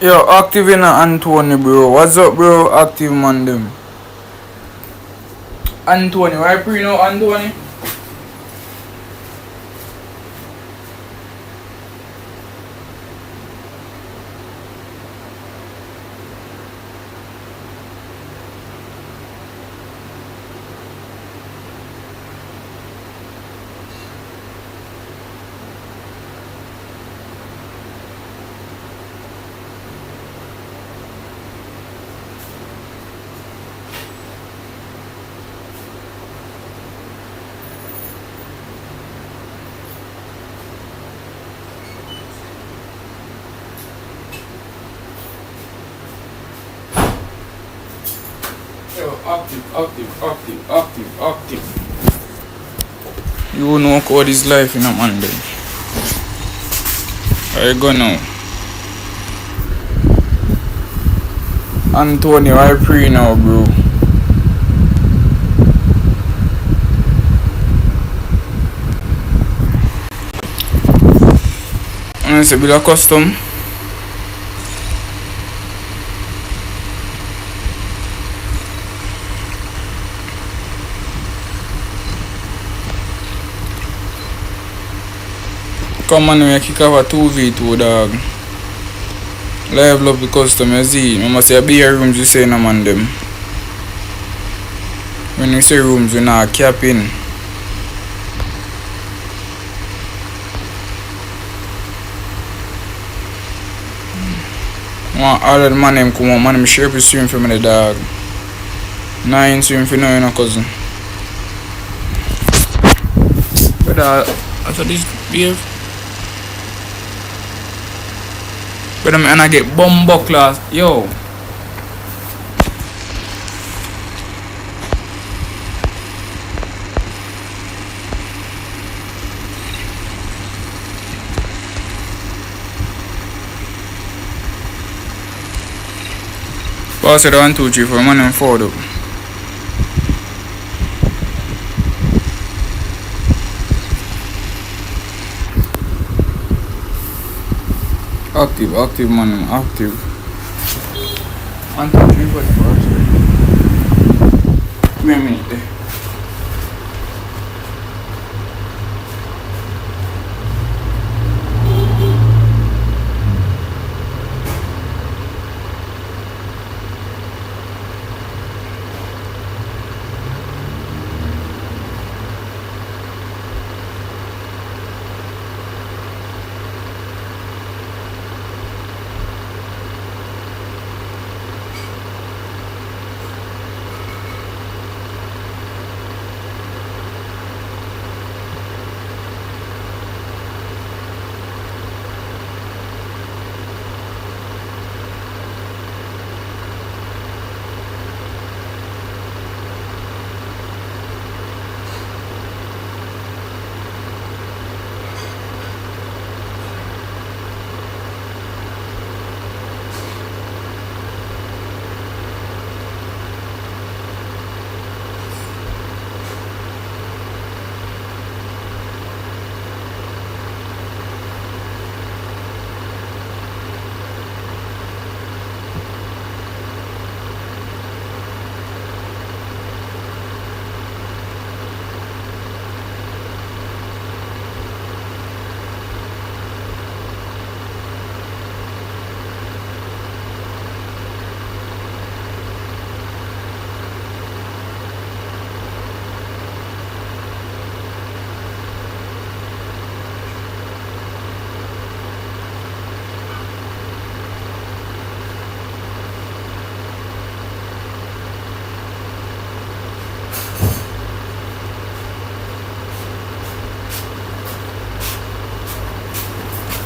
Yo, active in Anthony, bro. What's up, bro? Active man, them. Anthony, why pre now, Anthony? Yo, active. You know how this life in a man, then. I go now. Antonio, I pre now, bro. I say build a custom. Come on, we kick off a 2v2, dog. Level up the custom, you see. I must say, be here rooms, you say, no man, them. When you say rooms, you not cap in. All of the man, them come on, man, them share up stream for me, the dog. 9 stream for now, you know, cousin. But after this, behave. But I'm gonna get bomb class, yo. Pass it 1, 2, 3, 4, man, and 4 though. Active, man, active. 1, 2, 3, 4, 4. Wait a minute there.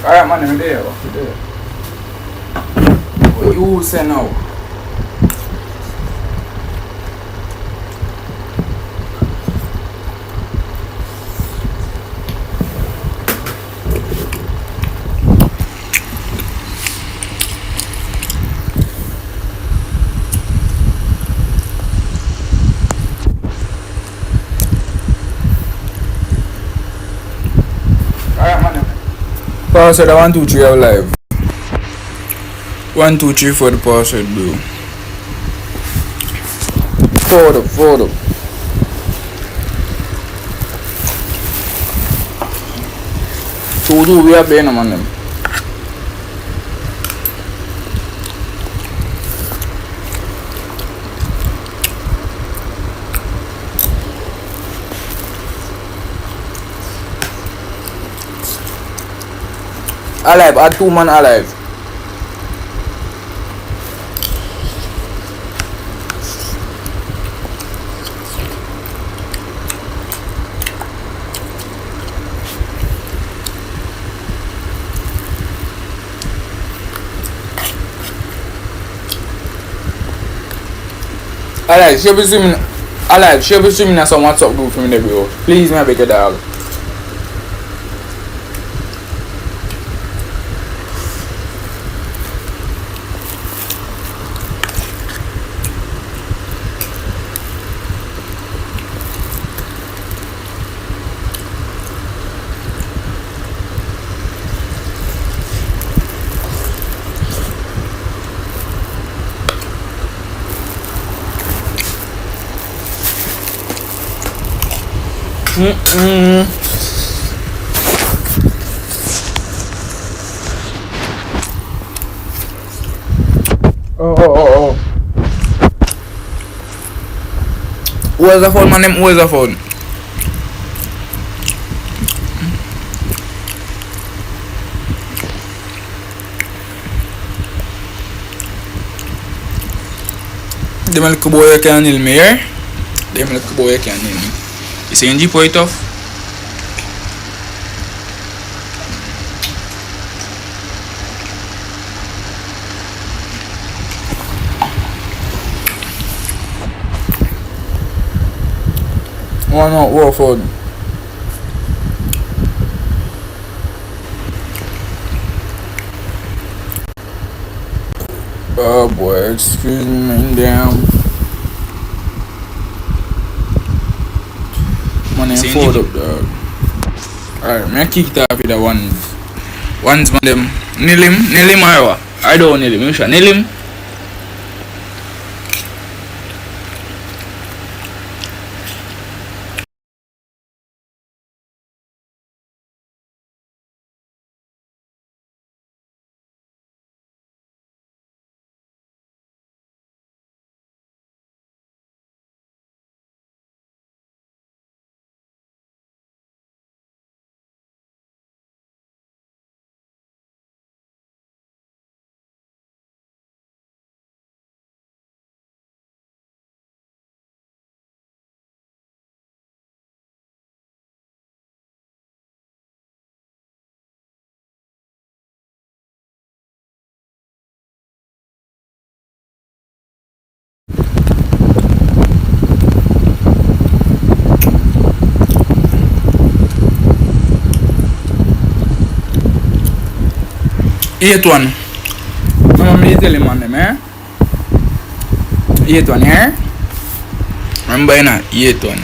Alright, man, I'm there. What you say now? Alright, man. Pass it 1, 2, 3 live. 1, 2, 3 for the password, bro. Forward up. So do we have been on them? Alive, add 2 man alive. Alive, share be swimming at some WhatsApp group from the bro. Please, my beg your dog. Oh. Where's the phone, man? Where's the phone? Dem little boy can heal me here. Dem little boy can heal me. You see NG point off? Why not? What for? Oh boy, excuse me, damn. Money forward up, dog. Alright, me kick that with the ones. Ones, man, them. Nail him, or I don't nail him, you should nail him. Eight one. I'm going to tell him on them, eh? 8 1 here. Remember, now, 8 1.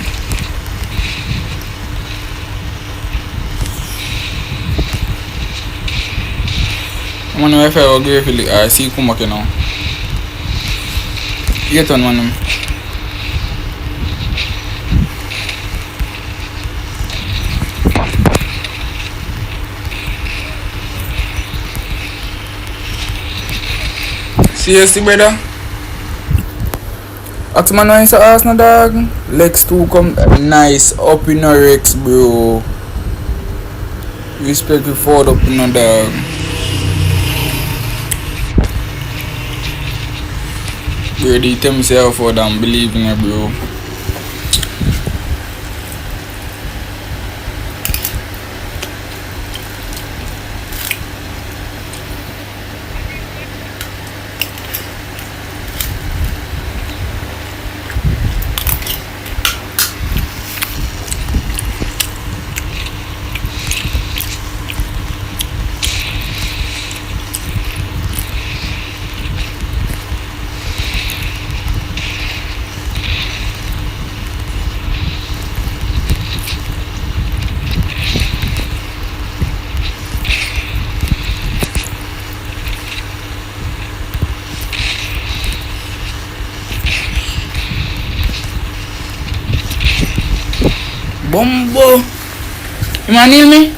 I'm going to if I go grave I see come back now. 8 1 man. Seriously, brother? Ask man why you ask no dog. Lex 2 come nice up in a Rex, bro. Respect you forward up in a dog. Brady tell me say how forward and believe in it, bro. Bumbo. You wanna nail me?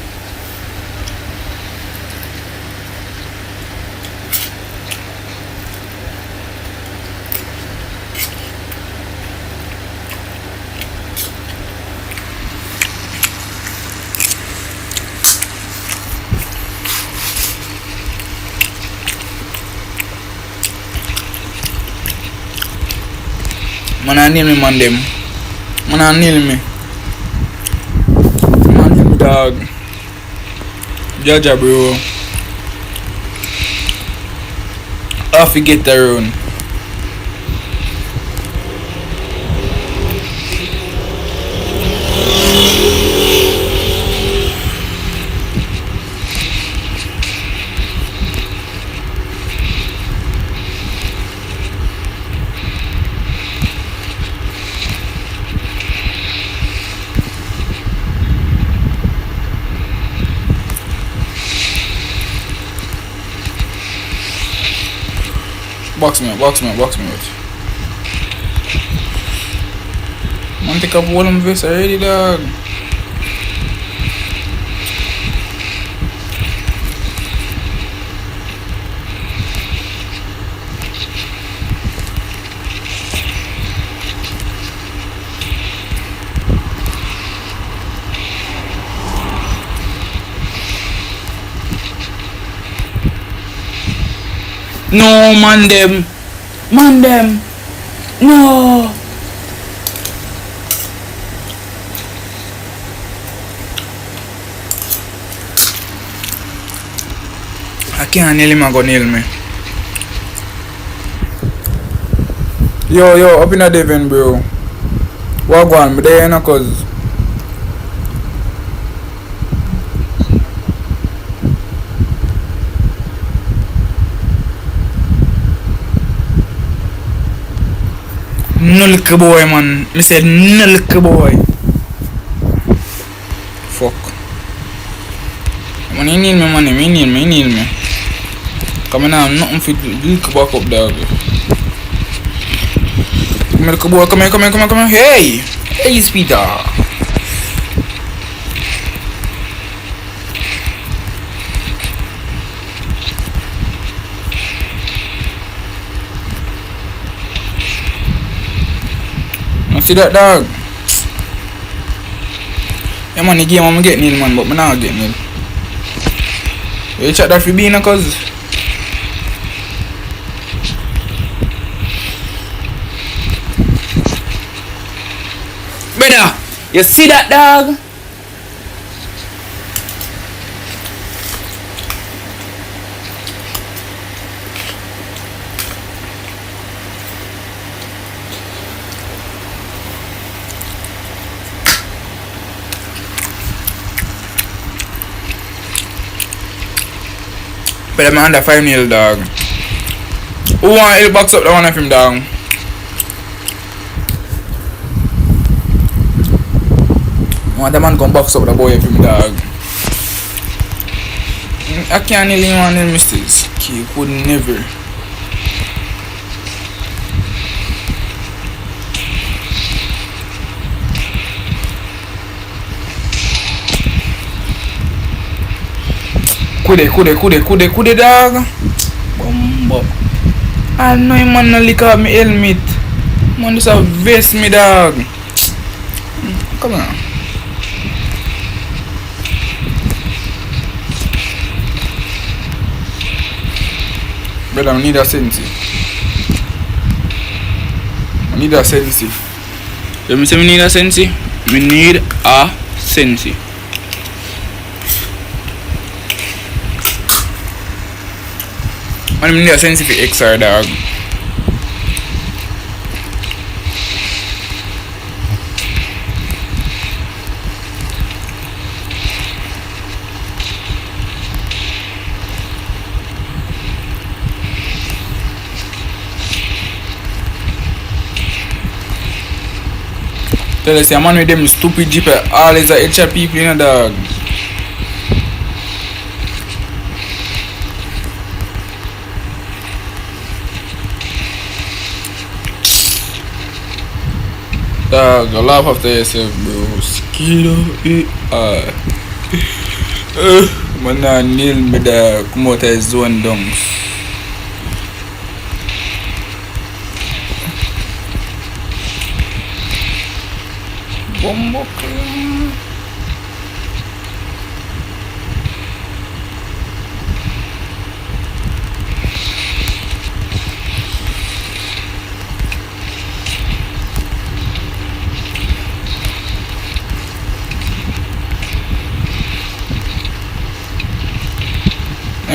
Man, nail me, man, them. Man, nail me. Man, nail me, dog. Jaja, bro. Off you get around. Box me out. Man, take up all of my vest already, dog. No, man them. No. I can't nail him, I go nail me. Yo, up in a Devon, bro. What go on? But there, no, cause. No little boy, man. Me said no little boy. Fuck. Man, he need me, man. He need me. Come on, I'm nothing fit to look back up, dog. Come here, little boy. Come here. Hey, speeder. See that, dog? Yeah, man, the game I'm get nil, man, but I'm not get nil. You check that for being a cuz. Brother, you see that, dog? But I'm under 5-0, dog. Who want to box up the one of him, dog? Want the man come box up the boy of him, dog. I can't nail him on the mistakes. He could never. Kude, dog. Bumbo. I know him, man, no lick up me helmet. Man, just a vest me, dog. Come on. Brother, I need a sensi. Let me say I need a sensi. I need a sensi. I need a sensi for XR, dog. Tell us, a man with them stupid jeep, all is a HR people in a dog. Dog, laugh after yourself, bro. Kilo man na nail me da come out of zone dunks. Bombo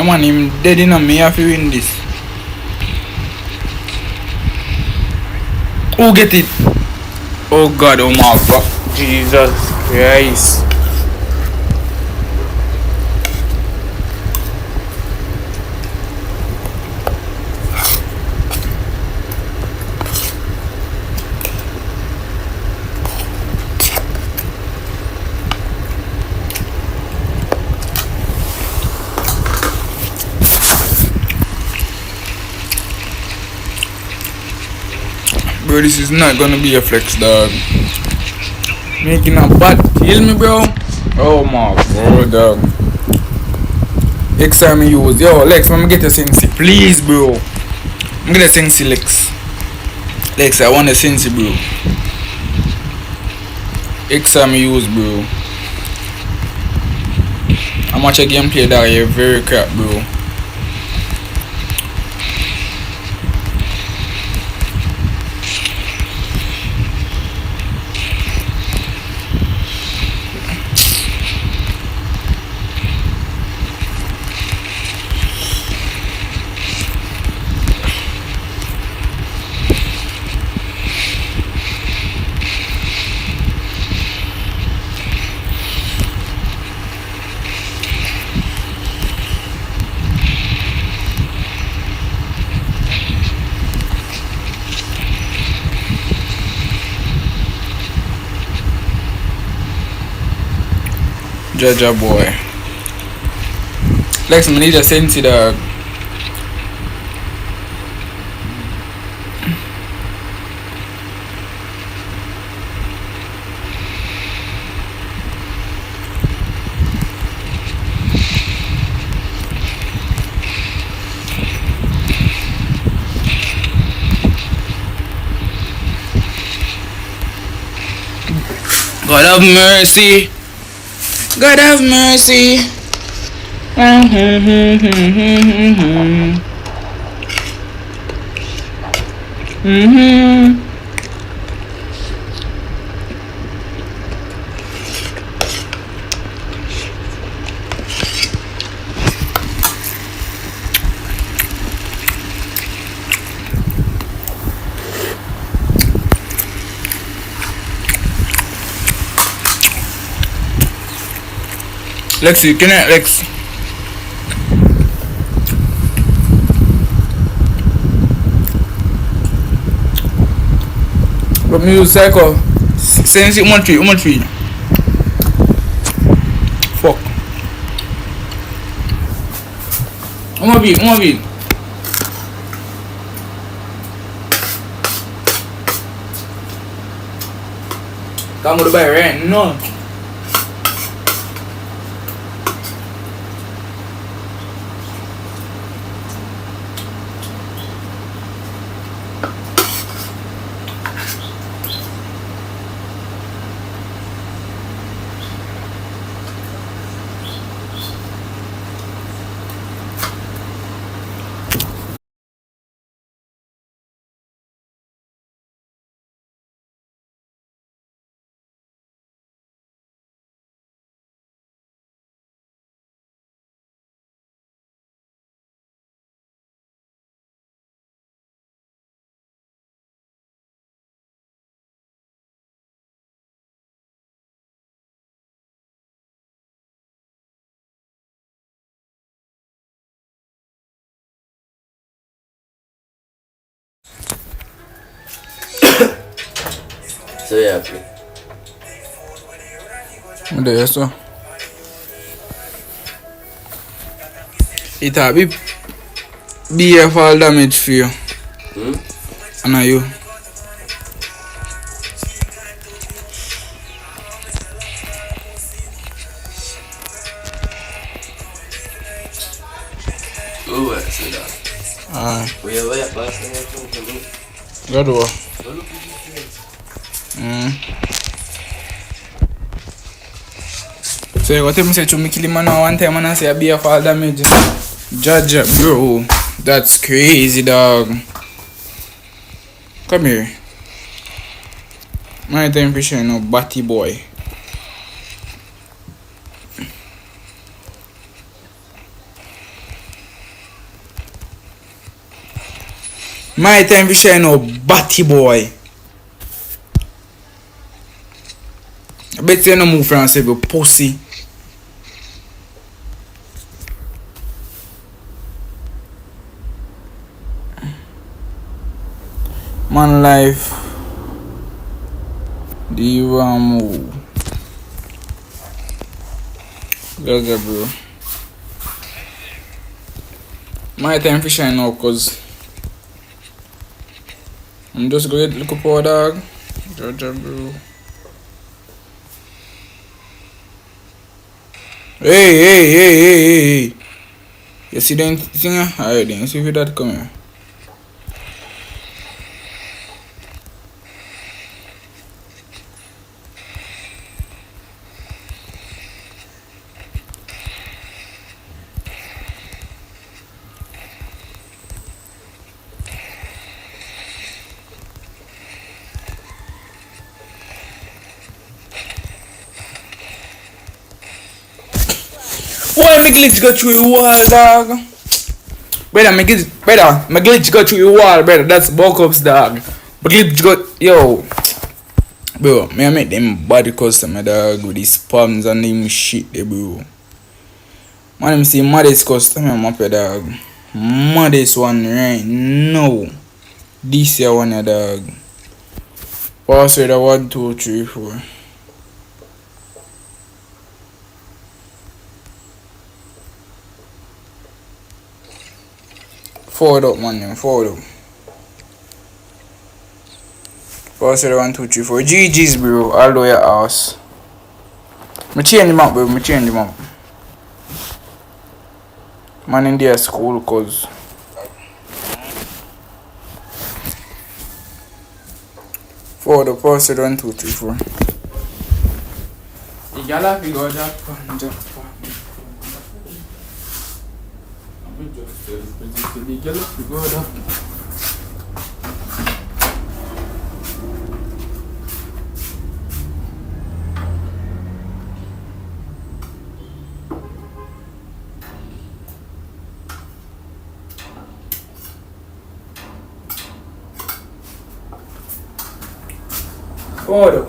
man, him dead in a me have to win this. Who get it? Oh God, oh my God. Jesus Christ. Bro, this is not gonna be a flex, dog. Making a bad kill me, bro. Oh my God, dog. Next time I use, yo, Lex, let me get a Sensi, please, bro. I'm gonna Sensi, Lex. Lex, I want a Sensi, bro. Next time I use, bro. I'm watching a gameplay that you're very crap, bro. Jaja boy. Lex, I need a Sensi, dog. God have mercy. God have mercy. Lexi, can I, Lex? But me use cycle. Sense it 1-3. Fuck. Uma beat. Come to buy right? No. So yeah, okay. There, so. It will be a fall damage for you. And are you? Who else is that? Where pass me to look? Go do. Go look at this So you got to say to me kill him now one time and I say I be a fall damage. Judge, bro. That's crazy, dog. Come here. My time for showing no batty boy. My time for showing no batty boy. I bet you no move from say you pussy. Man life. Do you want move? Gaga, bro. My time for shine now, cause I'm just going to look up our dog. Gaga, bro. Hey. You see that thing? Alright, then. See if that come here. Why my glitch go through the wall, dog? Brother, my glitch go through the wall, brother. That's Buckups, dog. My glitch go, yo. Bro, me I make them body customer, dog, with these spams and them shit, they, bro. Man, I'm see maddest customer, I'm up here, dog. Maddest one right now. This year one, dog. Password 1, 2, 3, 4. Forward up, man, forward up. Password 1, 2, 3, 4. GG's, bro. All the way at house. Me change him up, bro. Me change him up. Man in their school, cause forward up. Password 1, 2, 3, 4. The girl have to go that fun, just fun. I'm just the girl have to go that. Forward.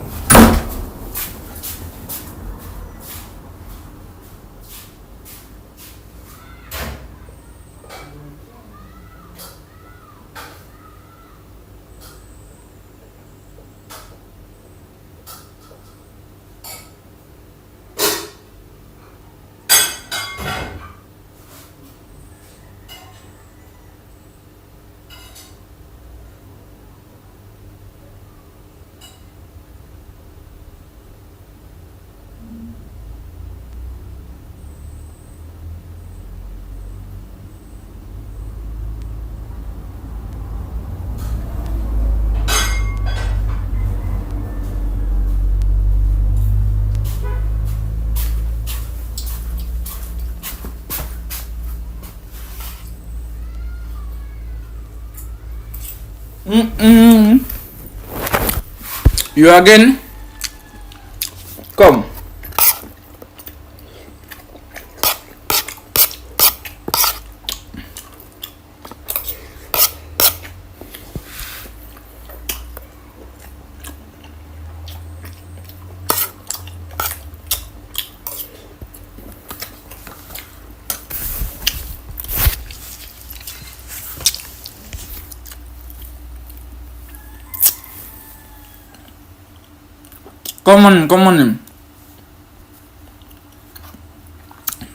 You again? Come. Come on him.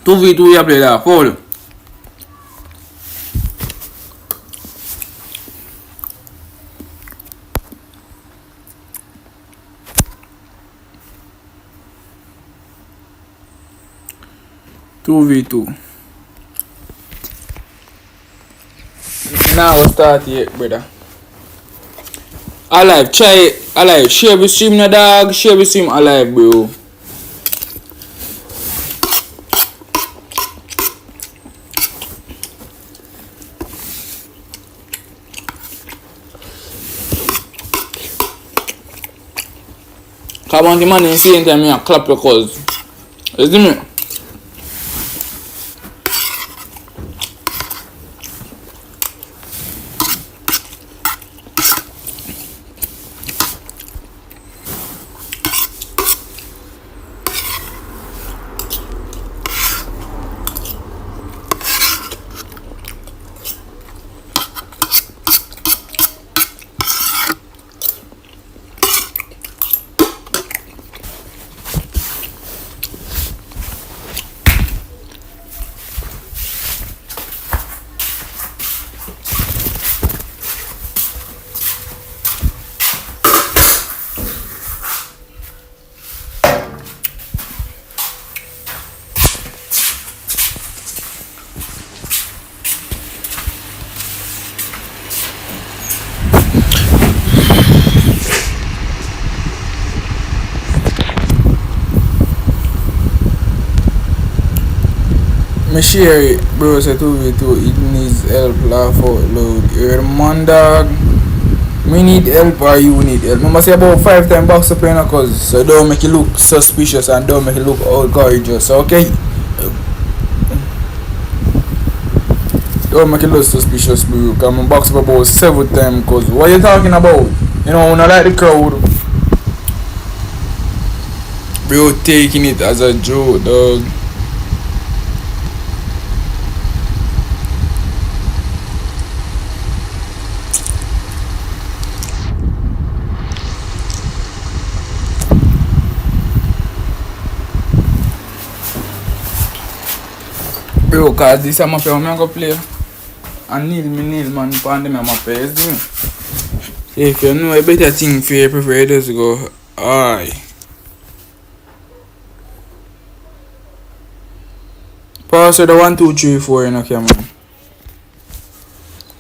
2v2 ya play that, follow. Two v two. Now we'll start yet, brother. Alive, try it. Alive, share with stream, no dog. Share with stream, alive, bro. Come on, the man in the same time, you clap your cause. You see me? Me share it, bro. Say 2v2, it needs help, laugh out loud. You're the man, dog. Me need help or you need help. I must say about 5 times box up in a cause. So don't make it look suspicious and don't make it look outrageous, okay? Don't make it look suspicious, bro. Cause I box up about 7 times cause what you talking about? You know, when I like the crowd. Bro taking it as a joke, dog. Bro, cause this is my map I'm gonna play. And Neil man pan them map, you see me? If you know a better thing for you, prefer just go aye. Pass the 1, 2, 3, 4 in a camera.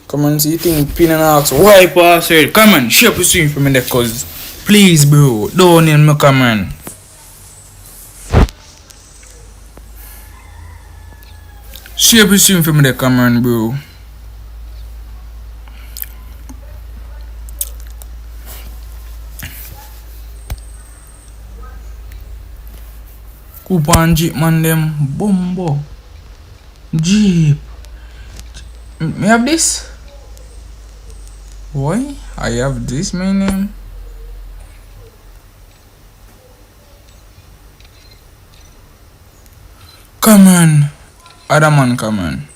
Come on, see thing pin and ask why pass it. Come on, share the stream for me there cause please bro, don't need me come on. Share the stream for me there, come on, bro. Coupon Jeep man them bumbo. Jeep. Me have this? Why? I have this my name. Come on. Other man come on.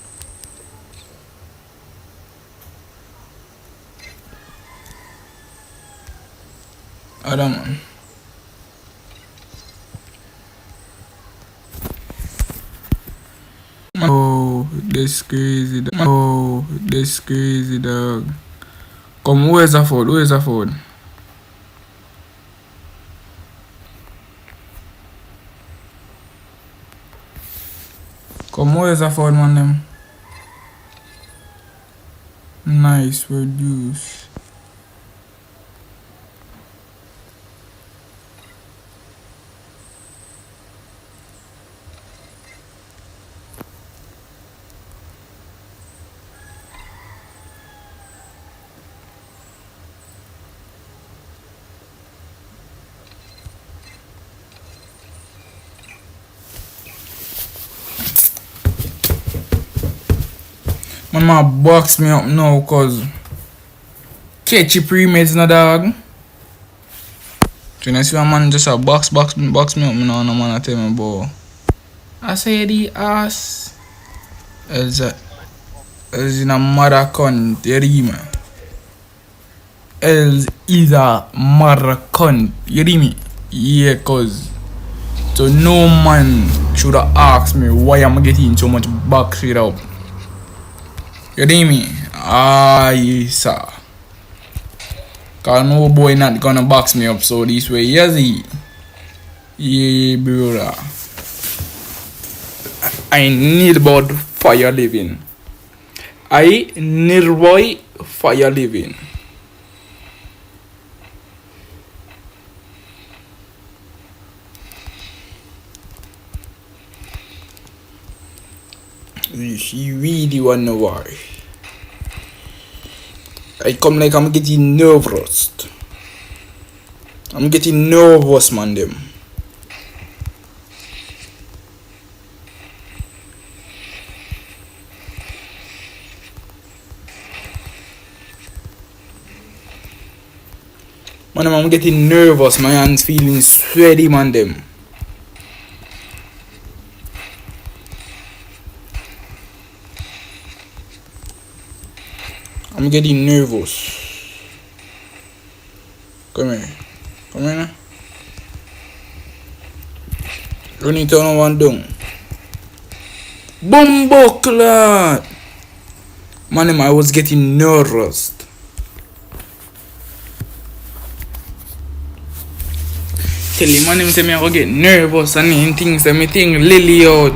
Other man. Oh, this crazy dog. Oh, this crazy dog. Come, where's the food? Where's the food? Come, where's the food, man? Them. Nice, produce. Man, box me up now, cause catchy pre-mades no dog. So you see a man just a box me up now, no man I tell me about. I say the ass is in a mother cunt, you hear me? Is a mother cunt, you hear me? Yeah, cause so no man should have asked me why I'm getting so much box it up. You hear me? Aye, sir. Cause no boy not gonna box me up so this way, yes he. Yeah, brother. I need about fire living. I nearby fire living. She really wanna why. I come like I'm getting nervous. I'm getting nervous, man. Them. Man, I'm getting nervous. My hands feeling sweaty, man. Them. I'm getting nervous. Come here. Come here now. Run it on one down. Bumbo clot. Man, I was getting nervous. Tell him, man, say me I go get nervous and him things that me think Lily out.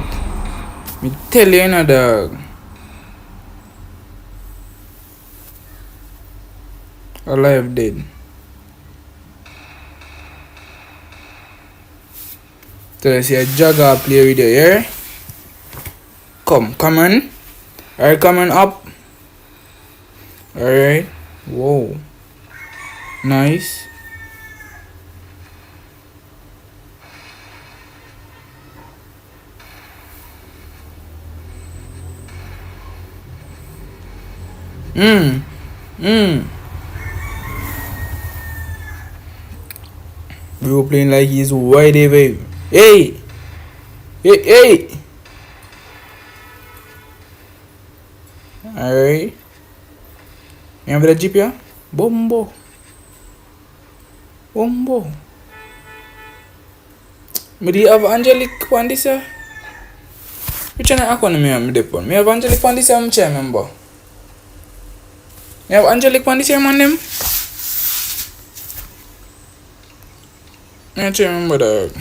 Me tell you, na dog. Alive dead. So I see a jogger play with you, yeah? Come on. Alright, coming up. Alright. Whoa. Nice. We were playing like he's wide away. Hey! Hey! Alright. You have the jeep here? Bombo. Me do have Angelic on this here? Which one I can me depon? Me have Angelic on this here, I'm remember. Me have Angelic on this here, man them? I can't remember that.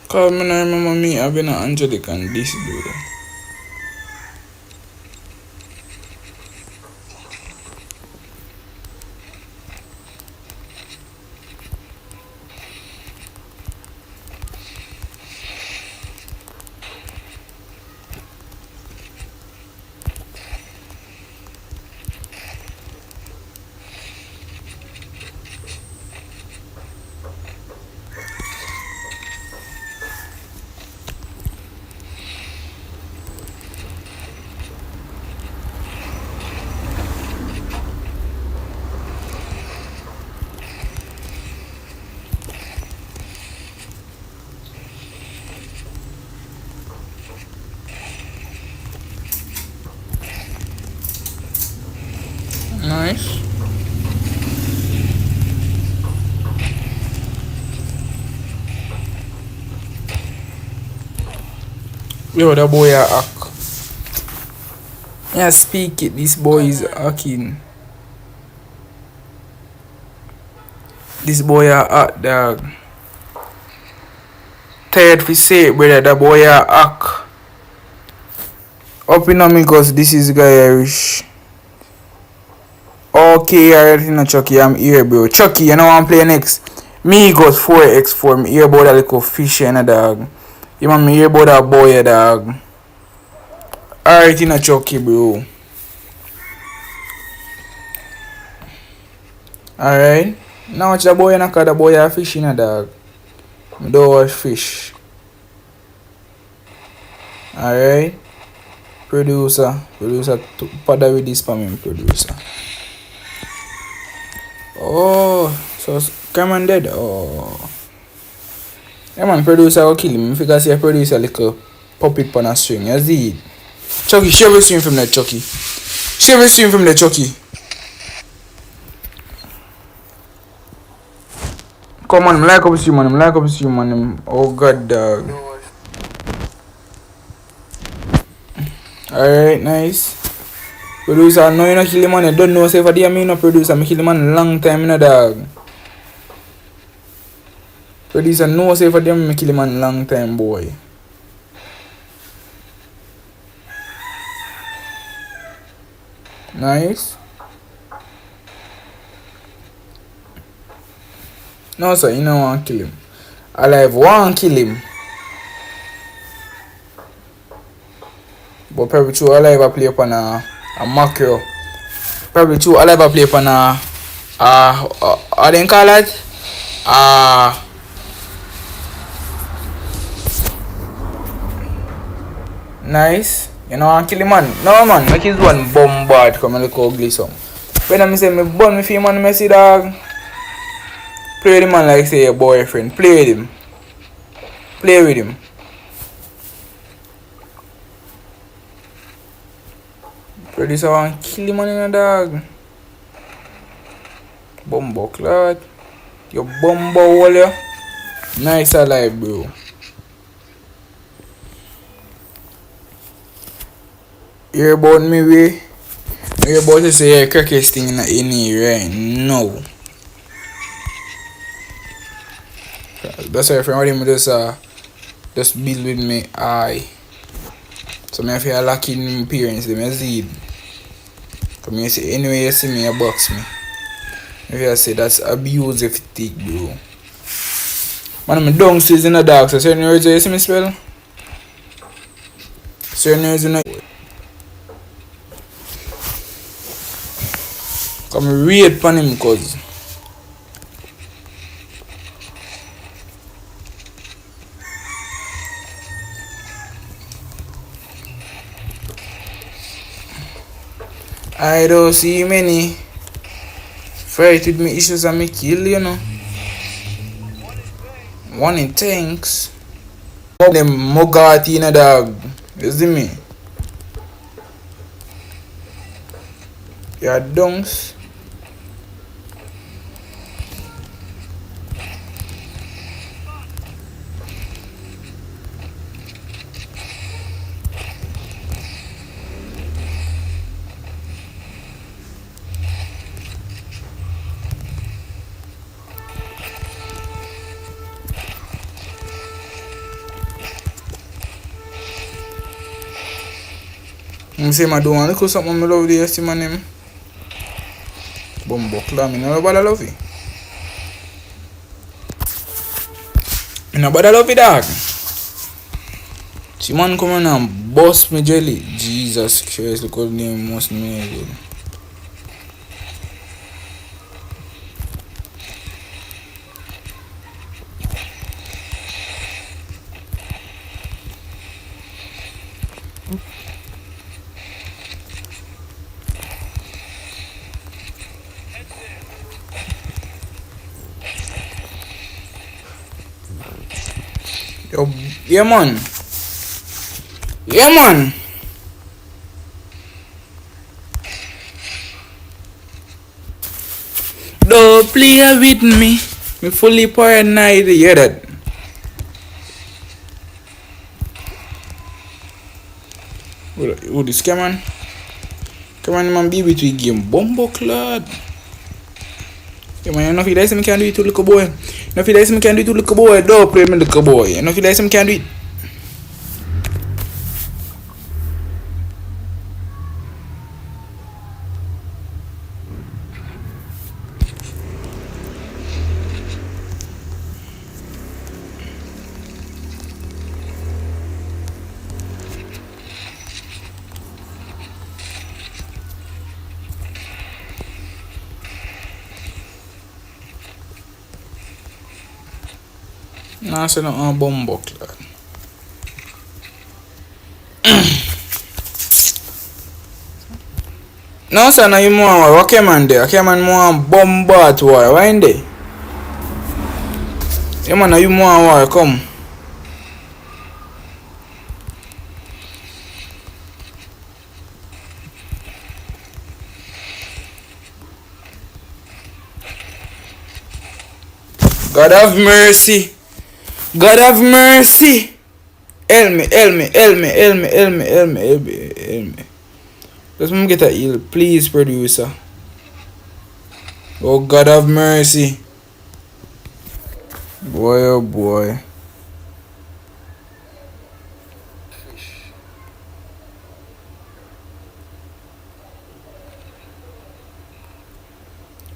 Cause me not remember me having an Angelic on this dude. Nice. Yo, the boy a hack. Yeah, speak it. This boy is hacking. This boy a hack, dog. Tired to say it, brother. The boy a hack. Up in me, cause this is guy Irish. Okay, alright, you know, Chucky, I'm here, bro. Chucky, you know what I'm playing next? Me goes 4x4. Me hear about that little fish, you know, dog. You want me hear about that boy, dog. Alright, you know, Chucky, bro. Alright. Now watch the boy, you know, cause the boy a fish, you know, dog. Me don't watch fish. Alright. Producer, pada with this for me, producer. Oh, so Cameron dead. Oh, yeah, man, producer will kill him. If you can see a producer like a puppet on a string, you see it. Chucky, share a stream from there, Chucky. Share a stream from there, Chucky. Come on, I'm like up stream, man. Oh god, dog. Alright, nice. Producer, no, you know kill him, man. You don't know, say for the me no producer. I kill him, man, long time, you know, dog. Producer, no, say for them, I kill him, man, long time, boy. Nice. No, sir, you don't want to kill him. Alive, want to kill him. But probably true alive I play upon a macro. Probably true alive I play upon how they call it? Nice. You know I kill him man. No man, make his one bombard come and look ugly some. When I say me bun me for man messy dog. Play with him man like say your boyfriend. Play with him. Play with him. Producer want kill him man in a dog. Bumbo clot. Your bumbo hole ya. Nice alive bro. Hear about me way? Hear about to say crackest thing in here right now. That's why if everybody just build with me I. So me feel lucky in my parents, they may see it. Come you say anyway you see me you box me. If I say that's abuse if you take bro. Man I'm downstairs in the dark, so certain words you see me spell? Certain words in the come read upon him cause I don't see many fight with me issues and me kill you know. One in tanks. Them Mogati in a dog. You see me? Yeah, dunks. I say I don't want to do something I love the see my name. Bumbo clam, I nobody love it. Nobody love it dog. See man come on and bust me jelly. Jesus Christ, look how the name must me. Yo, yeah man. Yeah man. Don't play with me. Me fully paranoid. You hear that? Who this come on? Come on man, be with we game. Bumbo clad. Yeah man, you know if you like me can do it to little boy. No, if you like me can do it to little boy, don't play me little boy. You know if you like me can do it. Nah, say no on bumbo clad. No, sir, now you more what came on there? Came on more bombard war. Why in there? Yeah, man, now you more war. Come. God have mercy. God have mercy. Help me, help me, help me, help me, help me, help me, help me, help me. Let me get a heal, please, producer. Oh, God have mercy. Boy, oh boy.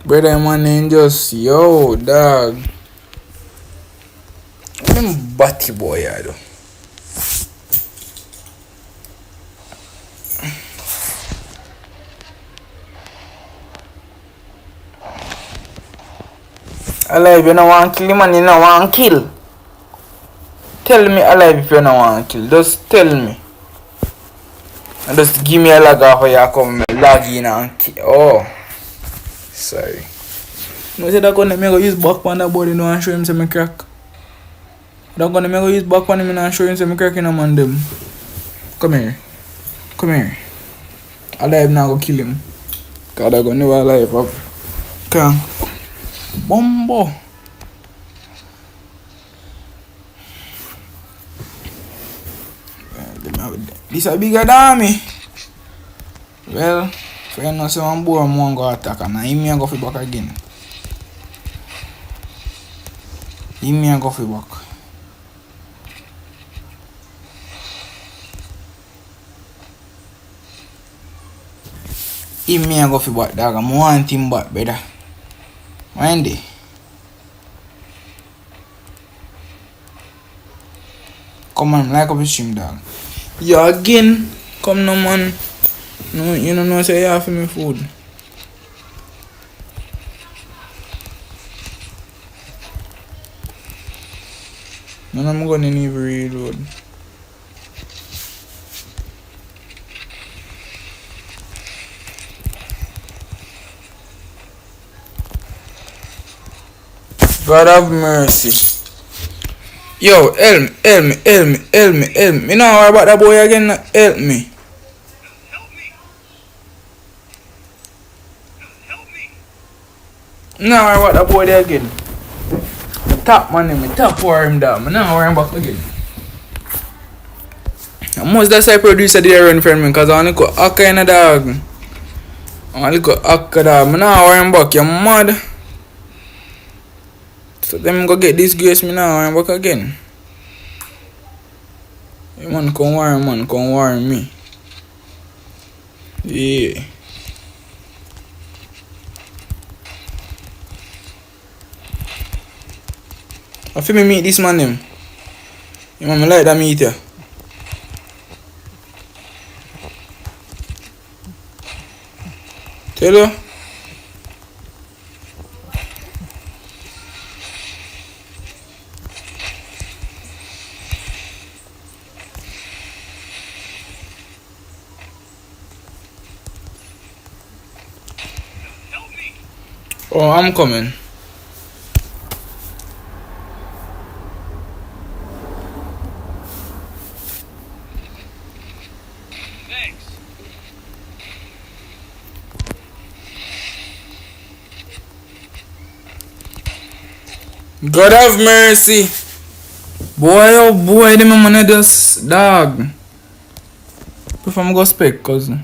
Brother, man, name just, yo, dog. Them batty boy, I do. Alive, you don't want to kill him and you don't want to kill. Tell me alive if you don't want to kill. Just tell me. And just give me a log off where you come log in and kill. Oh. Sorry. No, say that gonna make go use back on that body and show him some crack. That gonna make go use back on him and show him some crack in a man them. Come here. Come here. Alive now go kill him. Cause that gonna never alive up. Come. Bombo. This a bigger than me. Well, if you know say one boy I'm go attack and him me go fi back again. Him me go fi back. Him me go fi back, dog. I want him back, brother. Mind it. Come on, like up the stream, dog. Yo, again. Come no, man. No, you don't know, say you have for me food. No, I'm gonna need to reload. God have mercy. Yo, help me. Me know about that boy again. Help me. Now about that boy there again. Me tap man, me tap for him down. Me now worry him back again. And most that's why producer there run from me, cause I only got a kind of dog. I only got a dog. Me now worry him back. You mad? So them go get disgrace me now and back again. Hey man, come worry me. Yeah. I feel me meet this man him. You man, me like that meet ya. Tell you. Oh, I'm coming. Thanks. God have mercy. Boy, oh boy, them man just dog. If I'm go spec, cousin.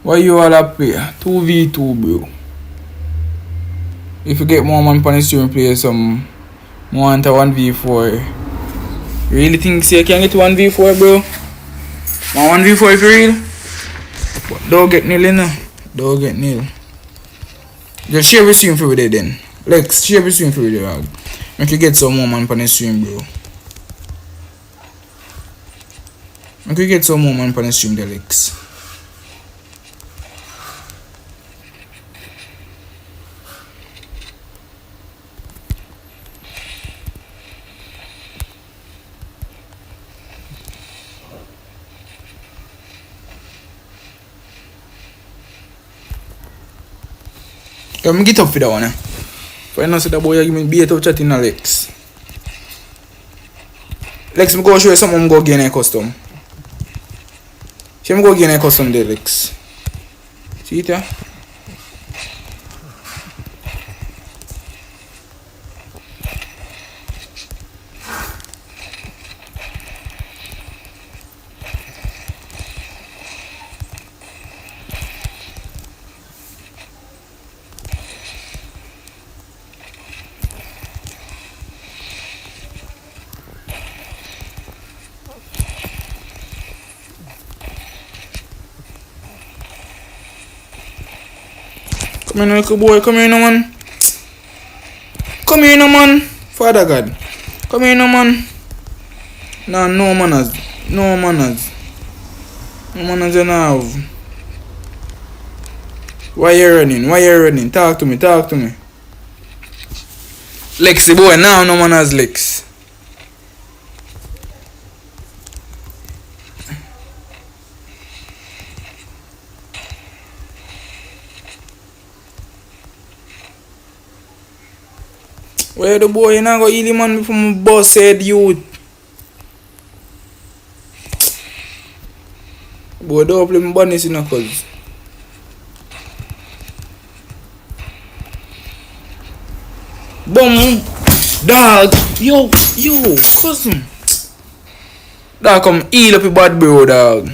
Why you all up here? 2v2, bro. If you get more man on the stream, play some more into 1v4. You really think you can get 1v4, bro? More 1v4 if you real? But don't get nil, you know. Don't get nil. Just share the stream for you then. Lex, share the stream for you, dog. Make you get some more man on the stream, bro. Make you get some more man on the stream, the Lex. Let me get up for that one. If I know say that boy give me bait up chatting Alex. Lex, me go show you something. I'm go gain a custom. See me go gain a custom there, Lex. See it here? Come here, little boy. Come here, no man. Come here, no man. Father God. Come here, no man. Nah, no manners. No manners. No manners you now have. Why you running? Why you running? Talk to me. Talk to me. Lexi boy, now no manners, Lex. Where the boy? You not go heal him man from boss head youth. Boy, don't play my bonus in a cause. Boom! Dog! Yo! Cousin! Dog, come heal up your bad bro, dog.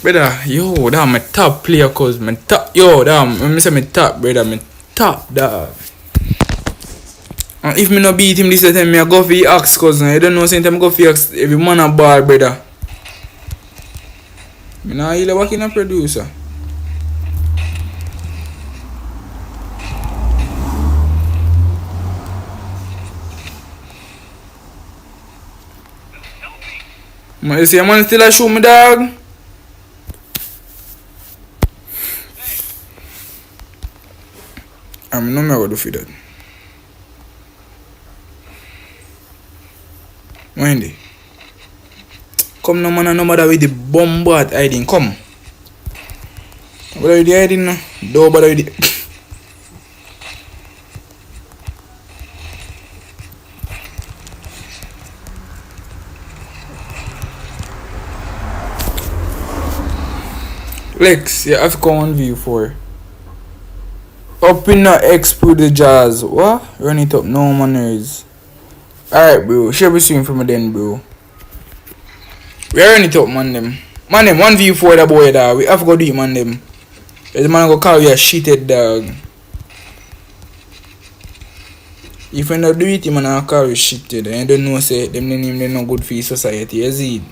Brother, yo, that my top player, cause my top, yo, that, let me say my top, brother, my top, dog. And if me not beat him this time, me I go for the axe, cousin. I don't know, same time I go for the axe, every man a ball, brother. Me not heal a working a producer. Man, you see a man still a shoot me, dog? I mean, no me I go do for that. Wendy. Come no man, no matter with the bombard hiding. Come. What are you hiding now? Don't bother with the... Lex, you have to come on V4. Up in the expo the jazz. What? Run it up, no manners. Alright, bro. Share with swing from then, bro. We are running it up, man them. Man them, 1v4 the boy, dog. We have to go do it, man them. The man go call you a shithead, dog. If you not do it, man, I'll call you shithead. And you don't know, say, them name they not good for society, you see it?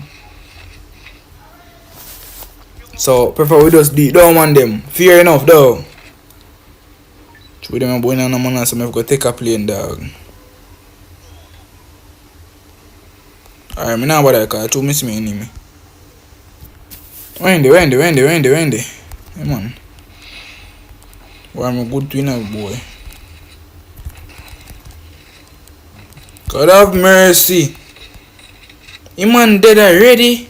So, prefer we just do it, don't want them. Fair enough, dog. With them going on a man, so I've got to take a plane, dog. Alright, me now bother because I miss me enemy. Wendy. Hey man. Boy, I'm a good twinner, boy. God have mercy. You man dead already?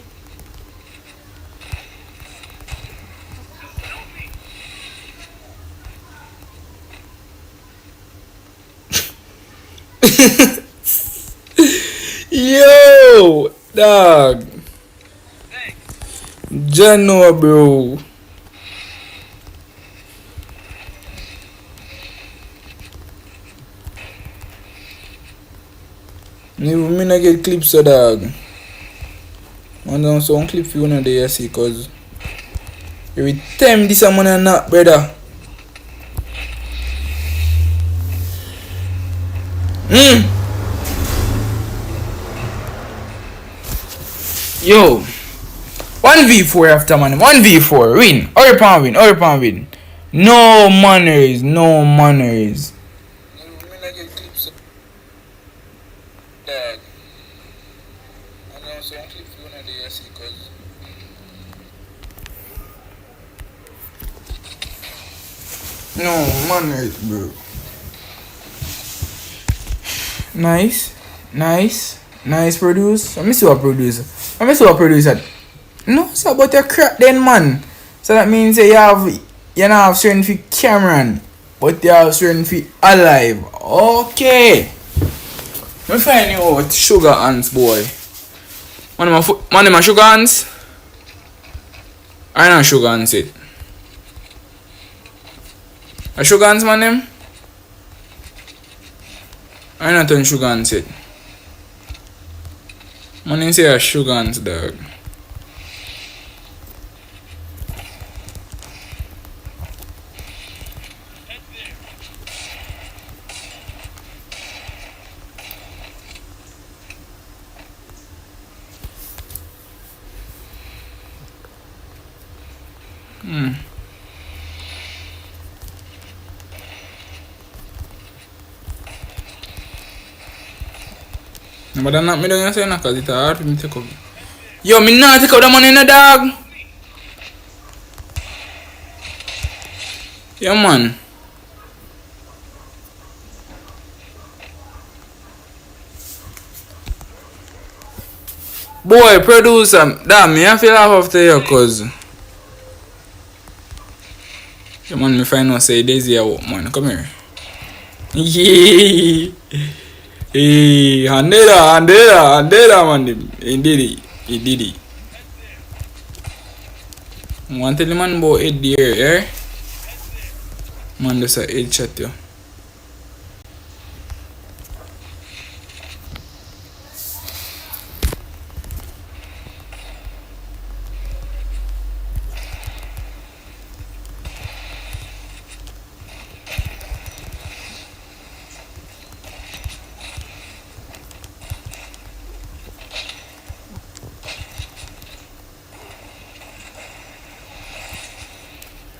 Yo, dog. Jano, bro. Me not get clips, so dog. Man, don't so clip for you now there, see, cause every time this a man not, brother. Yo, 1v4 after man, 1v4, win, hurry pan win. No manners. No manners, bro. Nice produce. Let me see what producer. No, so about your crap then, man. So that means you not have strength for Cameron, but you have strength for Alive. Okay. Let me find you out sugar ants, boy. Man, my sugar ants. I know sugar ants it. A sugar ants, man, them. I not turn sugar ants it. Man, you say a sugar ants, dog. But I'm not me don't say cause it's hard for me to take up. Yo, me not take up the money in the dog. Yeah man. Boy, producer, damn me I feel laugh after you cause yeah man me find out say Daisy a walk man. Come here. Yeah. Hey, Andera man. He did it. Want to tell the man about head there, eh? Man just a head shot you.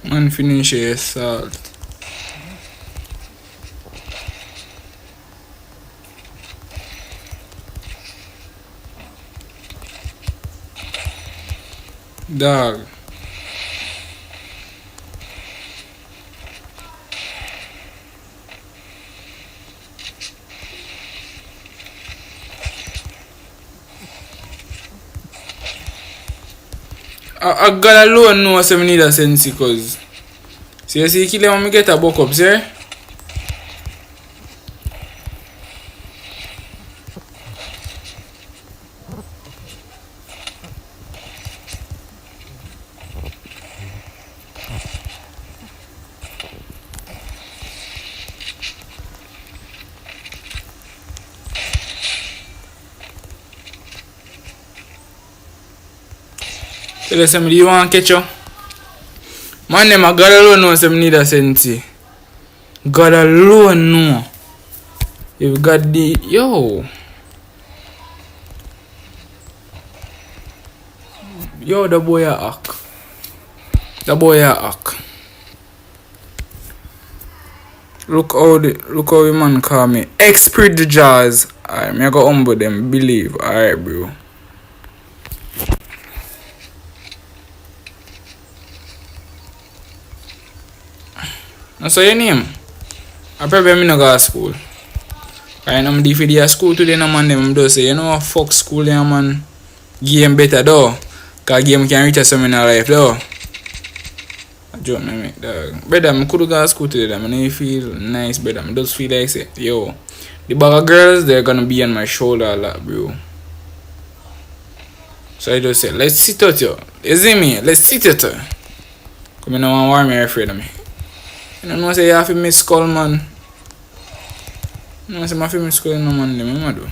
Man finish your salt. Dog. I got alone know say me need a sense cause see you see kill them me get a buck up, sir. Tell us somebody you want to catch you. Man them a God alone know say me need a sense. God alone know. If God the yo the boy a hack. The boy a hack. Look how the man call me. Expert the jazz. Alright, me I go humble them, believe. Alright bro. That's your name. I probably me no go to school. I know me for the school today no man them do say you know fuck school yeah man. Game better though. Cause game can reach us some in our life though. I joke me make dog. Brother, I could go to school today. I mean, feel nice, brother. I just feel like say, yo, the bag of girls they're gonna be on my shoulder a lot, bro. So I just say, let's sit out yo. You see me? Let's sit out. Come in and warm me afraid of me. You don't know say you have to miss skull man. You know say I have to miss skull no man them, what do?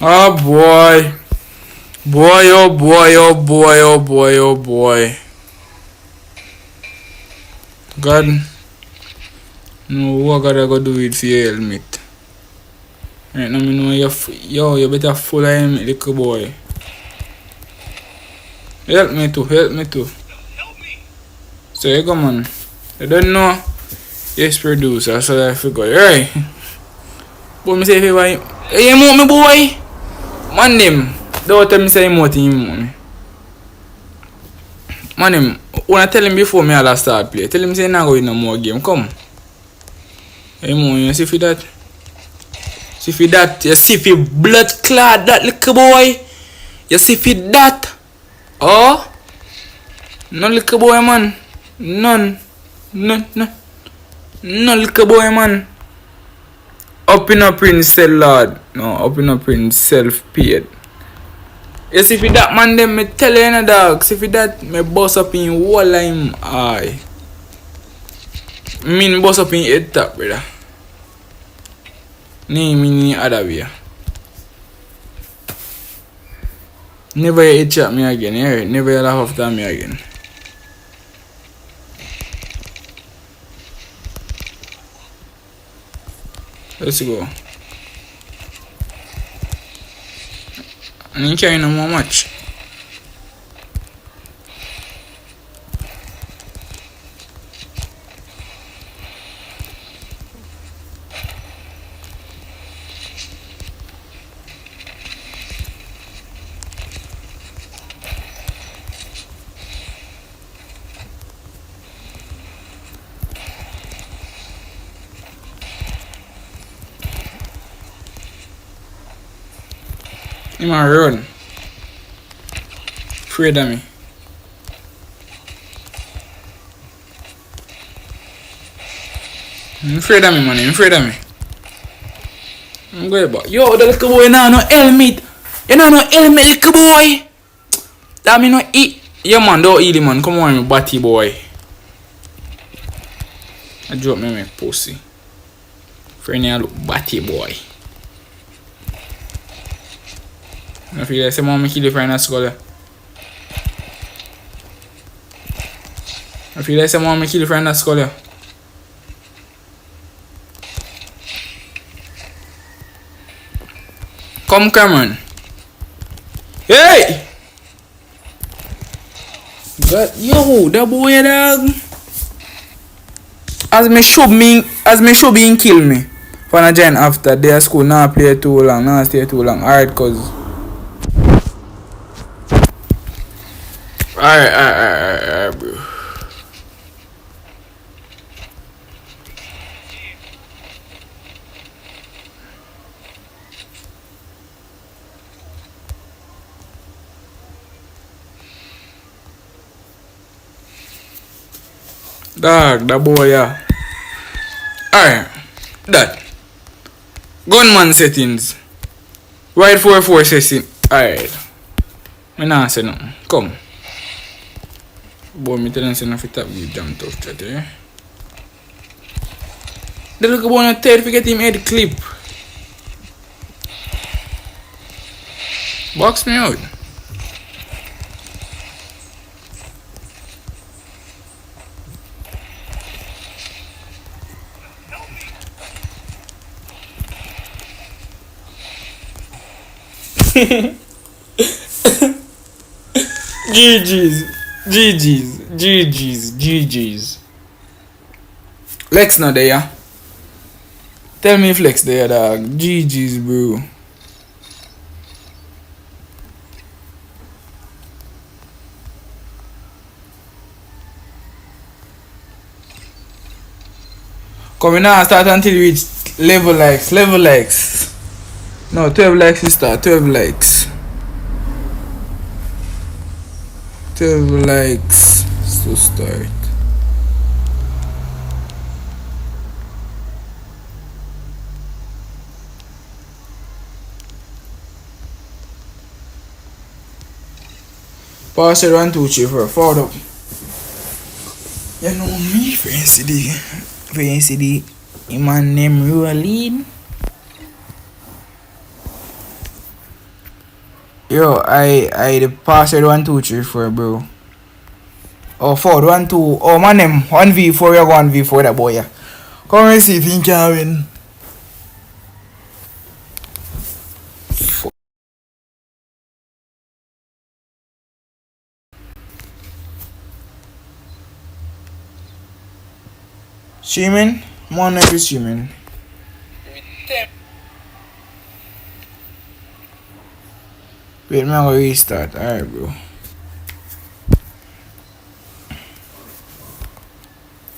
Oh boy. Boy, oh boy, oh boy, oh boy, oh boy. God. No, what gotta go do it for your helmet? Right now, me know you better full of helmet, little boy. Help me too. So you go man. You don't know? Yes, producer, so I forgot. Right. But me say if you buy hey, emote me boy. Man them. Don't tell me say emote him. Man him. When I tell him before me I'll start play. Tell him say now go in no more game. Come. Emote, you see for that? See for that? You see for blood clad that little boy? You see for that? Oh? No little boy man. None little boy man. Up in a prince cell lord. No, up in a prince self-paid. You see for that man them me tell you no dog. See for that me bust up in whole him eye. Mean bust up in head top brother. Name in other way. Never you head chat me again, yeah? Never you laugh after me again. Let's go. And you carry no more match. He might run. Afraid of me. I'm afraid of me, man. I'm afraid of me. I'm going back. Yo, the little boy now no helmet. You know no helmet, little boy. That me no eat. Yeah, man, don't eat it, man. Come on, me batty boy. I drop me my pussy. Friend, you look batty boy. I feel like someone kill you friend at school. I feel like someone kill you friend at school. Come, Cameron. Hey! God, yo, that boy, dog. As me should be kill me. For a giant after their school, now play too long, now stay too long. Alright, cause. Alright, bro. Dog, that boy, yeah. Alright, that. Gunman settings. Wide 4-4 setting. Alright. I nah say nothing. Come. Boy, me tell them say nothing tap you damn tough chat, eh? They look about on third, forget him head clip. Box me out. GG's. Lex not there. Tell me if Lex there, dog. GG's, bro. Come in now, start until you reach level likes. No, 12 likes is start, 12 likes. 12 likes to start. Pass it 1, 2, 3, 4, forward up. You know me, Fancy my name Rualine. Yo, I the password 1, 2, 3, 4, bro. Oh, forward 1, 2. Oh, my name 1v4. You go 1v4 that boy. Yeah. Come and see if you can win. Streaming? More never streaming. Wait, I'm gonna restart. Alright, bro.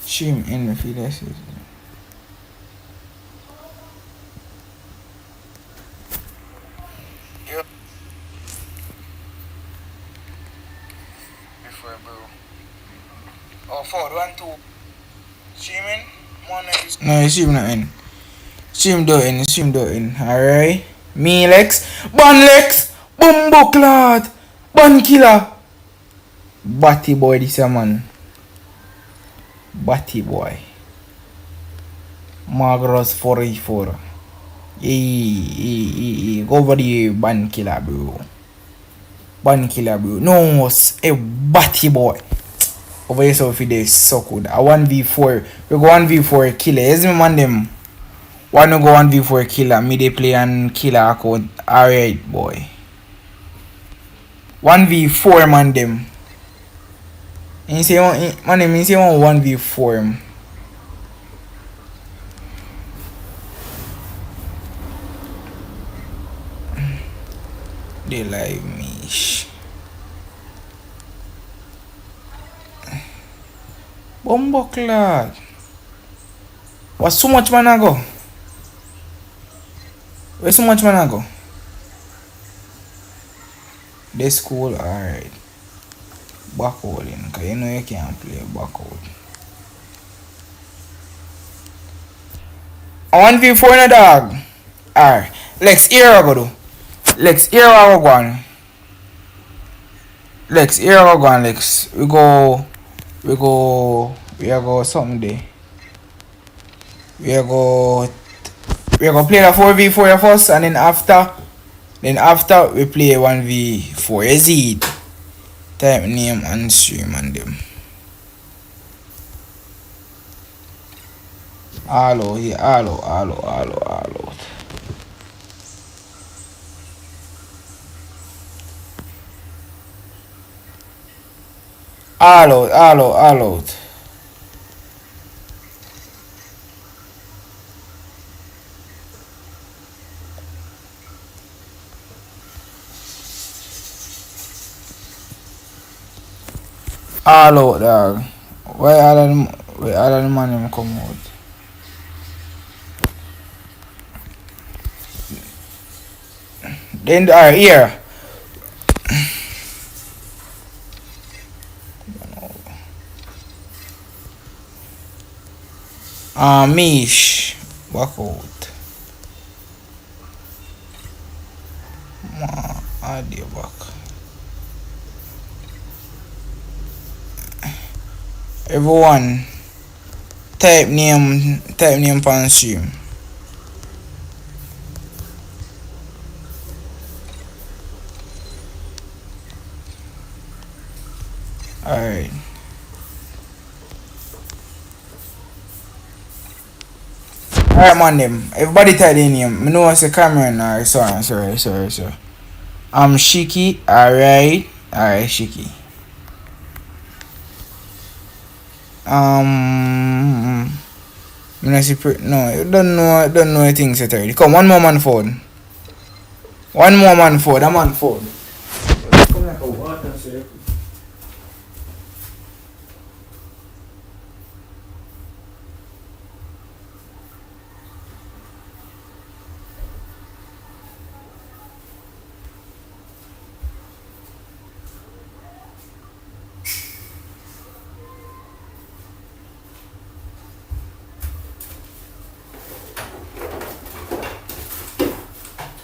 Stream in the feed. That's it. Yep. Before, bro. Oh, forward 1, 2. Streaming? No, stream not in. Stream do in. Alright. Me Lex. Bun Lex. Bumbo clot. Bun killer. Batty boy this a man. Batty boy. Magros 44. Go over the bun killer, bro. No, a batty boy. Over here, so if it is so good. A 1v4. We go 1v4 killer. Yes, me man them. Wanna go 1v4 killer, me they play and killer account. Alright boy. 1v4 man them. And you say man them you say 1v4 him. They like me. Bumbleclad. What's so much man I go? Where so much man I go? This school, alright. Backholding, cause you know you can't play backhold. 1v4 in a dog. Alright. Lex, here I go do. Lex, here I go on. Lex, here I go on, Lex. We are go something there. We are go play the 4v4 first, and then after we play 1v4. Is it? Type name and stream and them. Hello, here, hello. Hello. Hello, dog. Where all the money come out? Then here. Mish. Walk out. Add you back. Everyone type name pan stream. Alright. Alright man them. Everybody type their name. I know it's a camera now. Sorry. I'm Shiki. Alright, Shiki. No, you don't know anything set already. Come, one more man phone. A man phone. Come like a water circle.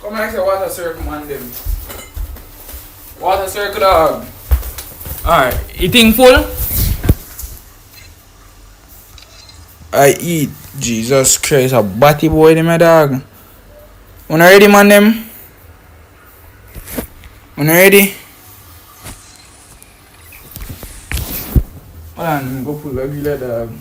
Come like a water circle man them. Water circle dog. Alright, eating full? I eat. Jesus Christ, a batty boy them my dog. Una ready man them? Una ready? Hold on, go pull a regular dog.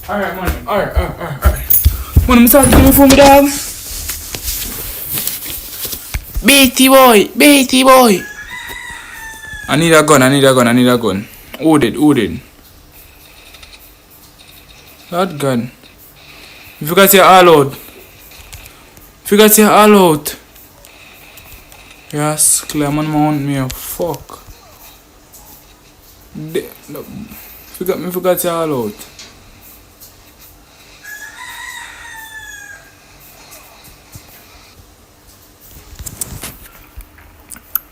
Alright, man. Alright. Man, I'm starting to give me for me, dog. Beatty boy, Beatty boy. I need a gun, I need a gun, I need a gun. Who did? That gun. You forgot your all out. Yes, Clement mount me a fuck. Forgot your all out.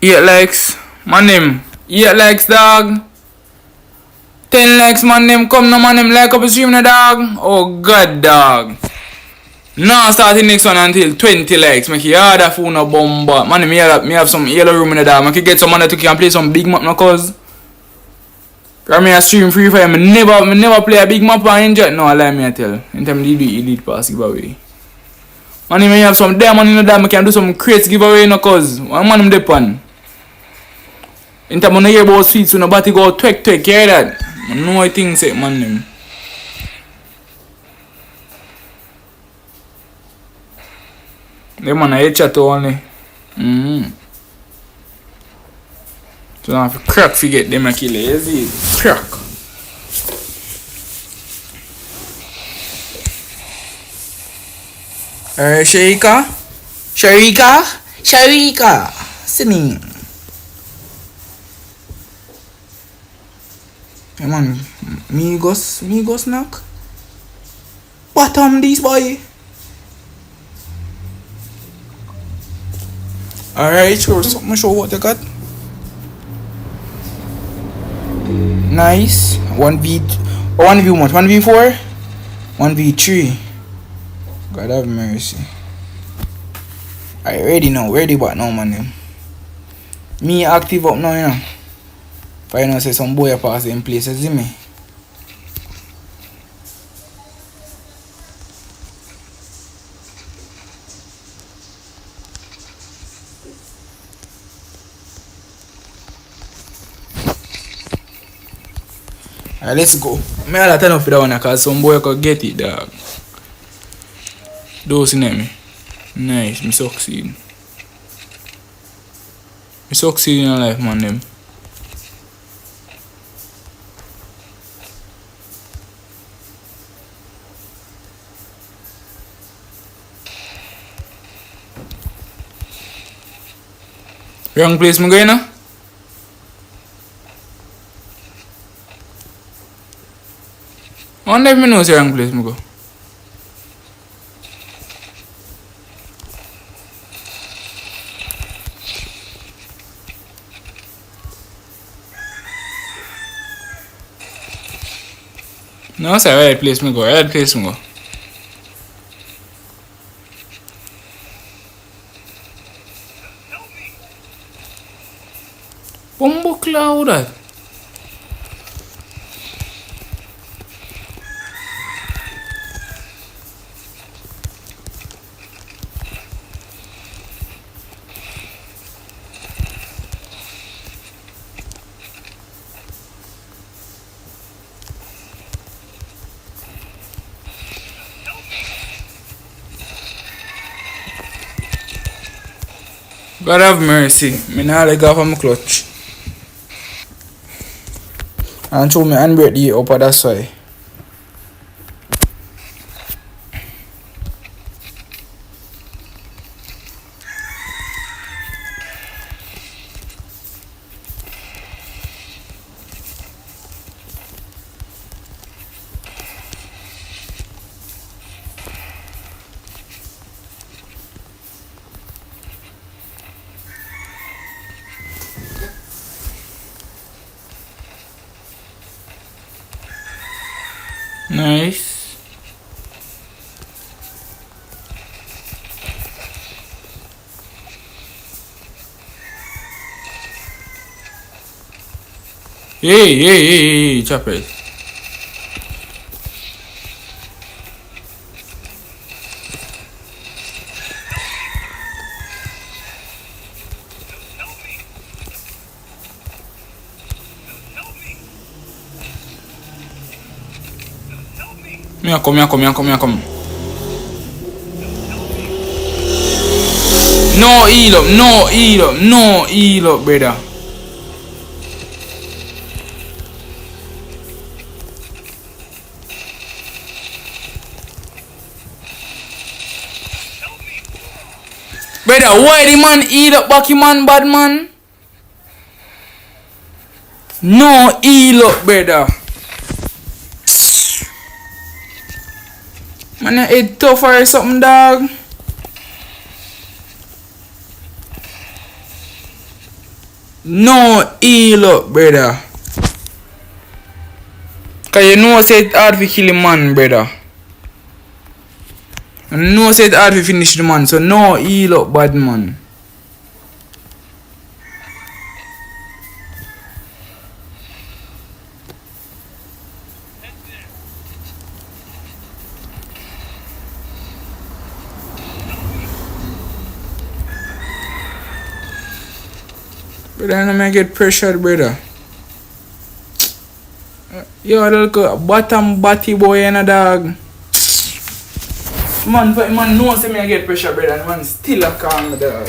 Eight likes, man him. 8 likes, dog. 10 likes, man him. Come no, man him. Like up the stream, no, dog. Oh god, dog. Now start the next one until 20 likes. Make you harder for no bomba. Man, me have some yellow room in the dog. Make you get some money to can play some big map, no, cause me a stream free fire. Me never play a big map and enjoy. No, I lie me I tell. In time they do elite pass giveaway. Man, me have some diamond in the dog. Me can do some crates giveaway, no, cause one man him depend. In time when I hear about sweets, so nobody go twek, you hear that? I know I think say man them. Them man I chat only. So now if you crack forget them I kill it, easy. Crack. Sharika. Singing. Hey man, Migos knock. Bottom this boy. Alright, show what they got. Nice. 1v much? 1v4? 1v3. God have mercy. I ready now, but now man. Me active up now, you know. If I know say some boy pass in places, see me. Alright, let's go. Me all turn up for that one cause some boy could get it, dog. Those in me. Nice, me succeed. Me succeed in life, man, them. Wrong place me going now? I wonder if me know the wrong place me go. No, say right place me go. Bombo cloud. God have mercy. Me nah let go from my clutch. And show me handbrake the upper, that's why. Nice. Hey, chop it. Me come. No heal up, no heal up, no heal up, brother. Brother, why the man heal up back, man, bad man? No heal up, brother. Man, your head tough or something, dog. No heal up, brother. Cause you know say it hard to kill a man, brother. And you know say it hard to finish the man, so no heal up, bad man. Brother, I don't get pressured, brother. Yo, look at bottom batty boy and a dog. Man knows me I get pressure, brother, and man still a calm the dog.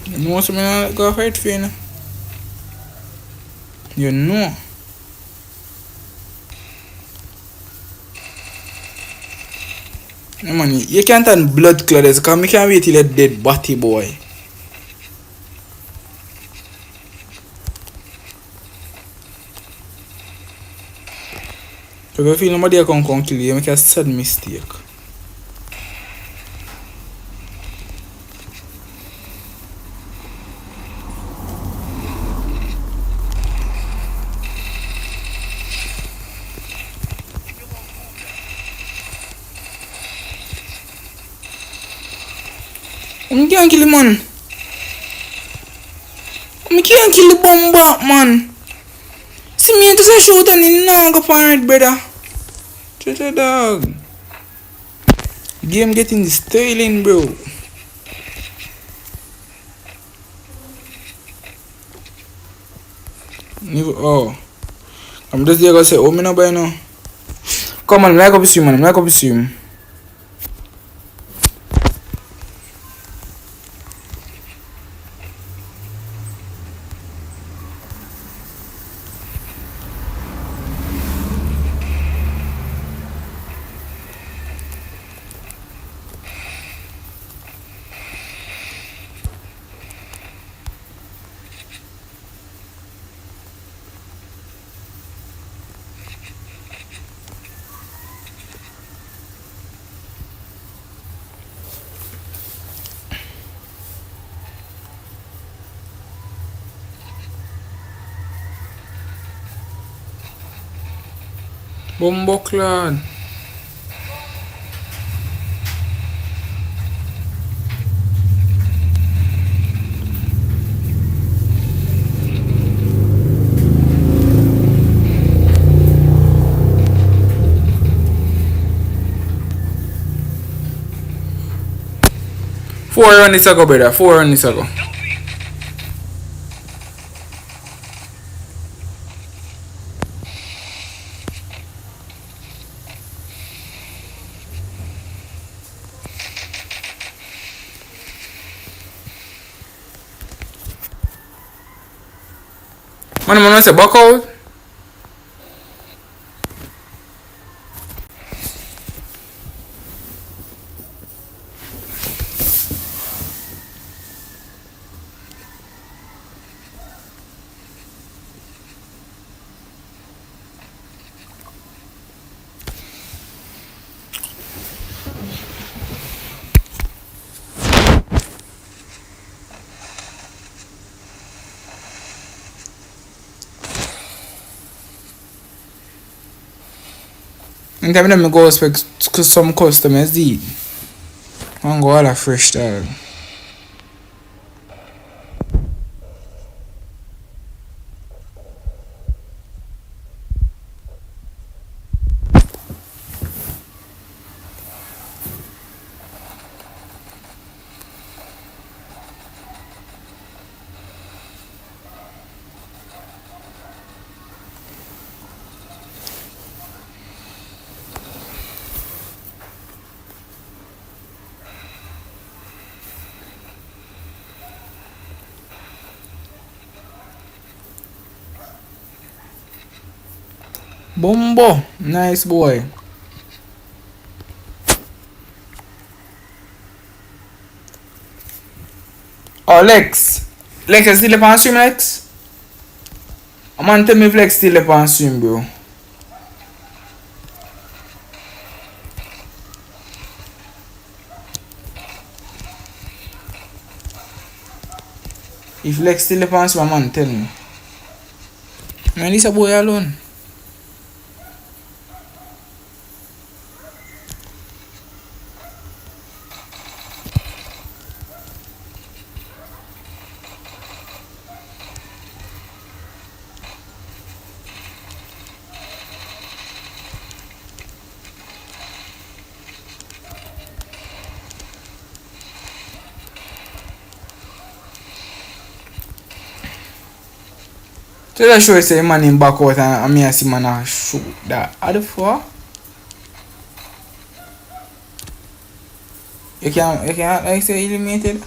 You know something I go fight for, you know? You know. Yeah, man, you can't turn blood clots because I can't wait till a dead batty boy. So if you feel nobody can kill you, you make a sad mistake. I can't kill the man. I can't kill the bomb back, man. See me just a shoot and he now go for it, brother. Cha dog. Game getting the styling, bro. Oh. I'm just there gonna say, oh, me no buy now. Come on, like up with you, man. Like up with you. Bomboclan. Four runs ago, brother. 4 runs ago. Man say back out. And then I go expect some customers eat. go all a fresh dog. Bumbo, nice boy. Oh, Lex. Lex, you still up on stream, Lex? I'm gonna tell me if Lex still up on stream, bro. If Lex still up on stream, man, tell me. Man, this a boy alone. Tell the show say man in back out and me see man a shoot that. How the fuck? You can't like say eliminated?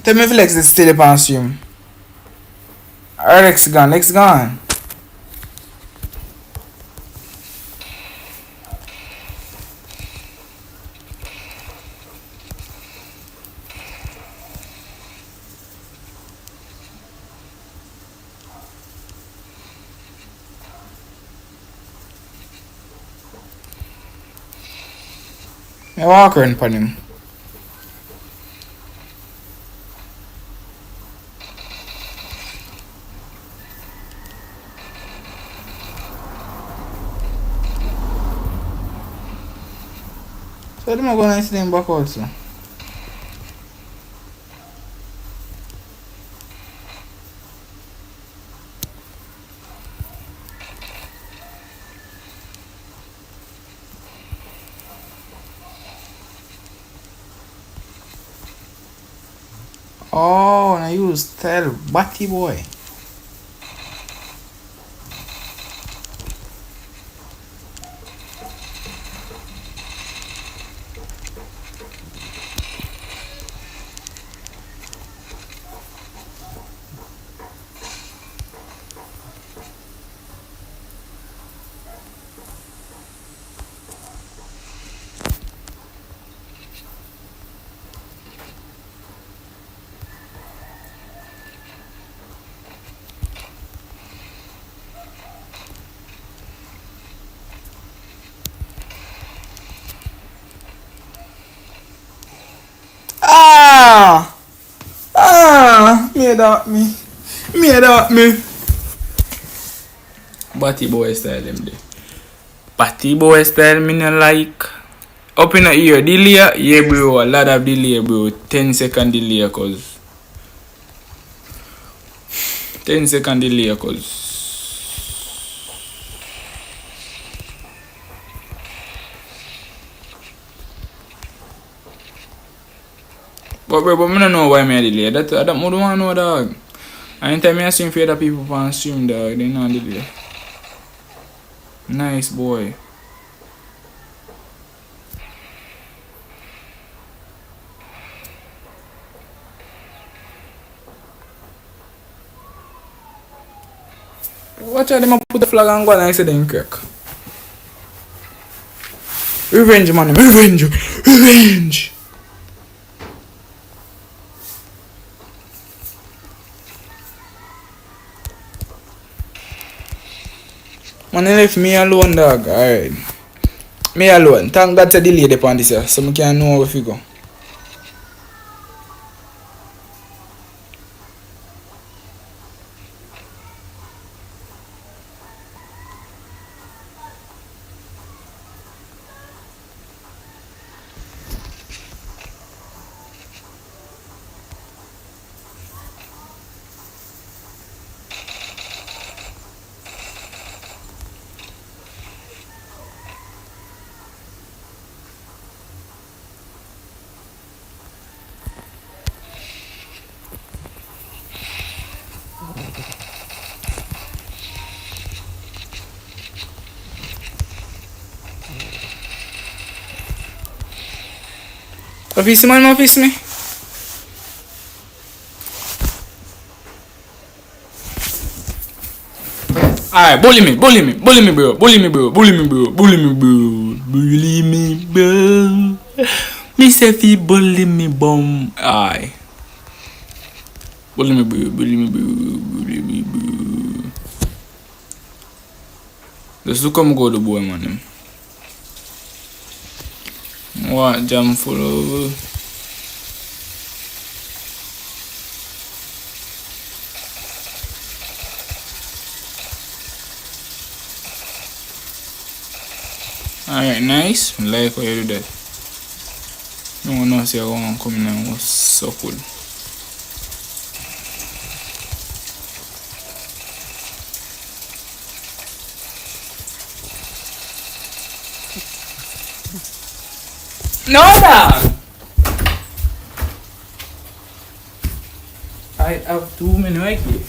Tell me if Lex is still up on stream. Or Lex gone, Lex gone. I walk around upon him. So them are going to see them back also. Oh, and I use tell Batty boy. Me that me. Batty boy style them there. Batty boy style me no like. Up in the ear delay, yeah bro, a lot of delay bro. 10-second delay cause 10-second delay cause but I don't know why I delay. That I don't want to know, dog. Anytime I stream for other people on stream, dog, they know delay. Nice boy. Watch out, them a put the flag and go and I say them crack. Revenge, man. Revenge. Revenge. Man, they left me alone, dog. Alright. Me alone. Thank God to delay upon this here, so I can know where we go. Office man, office me. Alright, bully me, bro. Bully me, bro. Bully me, bro. Me say fi bully me, bum. Aye. Bully me, bro. Let's look come go the boy, man. What jam full of alright, nice. I like how you do that. No one knows I want to come in and was so cool. No, dog. I have too many like it.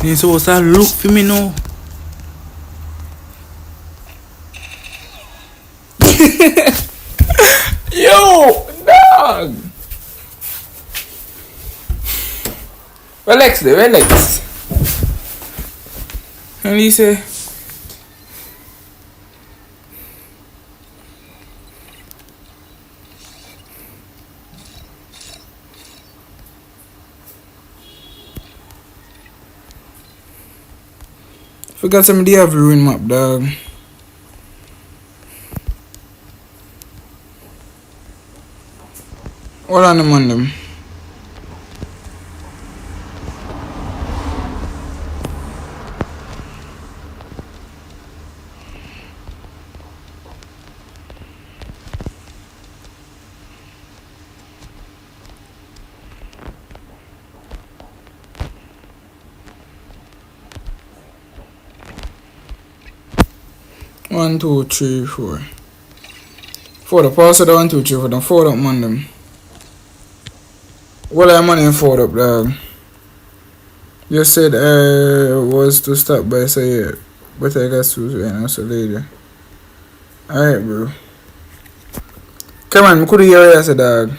You supposed to look for me now. Yo, dog. Relax. And he say, forgot somebody have a ruin map, dog. Hold on them. One, two, three, four. Four up. Pass it 1, 2, 3, 4. Then 4 up, man. Them. Well, I'm on 4 up, dog. You said was to stop by, so yeah. But I got to answer later. Alright, bro. Come on, I could hear you as a dog.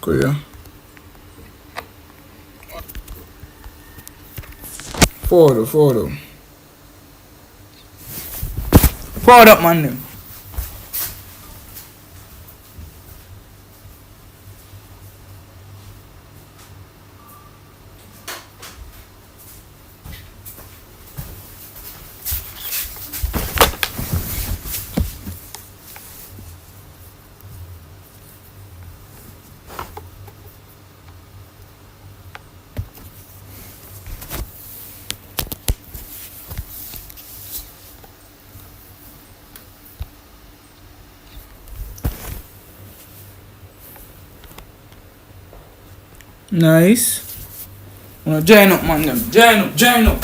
Cool, yeah. 4 up. 4 up, man. Them. Nice. Wanna join up, man, them. Join up.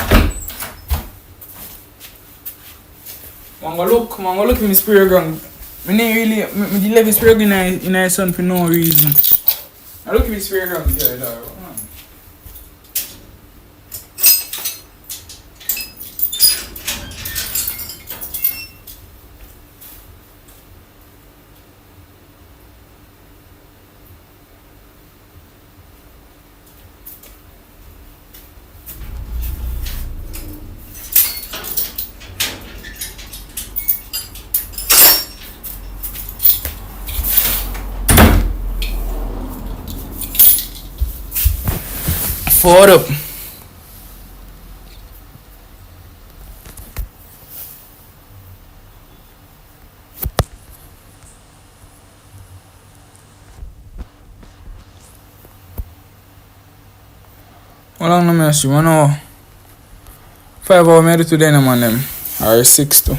Man go look in the spray gun. Me ain't really, me leave the spray gun in the sun for no reason. I look at the spray gun, yeah, dog. Forward up. How long do I see? 1 hour. 5 hours I do today, man, them. Or 6 too.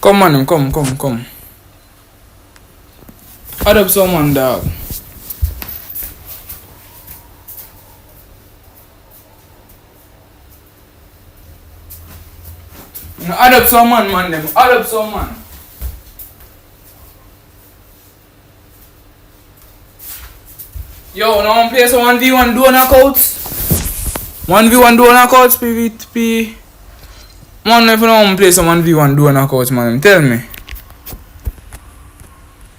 Come on, them. Come. Add up someone, dog. Add up someone, man, them. Add up someone. Yo, now I'm play some 1v1 duo knockouts. 1v1 duo knockouts, PvP. Man, if you don't play some 1v1 duo knockouts, man, tell me.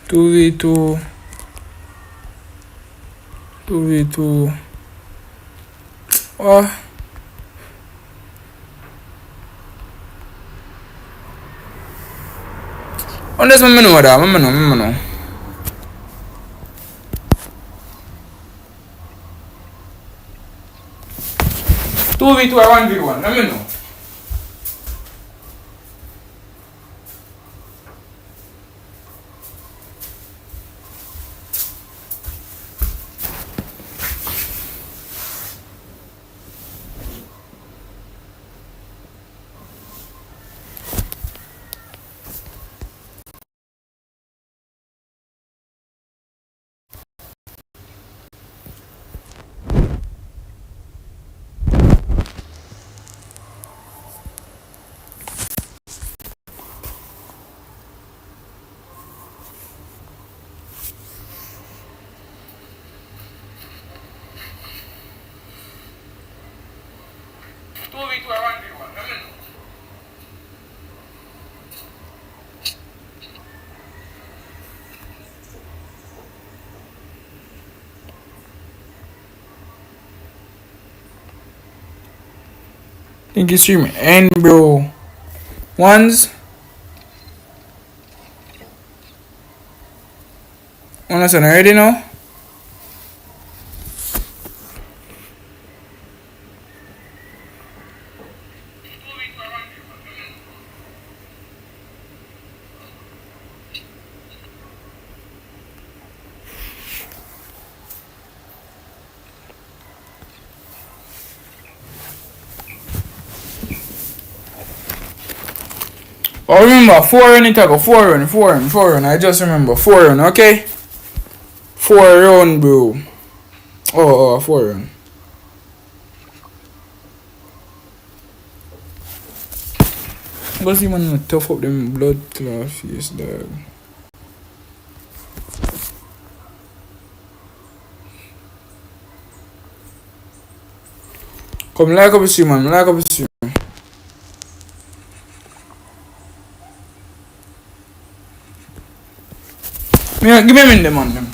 2v2. 2v2. Oh. On this, I know. 2v2 or 1v1, let me know. Think you stream and bro. Ones. Honestly, already now. Oh, remember, 4 run it go, 4 run. I just remember, 4 run, okay? 4 run, bro. Oh, 4 run. Go see man tough up them blood clot face, dog. Come like up the stream, man. Like up the stream. Give me a minute, man.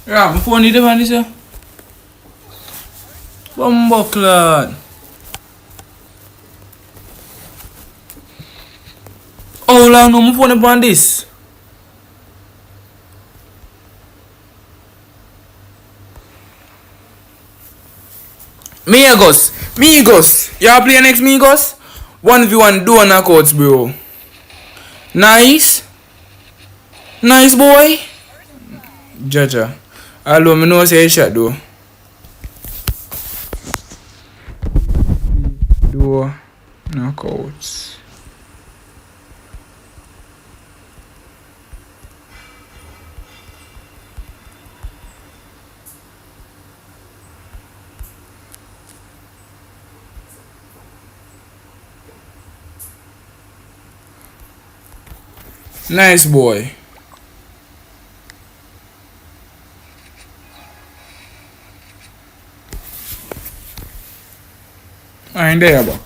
Yeah, my phone need to find this here. Bumbuckler. Oh, long no, my phone upon this. Migos. Y'all play next Migos? 1v1 duo knockouts, bro. Nice. Nice, boy. Jaja. Hello, me know say shot though. Duo knockouts. Nice, boy. And there back.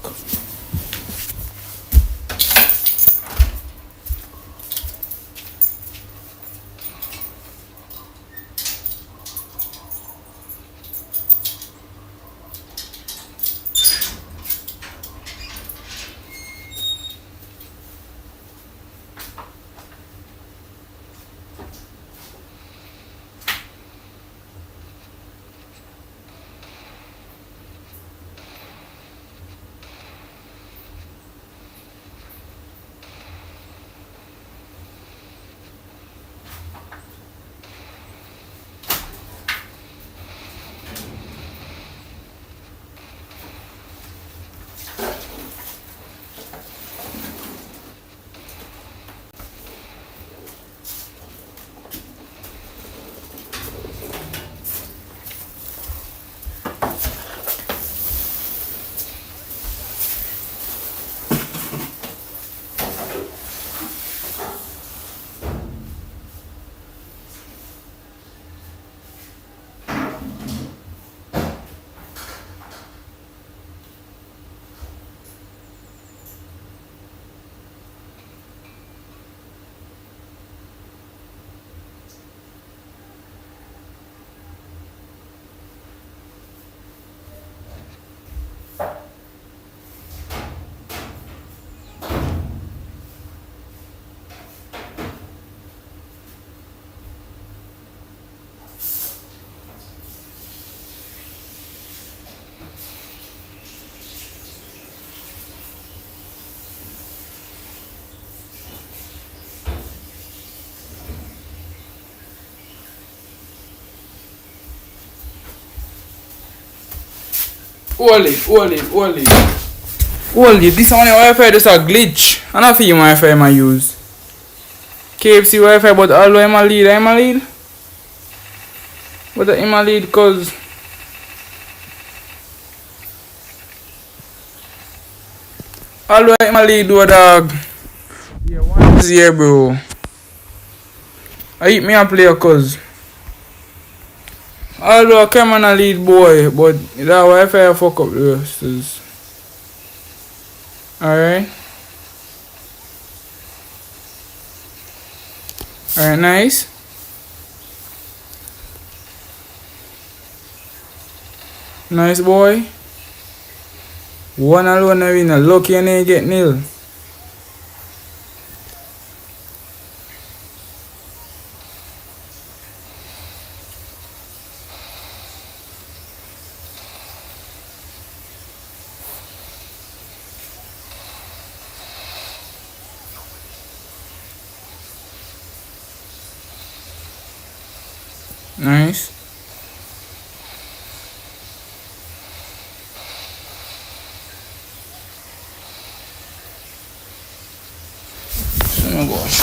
Hold it. This one Wi-Fi just a glitch. I don't feel Wi-Fi I use. KFC Wi-Fi, but although I'm a lead. But I'm a lead cause although I'm a lead do dog. Yeah, one is here, bro. I eat me a player cause although I come on a lead boy, but that Wi-Fi fuck up the rest is. Alright. Alright, nice. Nice, boy. One alone I win a lucky and they get nil. Nice. Oh my gosh.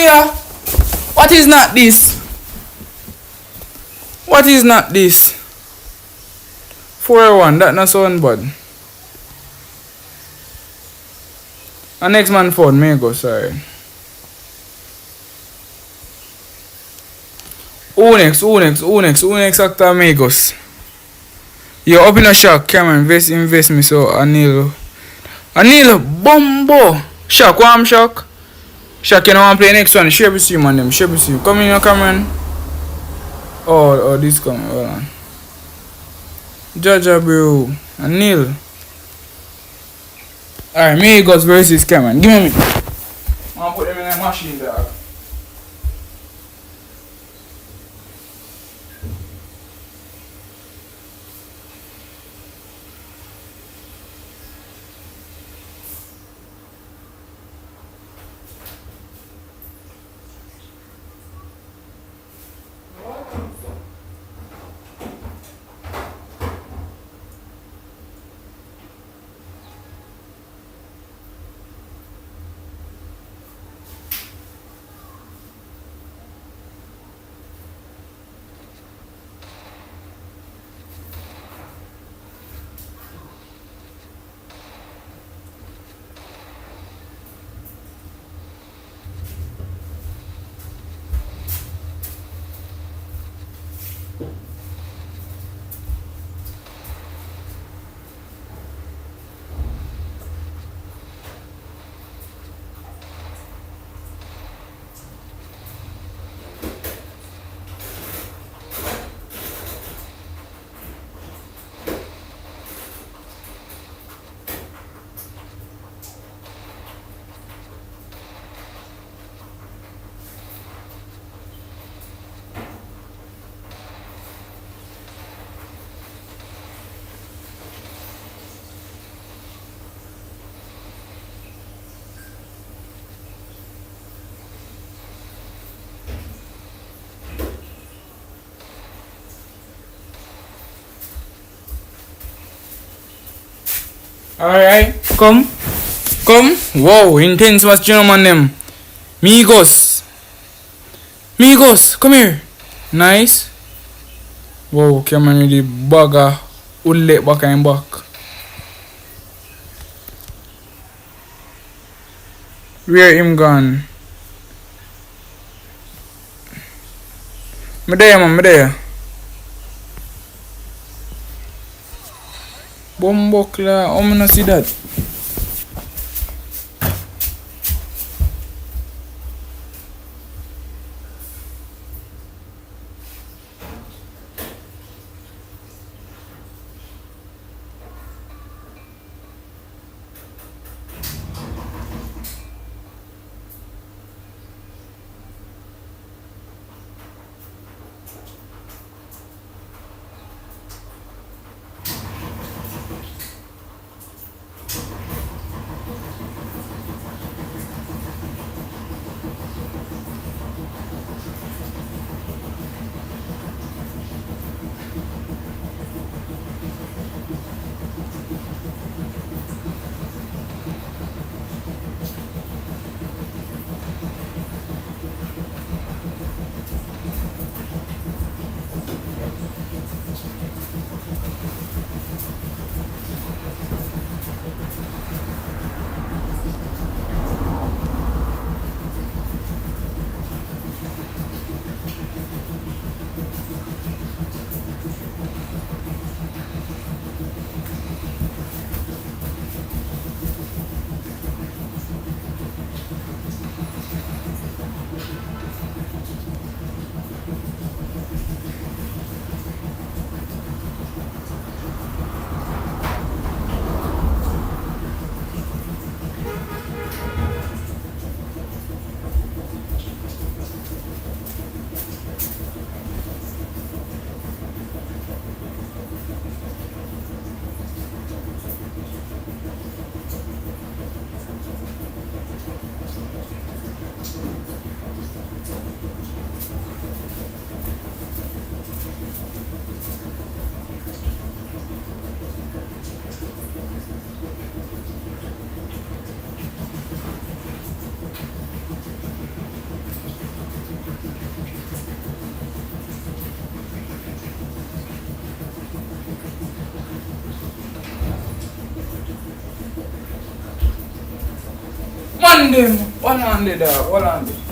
here. What is not this? What is not this? 4-1, that not sound bad. And next man phone, may go, sorry. Who next actor amigos? You're up in a shock, Cameron, invest me so Anil, Bombo! Shock, what I'm shock? Shock, you know I'm play next one, share with you man them, share with you. Come in your Cameron. Oh, this coming, hold on. Jaja bro, Anil. Alright, amigos versus Cameron, give me. I'll put them in a machine dog. Alright, come. Wow, intense match, you know, man. Them. Migos, come here. Nice. Wow, Cameron with the bagger. Ulle back and back. Where him gone? Me there, man, me there. Bombokla, how me not see that? Man them, one on the dog, one on the.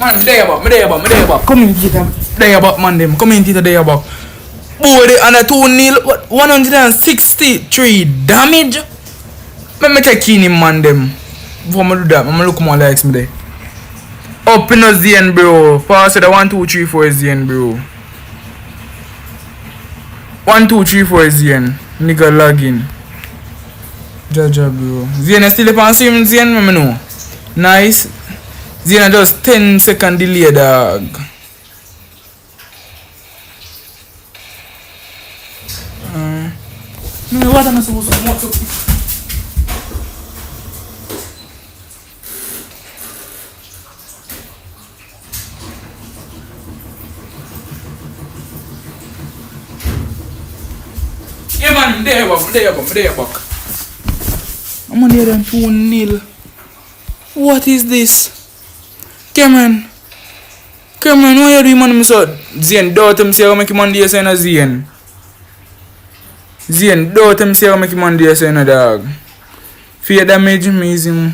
Man, there about. Come in, Tita. There about, man, them. Come in, Tita, there about. Boy, they under 2-0, 163 damage. Let me take in him, man, them. Before I do that, I'm gonna look more likes me there. Up in the ZN, bro. Fast the 1, 2, 3, 4 is ZN, bro. 1, 2, 3, 4 is ZN. Nigga lagging. Jaja, bro. ZN still up on stream, ZN, me know. Nice. Zena just 10-second delay, dog. What am I supposed to do? Yeah, man, there you back. I'm on here and 2-0. What is this? Cameron, why you doing, man? So, Zien, doubt him say how make him on the sign of Zien. Zien, doubt him say how make him on the sign of dog. Fear damage me is him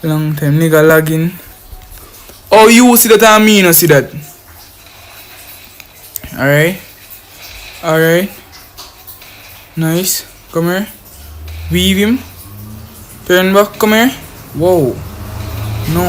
long time. Nigga lagging. Oh, you see that and me no see that. Alright. Nice. Come here. Weave him. Turn back. Come here. Whoa. No.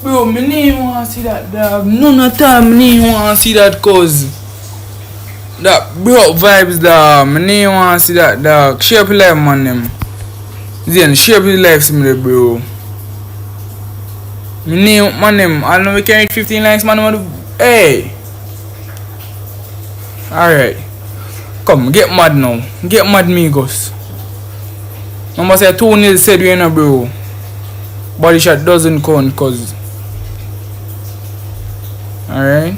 Bro, me need want to see that dog. None of time me need want to see that cause that bro vibes dog. Me need want to see that dog. Share up your life, man them. Then share up your life to me, bro. Me need man them. I know we can reach 15 likes, man. Hey. Alright. Come, get mad now. Get mad, amigos. Number say 2-0 said we know, bro. Body shot doesn't count cause. Alright,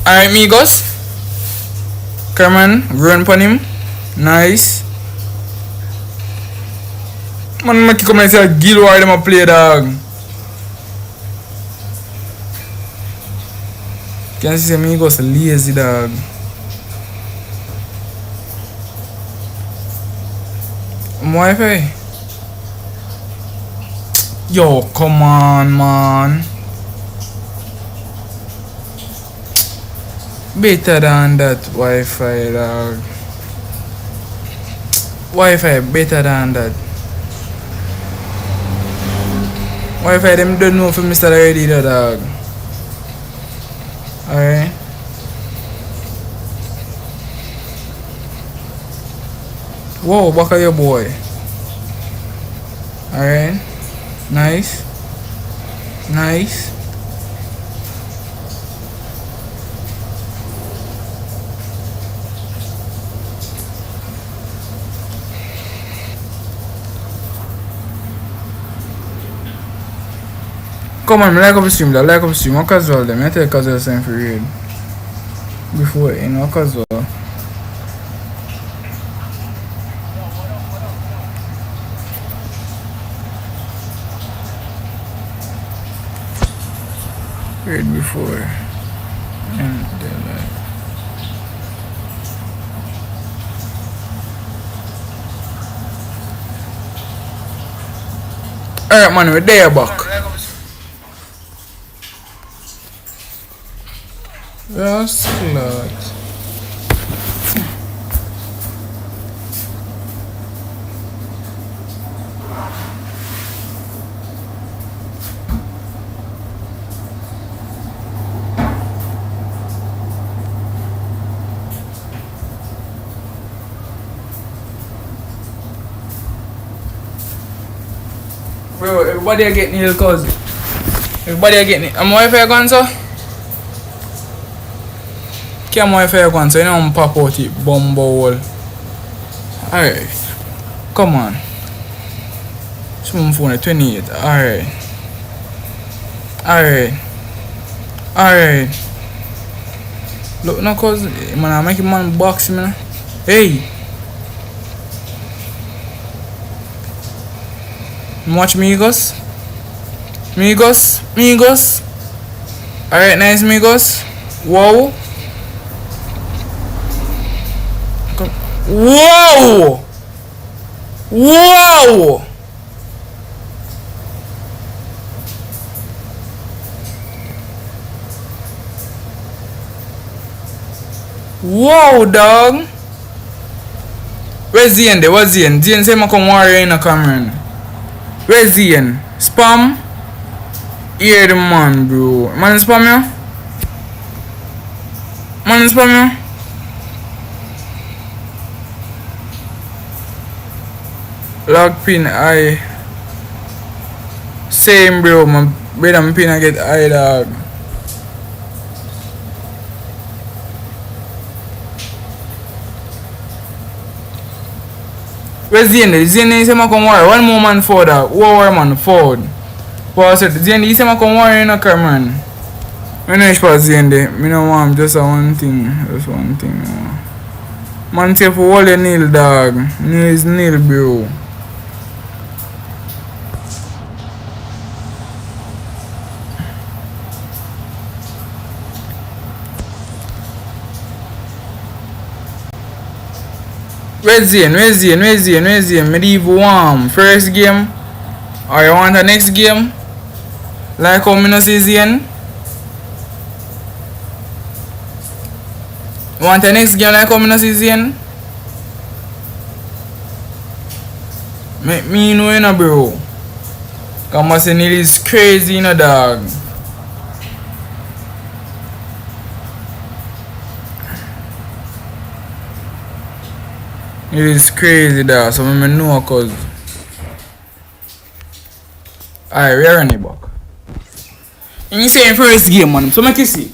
amigos. Come on, run upon him. Nice. Man, make you come and say Gil why them a play, dog. Can you see amigos lazy, dog? Wi-Fi. Yo, come on, man. Better than that Wi-Fi, dog. Wi-Fi better than that. Wi-Fi them don't know for Mr. already, dog. Alright. Whoa, back at your boy. Alright. Nice. Come on, like up the stream, I'm casual them. I tell you casual sign for read. Before, you know, casual. Read before. And then like. Alright, man, we're there back. Yes, Lord. Bro, everybody are getting ill, cuz. Everybody are getting it. I'm more if I gone, sir? Come on if I gone, so you know I'm pop out it, bumble. Alright. Come on. Smooth phone at 28. Alright. Alright. Alright. Look now, cuz, man, I make a man box, man. Hey. Watch Migos. Migos. Migos. Alright, nice Migos. Whoa. Whoa! Whoa! Whoa, dog! Where's Zian there? What's Zian? Zian say I come warrior in a Cameron. Where's Zian? Spam? Here the man, bro. Man spam ya? Man spam ya? Log pin I same, bro. My brother pin I get I, dog. Where's Zian? Zian is say I come warrior. One more man forward, dog. War man forward. But I said Zian is say I come warrior in a Cameron. I know it's for Zian there. I don't want just a one thing. Just one thing. Man say for all your nail, dog. Nail is nail, bro. Where's Zian? Where's Zian? Where's Zian? Where's Zian? Medieval warm. First game. Or you want the next game? Like how me no see Zian? You want the next game like how me no see Zian? Make me know, you know, bro. Cause my son is crazy, you know, dog. It is crazy, dog. So I know, cause. Alright, we are running back. And you say in first game, man. So make you see.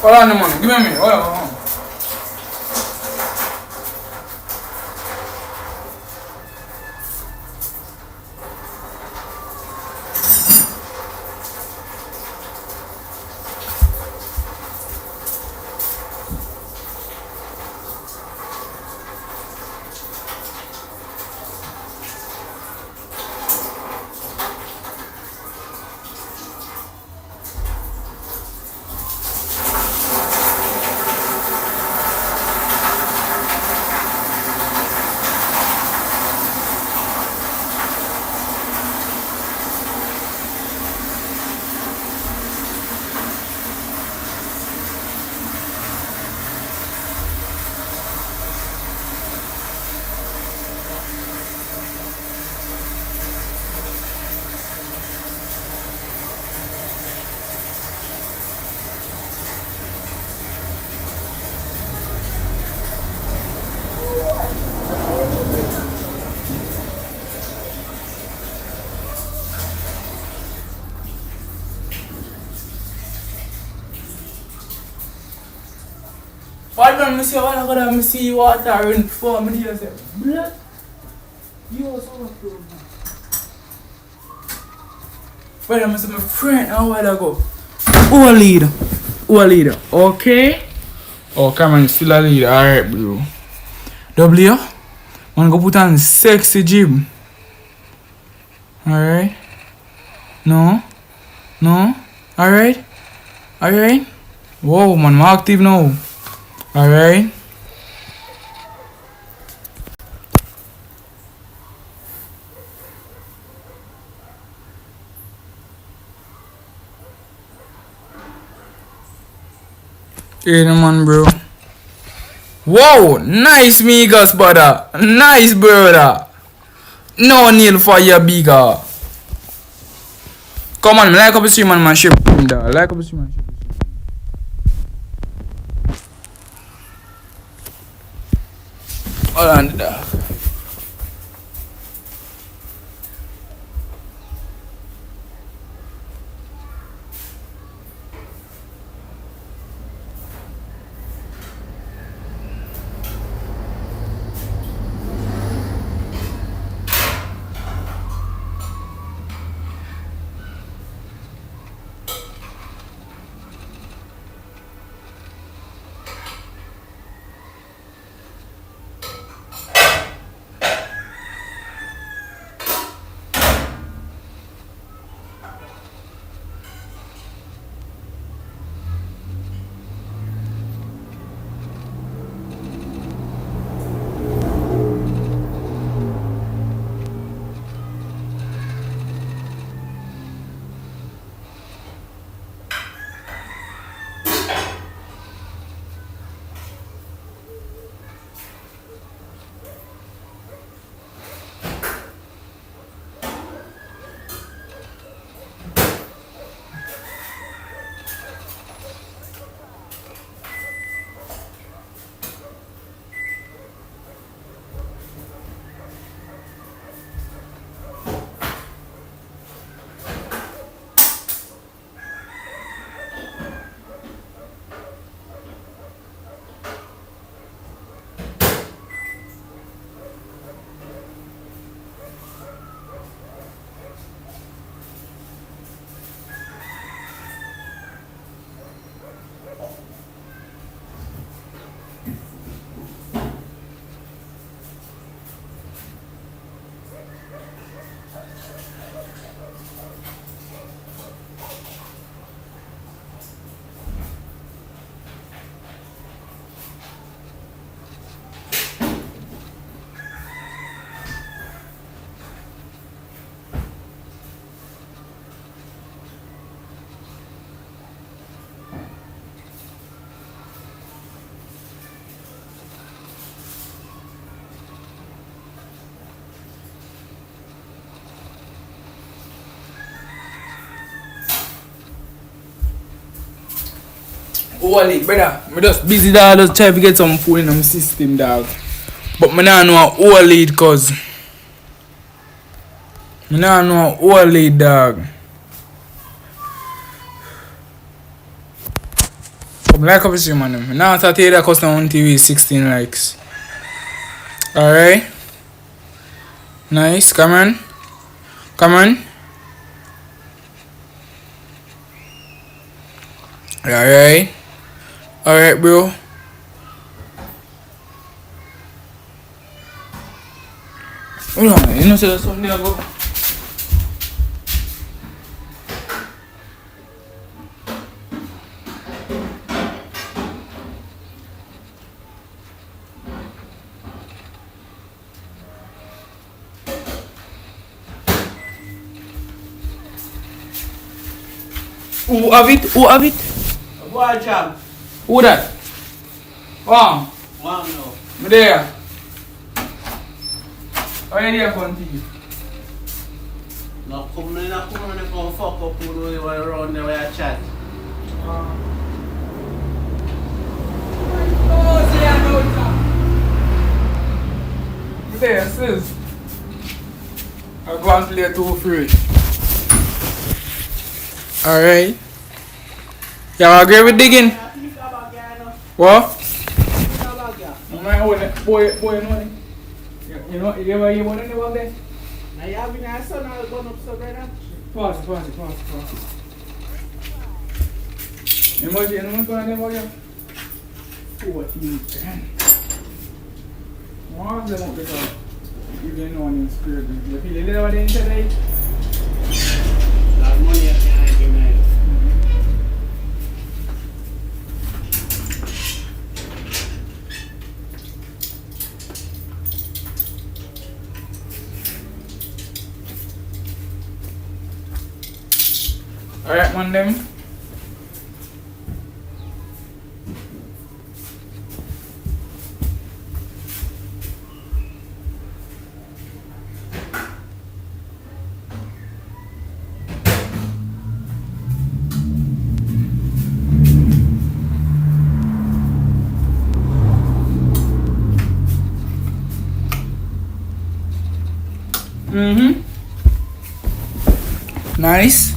Hold on a minute. Give me a minute. Hold on. What man, I say, what I gotta see water in before me here say, blood. You so cool. But I say my friend a while ago. Who a leader? Who a leader? Okay. Oh, come on, still a leader. Alright, bro. W, man go put on sexy gym. Alright. No. No. Alright. Alright. Whoa, man, I'm active now. Alright. Yeah, man, bro. Whoa, nice, migas, brother. Nice, brother. No need for your bigger. Come on, like up the stream and man, ship him there. Like up the stream and ship him. Hold on, there. Holy, brother, I'm just busy, dog. Just trying to get some food in my system, dog. But I don't know who lead, cause I don't know who lead, dog. Come like up stream, man. I now start to hear that custom on TV 16 likes. Alright. Nice, come on. Come on. Alright. Alright, bro. Hold on, you know, say there's something there, bro. Who have it? Who have it? What job? Who that? Wow. Wow, no. Me there. How you there, Conti? No, come and come fuck up when we were around there where I chat. Oh, see, I know it's up. There, sis. I'll go and play 2 free. Alright. You agree with digging? What? my own boy, you know it. You know, you ever hear one in the world there? Now you have a son I'll go up so brother. Pause. You must go on there, boy. 14 grand. One of them up because you didn't know any spirit. You feel a little bit today? That money I can't give me. Alright, man, them. Nice.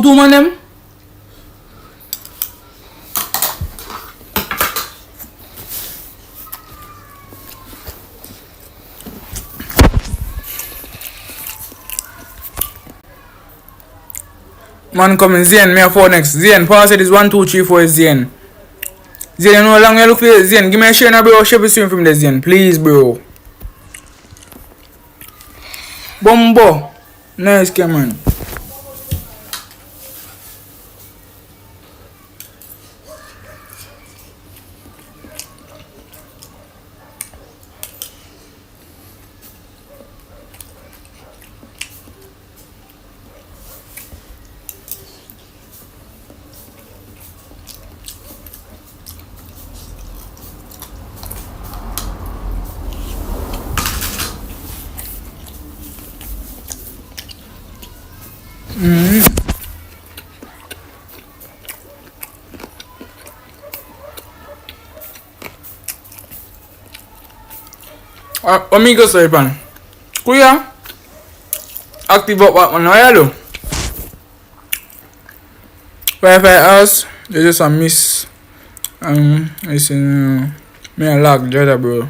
Two, man, them. Man coming, Zien, me a 4 next. Zien, pass it is 1, 2, 3, 4 is Zien. Zien, you know how long you look for it? Zien, give me a share now, bro. Shape swim from the Zien, please, bro. Bombo. Nice, Cameron. Amigos, pan. Kuya, active up what man I do. Wi-Fi house, they just a miss. It's in me a lag, Jada, bro.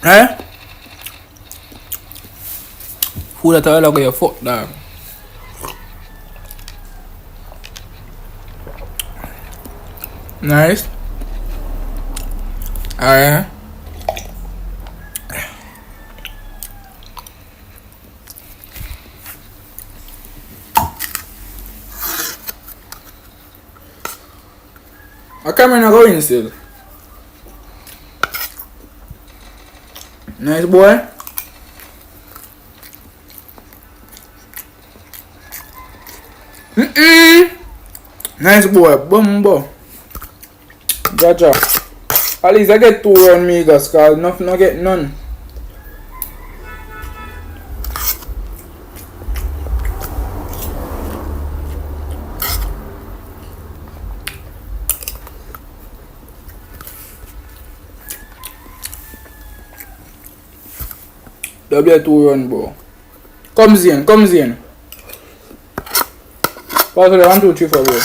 Eh? Who that I look at your foot dog? Nice. Alright. I can't remember going still. Nice boy. Nice boy, bumbo. Gotcha. At least I get 2 round megas, cause nothing I get none. W2 run, bro. Come Zien. Pass it 1, 2, 3, 4, bro.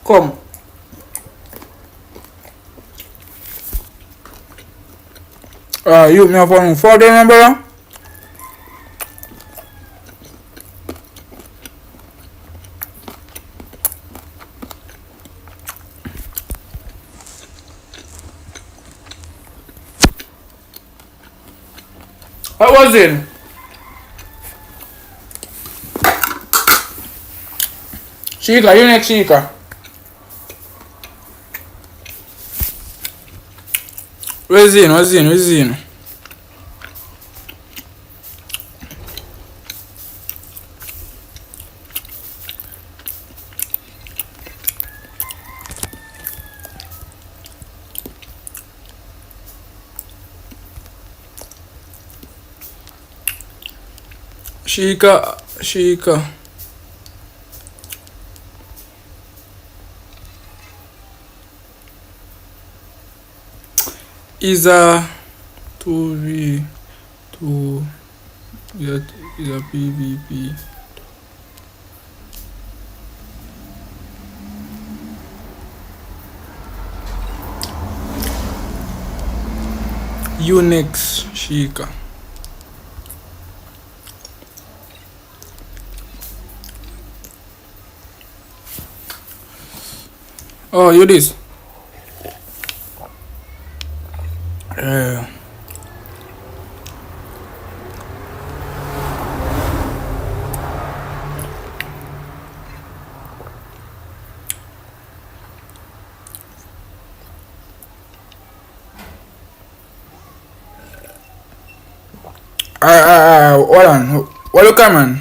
Come. You me have one 40, remember? What was it? Shika, you next Shika. Where's in? What's in? Where's in? Shika, Shika. Is a 2v2 is a PvP. You next, Shika. Oh, you this. Hold on. What you come on?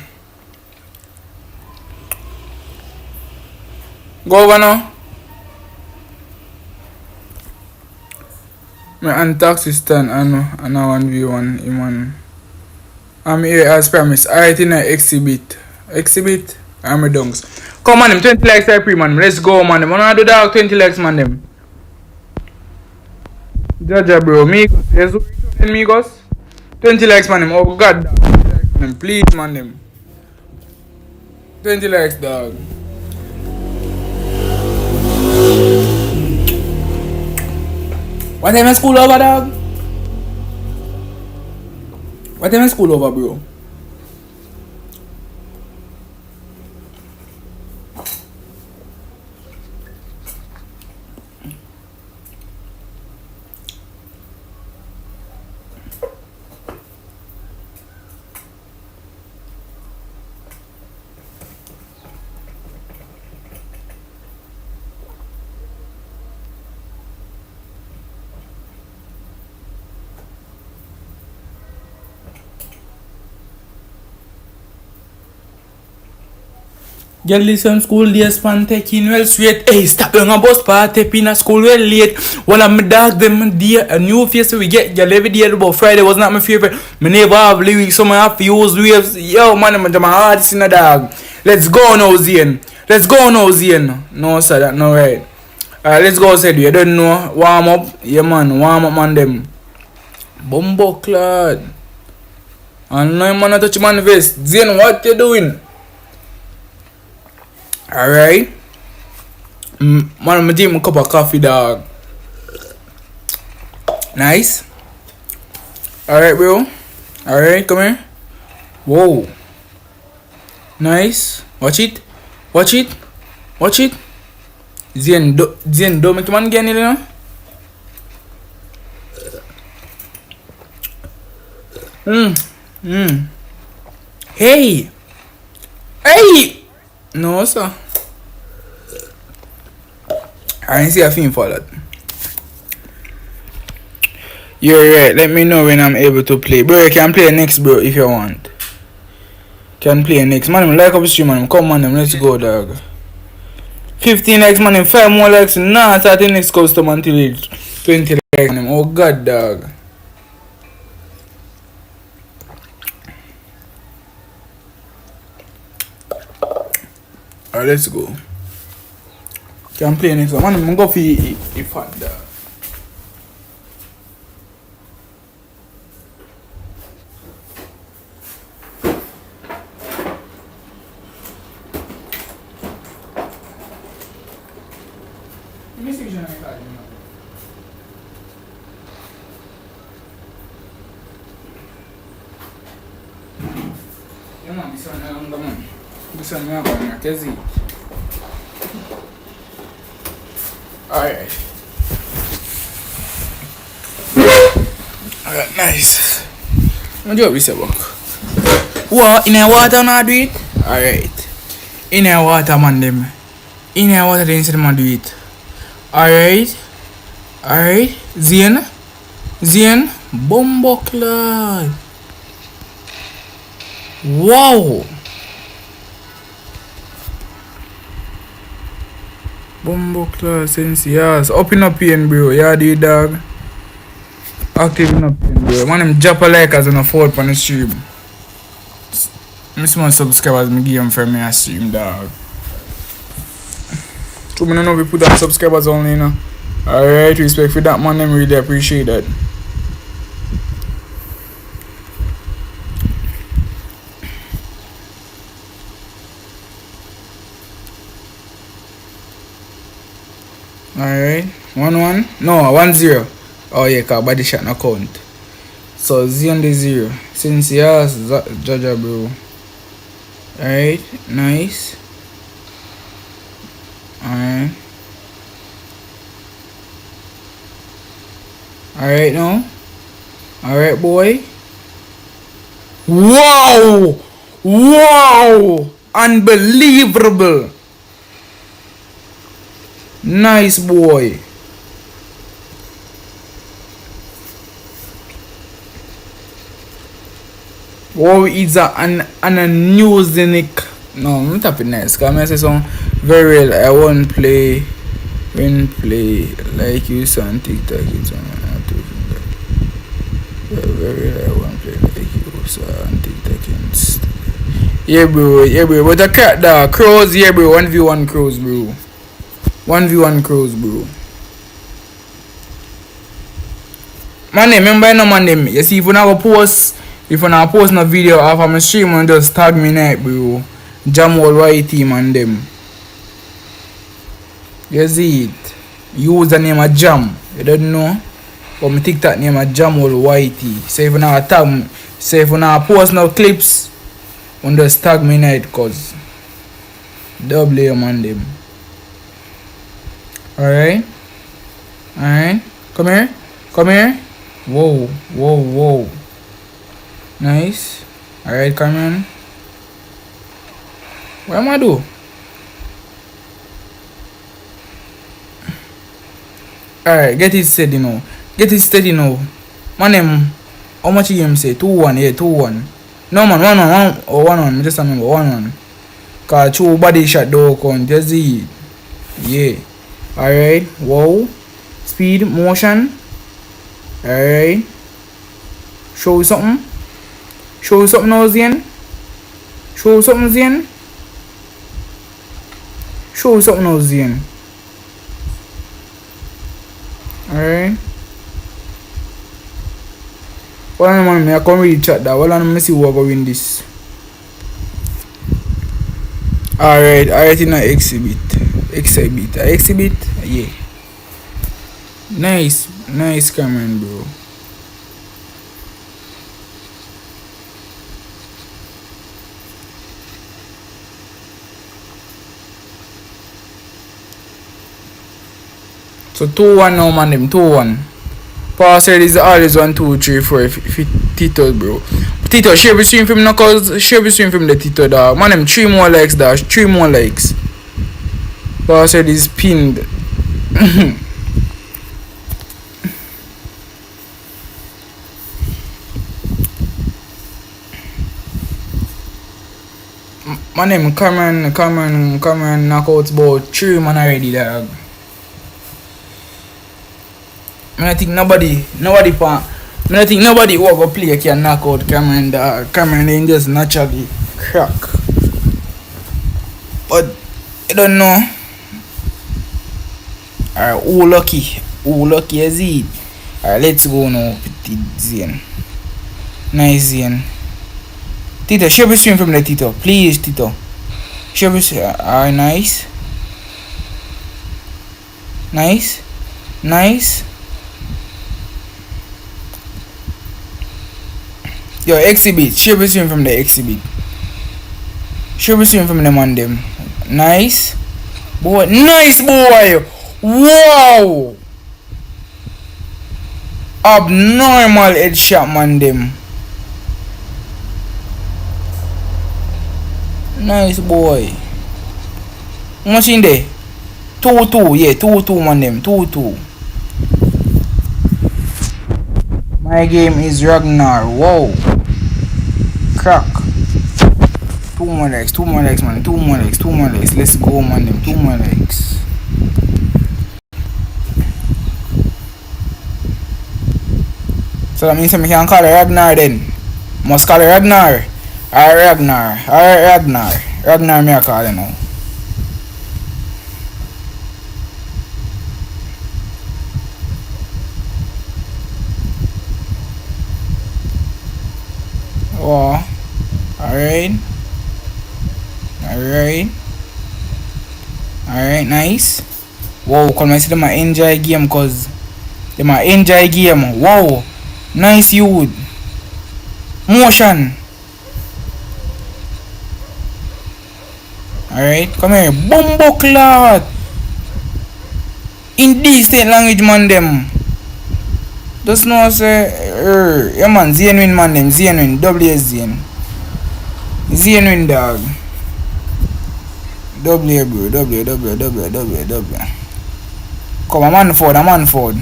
Go over now. My antaxistan and 1v1 Iman. I'm here as promised. Alright in a exhibit. Exhibit? I'm a dunks. Come on, them 20 likes I pre man. Let's go man. I'm gonna do that 20 likes man them. Jaja bro. Migos. Yes, Migos. 20 likes man them. Oh god. 20 likes man them. Please man them. 20 likes dog. What time is school over, dog? What time is school over, bro? Girl, listen, school days pan taking well sweet. Hey, stop on a bus party in a school well late. One of my dog them dear a new face we get girl every day about Friday was not my favorite. My neighbor have lyrics, some have to use waves. Yo man, I'm my hardest in a dog. Let's go now, Zane. Let's go now, Zane. No sir, that no right. Let's go said you don't know. Warm up. Yeah man, warm up man them. Bumbo clad. And no man touch man vest. Zane, what you doing? Alright. Man, I'm drink a cup of coffee, dog. Nice. Alright, bro. Alright, come here. Whoa. Nice. Watch it. Watch it. Watch it. Zane, do make man get it, you know? Hey. Hey. No, sir. I didn't see a film for that. You're right. Let me know when I'm able to play. Bro, you can play next, bro, if you want. Can play next. Man, like up the stream, man. Come on, them. Let's go, dog. 15 likes, man. 5 more likes. Nah, start the next custom until it's 20 likes. Oh, God, dog. Alright, let's go. Can play next one. Man, I'm going to if hot dog. Alright. Alright, nice. I'm job this work. What in a water not do it? Alright. In a water man them. In a water then say man do it. Alright. Alright. Zien. Bombo clad. Wow. Bombo clad sense yes. Up in up pain bro. Yeah the dog. Active in up pain bro. Man them drop a like as an afford on the stream. Miss my subscribers me give them for me a stream dog. So me don't know if we put that subscribers only you know. Alright, respect for that man, them really appreciate that. Alright, 1-1. No, 1-0. Oh yeah, cause body shot no count. So 0-0. Since yes, Jaja bro. Alright, nice. Alright. Alright now. Alright boy. Wow! Wow! Unbelievable! Nice boy. Wow, it's an unique. No, I'm tapping nice. Cause I say some very real. I won't play when play like you saw on TikTok. It's on very real. I won't play like you saw on TikTok. Yeah bro. But the cat the crows, yeah bro, 1v1 crows bro. 1v1 crows bro. Man name, remember no man name. You see if you not post no video off of my stream and just tag me night bro. Jam all YT man them. You see it. Use the name of Jam. You don't know? But my TikTok name of Jam all YT. So if you not tag so if you not post no clips, and just tag me night cause double your man them. Alright. Come here. Whoa. Nice. Alright, come on. What am I do? Alright, get it steady now. My name, how much you game say? 2-1, yeah, 2-1. No man, 1-1 or 1-1. Just remember 1-1. Cause 2 body shot don't count. Just see it. Yeah. Alright, wow. Speed, motion. Alright. Show you something now, Zien. Show you something now, Zien. Alright. Well, man, I can't really chat that. Well, I'm see who will win this. Alright, in an exhibit. Yeah. Nice comment, bro. So 2-1 now, man. Them 2-1. Pass said is always 1, 2, 3, 4. If it Tito, bro. Tito, share the stream from knuckles. Share the stream from the Tito, dog. Man, them 3 more likes, dog. 3 more likes. Pass said is pinned. My name Cameron knockouts about 3 man already, dog. I think nobody who ever play can knock out Cameron, dog. Cameron ain't just naturally crack. But I don't know. Alright, who lucky is it? Alright, let's go now, petit Zien. Nice Zien. Tito, share the stream from the Tito. Please, Tito. Share the stream. Alright, nice. Yo, exhibit. Share the stream from the exhibit. Share the stream from the man them. Nice. Boy. Wow. Abnormal headshot man them. Nice boy. How much in there? 2-2, yeah, 2-2 man them, 2-2. My game is Ragnar. Whoa. Crack. 2 more legs, man. 2 more legs. Let's go, man them. 2 more legs. So that means I can call it Ragnar then. Must call it Ragnar. Alright, Ragnar. Ragnar me I call it now. Oh, alright, nice. Wow, come I see them enjoy game cause them enjoy game. Wow, nice youth. Motion. Alright, come here. Bumbo clot. Indecent language man them. Just know say yeah man, Zane man them, Zane W Zane. Zane win dog. W bro, W. Come on, man Ford.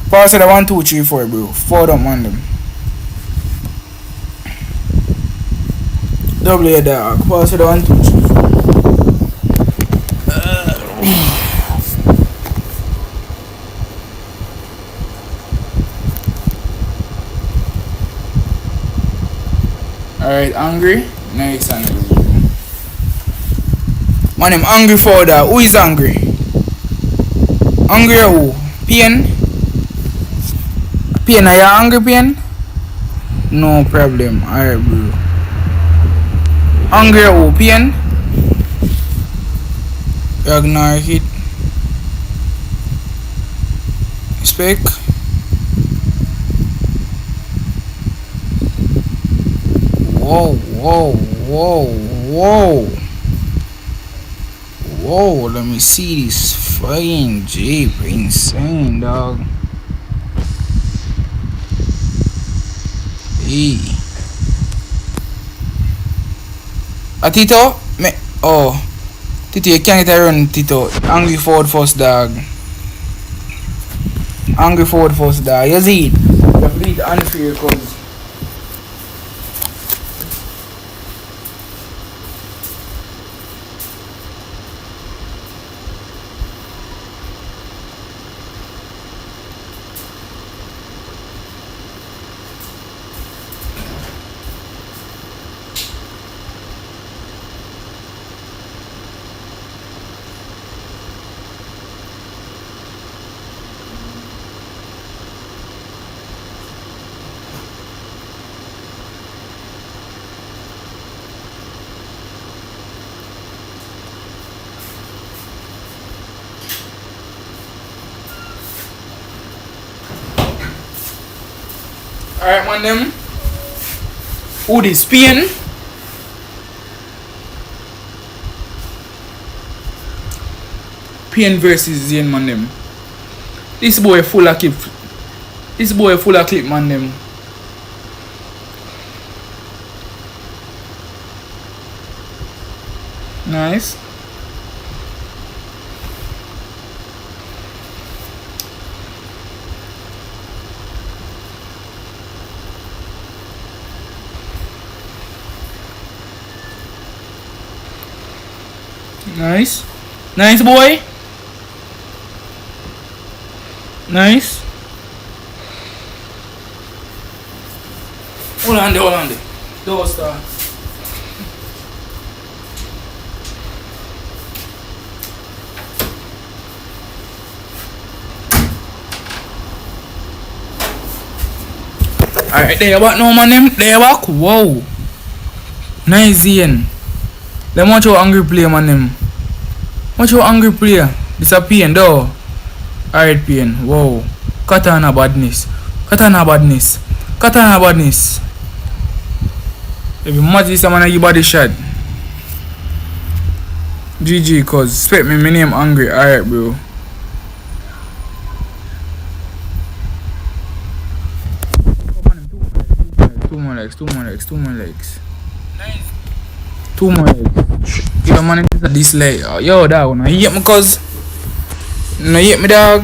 Pass it 1, 2, 3, 4 bro. 4 up man them. W dog. Pass it 1, 2, 3, 4. Alright, angry. Nice and man, I'm angry for that. Who is angry? Angry who? Pain? Pain, are you angry, Pain? No problem. Alright, bro. Angry who? Pain? Ragnar hit. Spec. Whoa, let me see this fucking Jeep. Insane, dog. Hey. Tito? Tito, you can't get around, Tito. Angry forward first, dog. You see it? The fleet unfair cause alright, man them. Who this Pain? Pain versus Zane, man them. This boy full of clip, man them. Nice. Nice boy. Nice. Hold on there. Don't start. Alright, there you back now, man. There you back. Wow. Nice, Ian. Let me watch how angry player, man. Watch how angry player. This a Pain, though. Alright, Pain. Wow. Katana badness. If you match this, I'm gonna give body shot. GG, cause expect me, my name angry. Alright, bro. Two more legs. Two more eggs. Give the money to this lay. Yo, dog, no, you hit me, cuz. No, you hit me, dog.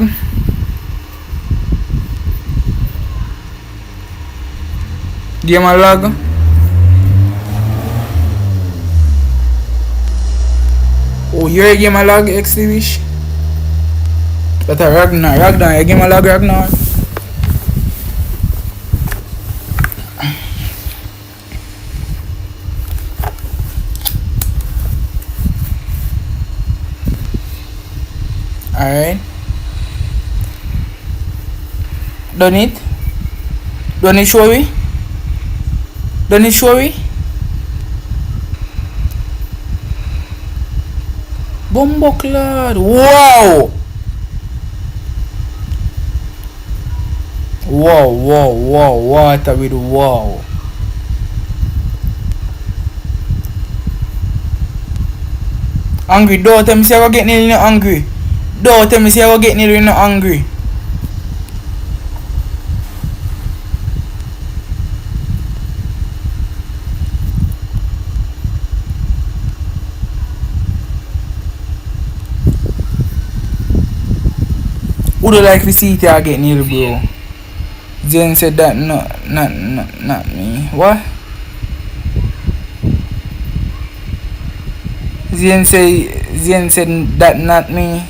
Give my log. Oh, you give my log, X-Divish? But a Ragnar, you give my log, Ragnar? Alright. Done it? Done it, show we? Done it, show we? Bomboklad! Wow! Wow, what a with wow. Angry, don't tell me say I go get nearly not angry. Don't tell me say I go get nearly not angry. Who do like to see it I get nearly, bro? Zen said that not me. What? Zen said that not me.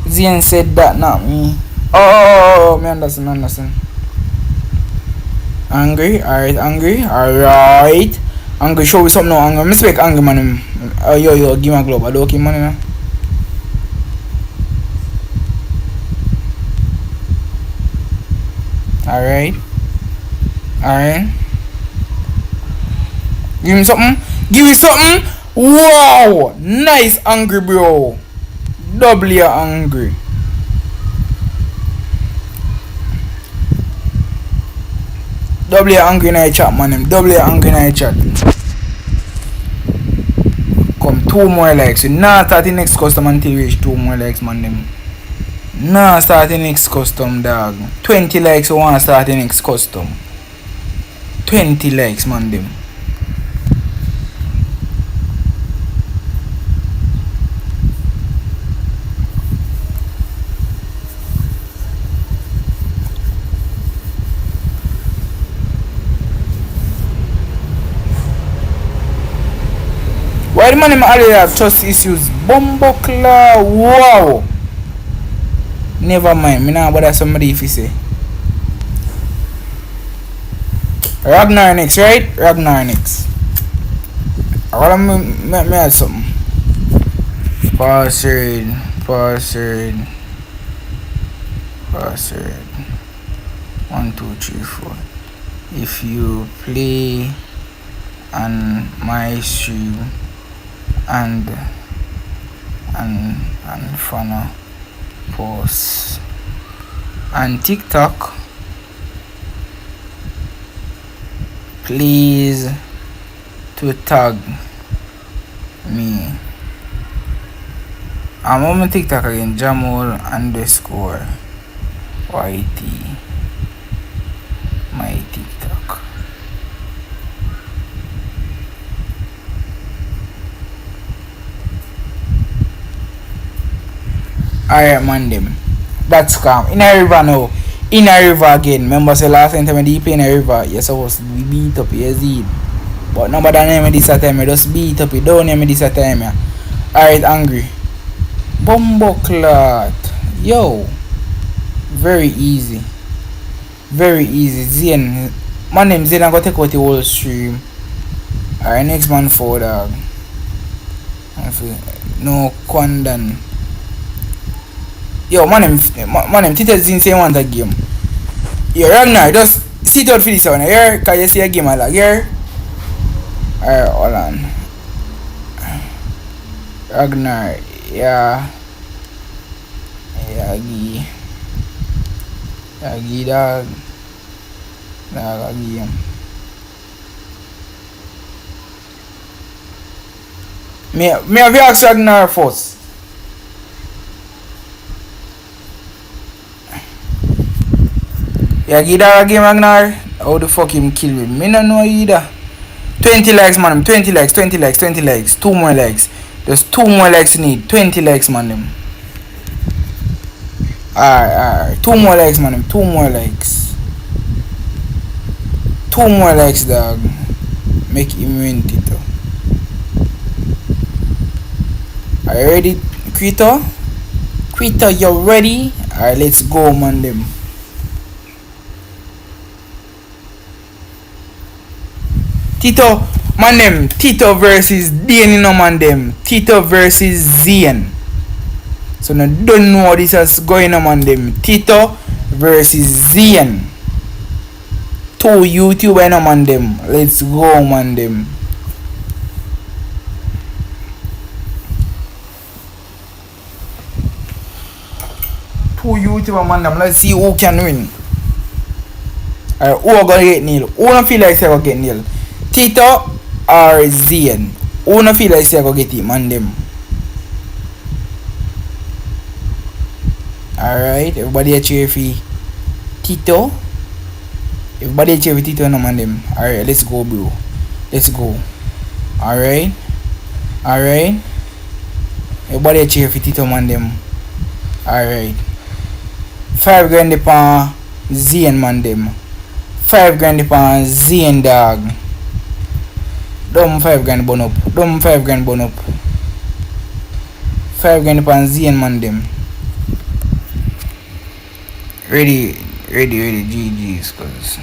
Zen said that not me. Oh, me understand. Angry, alright, angry, alright. Angry, show me something now, angry. Me speak angry, man. Yo, give me a glove. I don't keep money now. Alright. Give me something. Wow! Nice angry, bro. Doubly angry. Doubly angry in the chat, man. Doubly angry in the chat. Come 2 more likes. We not start the next custom until we reach 2 more likes, man. Nah, start the next custom, dog. 20 likes, we want to start the next custom. 20 likes, man. Why the man already have trust issues? Bumbleclaw, wow. Never mind, me nah bother somebody if you say. Ragnar next, right? Ragnar next. I want me add something. Password. 1, 2, 3, 4. If you play on my stream and funnel posts and TikTok, please to tag me. I'm on my TikTok again, Jamul _ YT. My TikTok. Alright, man, them. That's calm. In a river now. In a river again. Remember, say last time I deep in a river, you're supposed to be beat up, you see. But nobody name me this time, I just beat up, you don't name me this time. Yeah. Alright, angry. Bumbleclot. Yo. Very easy. Zen. My name Zen, I'm gonna take out the whole stream. Alright, next man for dog. No Quandan. Yo, my name Tita Zin say want a game. Yo, Ragnar, just sit out for this one here, cause you see a game like here. Alright, hold on. Ragnar, yeah, dog. Dog, game. Me have you ask Ragnar first. Yeah, give that a game, Ragnar. How the fuck him kill me? Me no know either. 20 likes, man. 20 likes, 20 likes, 20 likes. 2 more likes. There's 2 more likes you need. 20 likes, man. Them. Alright. 2 more likes, man. 2 more likes. 2 more likes, dog. Make him win, Tito. Are you ready, Krito? Krito, you ready? Alright, let's go, man. Them. Tito, man them, Tito versus Dane, you know, man them. Tito versus Zian. So now don't know what this is going on, man them. Tito versus Zian. 2 YouTuber, you know, man them. Let's go, man them. Two YouTuber, man them. Let's see who can win. Alright, who are gonna get nil? Who don't feel like they're gonna get nil? Tito or Zian? Who no feel like say I go get it, man them? Alright, everybody cheer for Tito. Everybody cheer for Tito, no, man them. Alright, let's go, bro. Let's go. Alright. Alright. Everybody cheer for Tito, man them. Alright. 5 grand upon Zian, man them. 5 grand upon Zian, dog. Dumb 5 grand bun up. Dumb 5 grand bun up. 5 grand upon Zian, man them. Ready, GG's, cause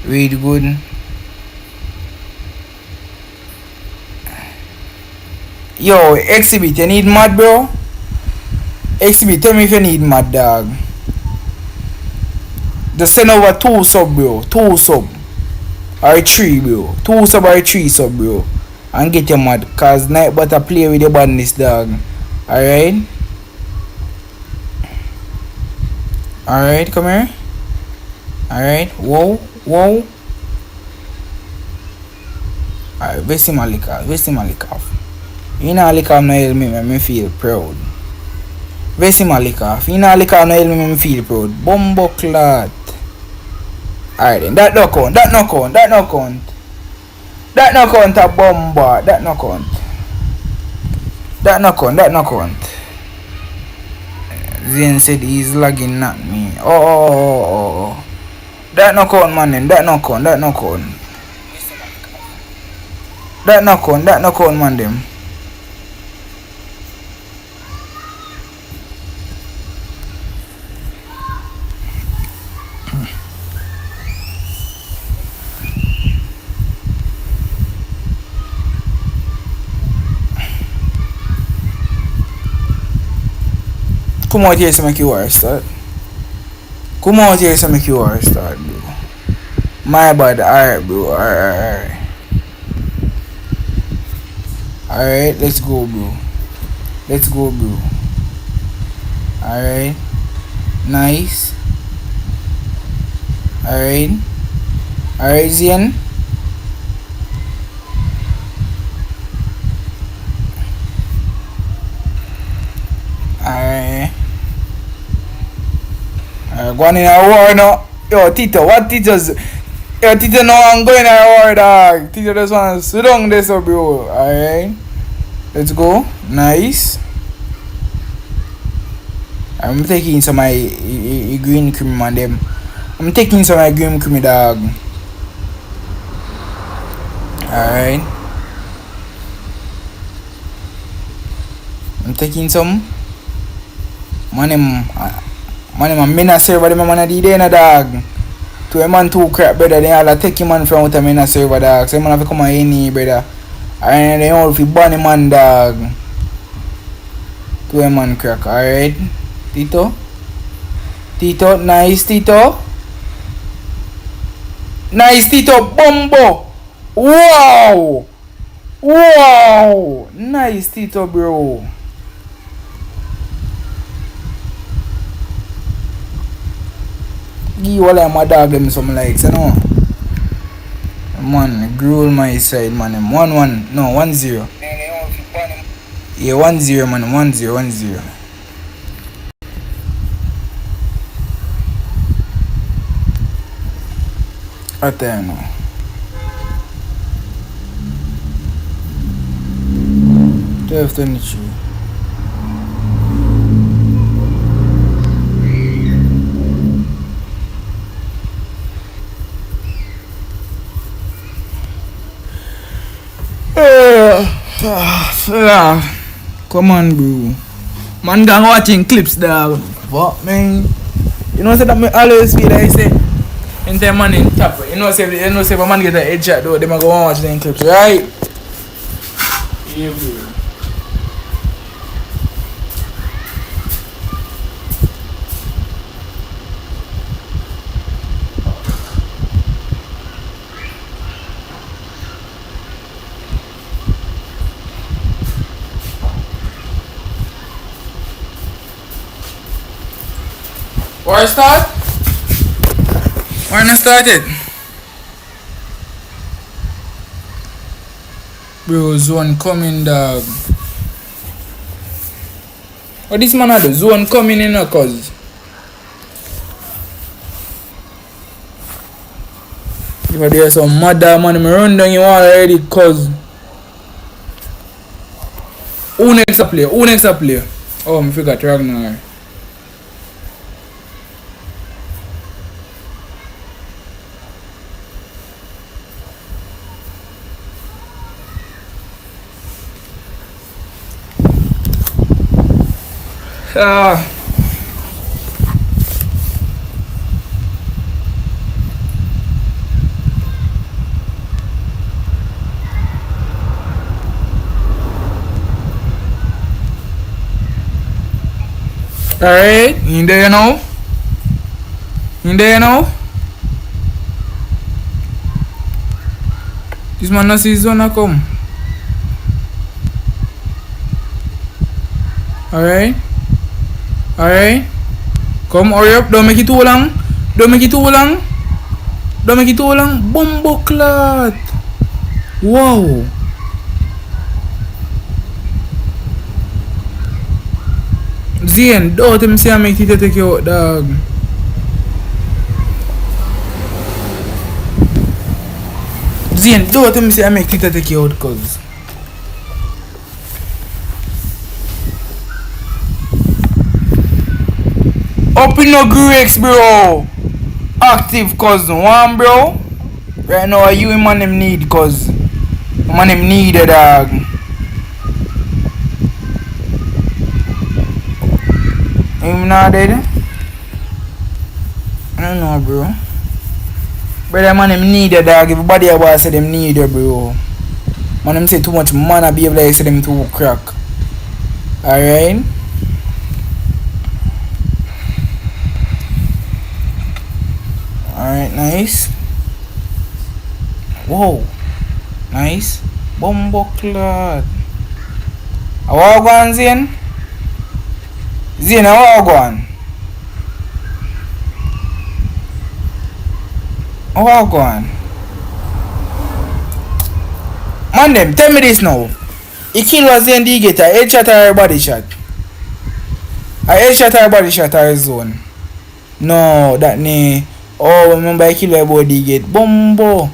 read good. Yo, Exhibit, you need mad, bro? Exhibit, tell me if you need mad, dog. Just send over 2 sub, bro. 2 sub. Or 3, bro. 2 sub or 3 sub, bro. And get your mad. Cause night butter play with your badness, dog. Alright? Alright, come here. Alright. Whoa. Whoa. Alright, Vesti Malikov. You know Malikov no help me feel proud. Vesti Malikov. You know Malikov no help me feel proud. Bumbo clot. Alright then, that no count a bomba, that no count. Zian said he's lagging, not me. Oh. That no count, man then, that no count. That no count, man them. Come out here so make you war start. Bro. My bad, alright, bro. Alright. Alright, let's go, bro. Alright. Nice. Alright. Alright, Zian. Alright. Going in a war now. Yo, Tito, what Tito's? Yo, Tito, no, I'm going in a war, dog. Tito just want to sit down this up, bro. Alright. Let's go. Nice. I'm taking some of my green cream on them. I'm taking some of my green cream, dog. Alright. I'm taking some. Man, I'm a server, them man a D na dog. To a man 2 crap, brother, they all take him man from out of a server, dog. So man have to come on any, brother. And they all fi ban him man, dog. To a man crack, alright. Tito, nice, Tito. Nice, Tito, Bombo. Wow. Nice, Tito, bro. Give all of my dog them some likes, you know. Man, gruel my side, man. 1-1, no, 1-0. Yeah, 1-0, man. 1-0. I tell you now. Definitely. Come on, bro. Man, gang watching clips, dog. What, man? You know, say that me always feel like say, in the man in top. You know, say if a man get a headshot, though, they might go and watch them clips, right? Yeah, bro. Where start? Where not started? Bro, zone coming, dog. What this man had? Zone coming in, cause if there's some mother man, me run down you all already, cause who next a player? Who next a player? Oh, I forgot Ragnar. Alright, in there now. In there now. This man not see his zone come. Alright. Alright. Come, hurry up. Don't make it too long. Don't make it too long. Don't make it too long. Bumbo clot. Wow. Zane, don't him say I make it take you out, dog. Zane, don't him say I make it take you out, cuz. Up in no Greeks, bro. Active, cousin. One, bro. Right now, you him man him need, cuz. Man him need a dog. Him not dead? I don't know, bro. Brother, man him need a dog. Everybody about say them need a, bro. Man him say too much man I behave like say them too crack. Alright? Alright, nice. Whoa. Nice. Bumbo clot. How are you going, Zane? Zane, how are you going? How are you going? Man them, tell me this now. He kill was Zane D get a headshot or a body shot? A headshot or a body shot or a zone? No, that nay. Oh, remember I kill a body get. Bumbo.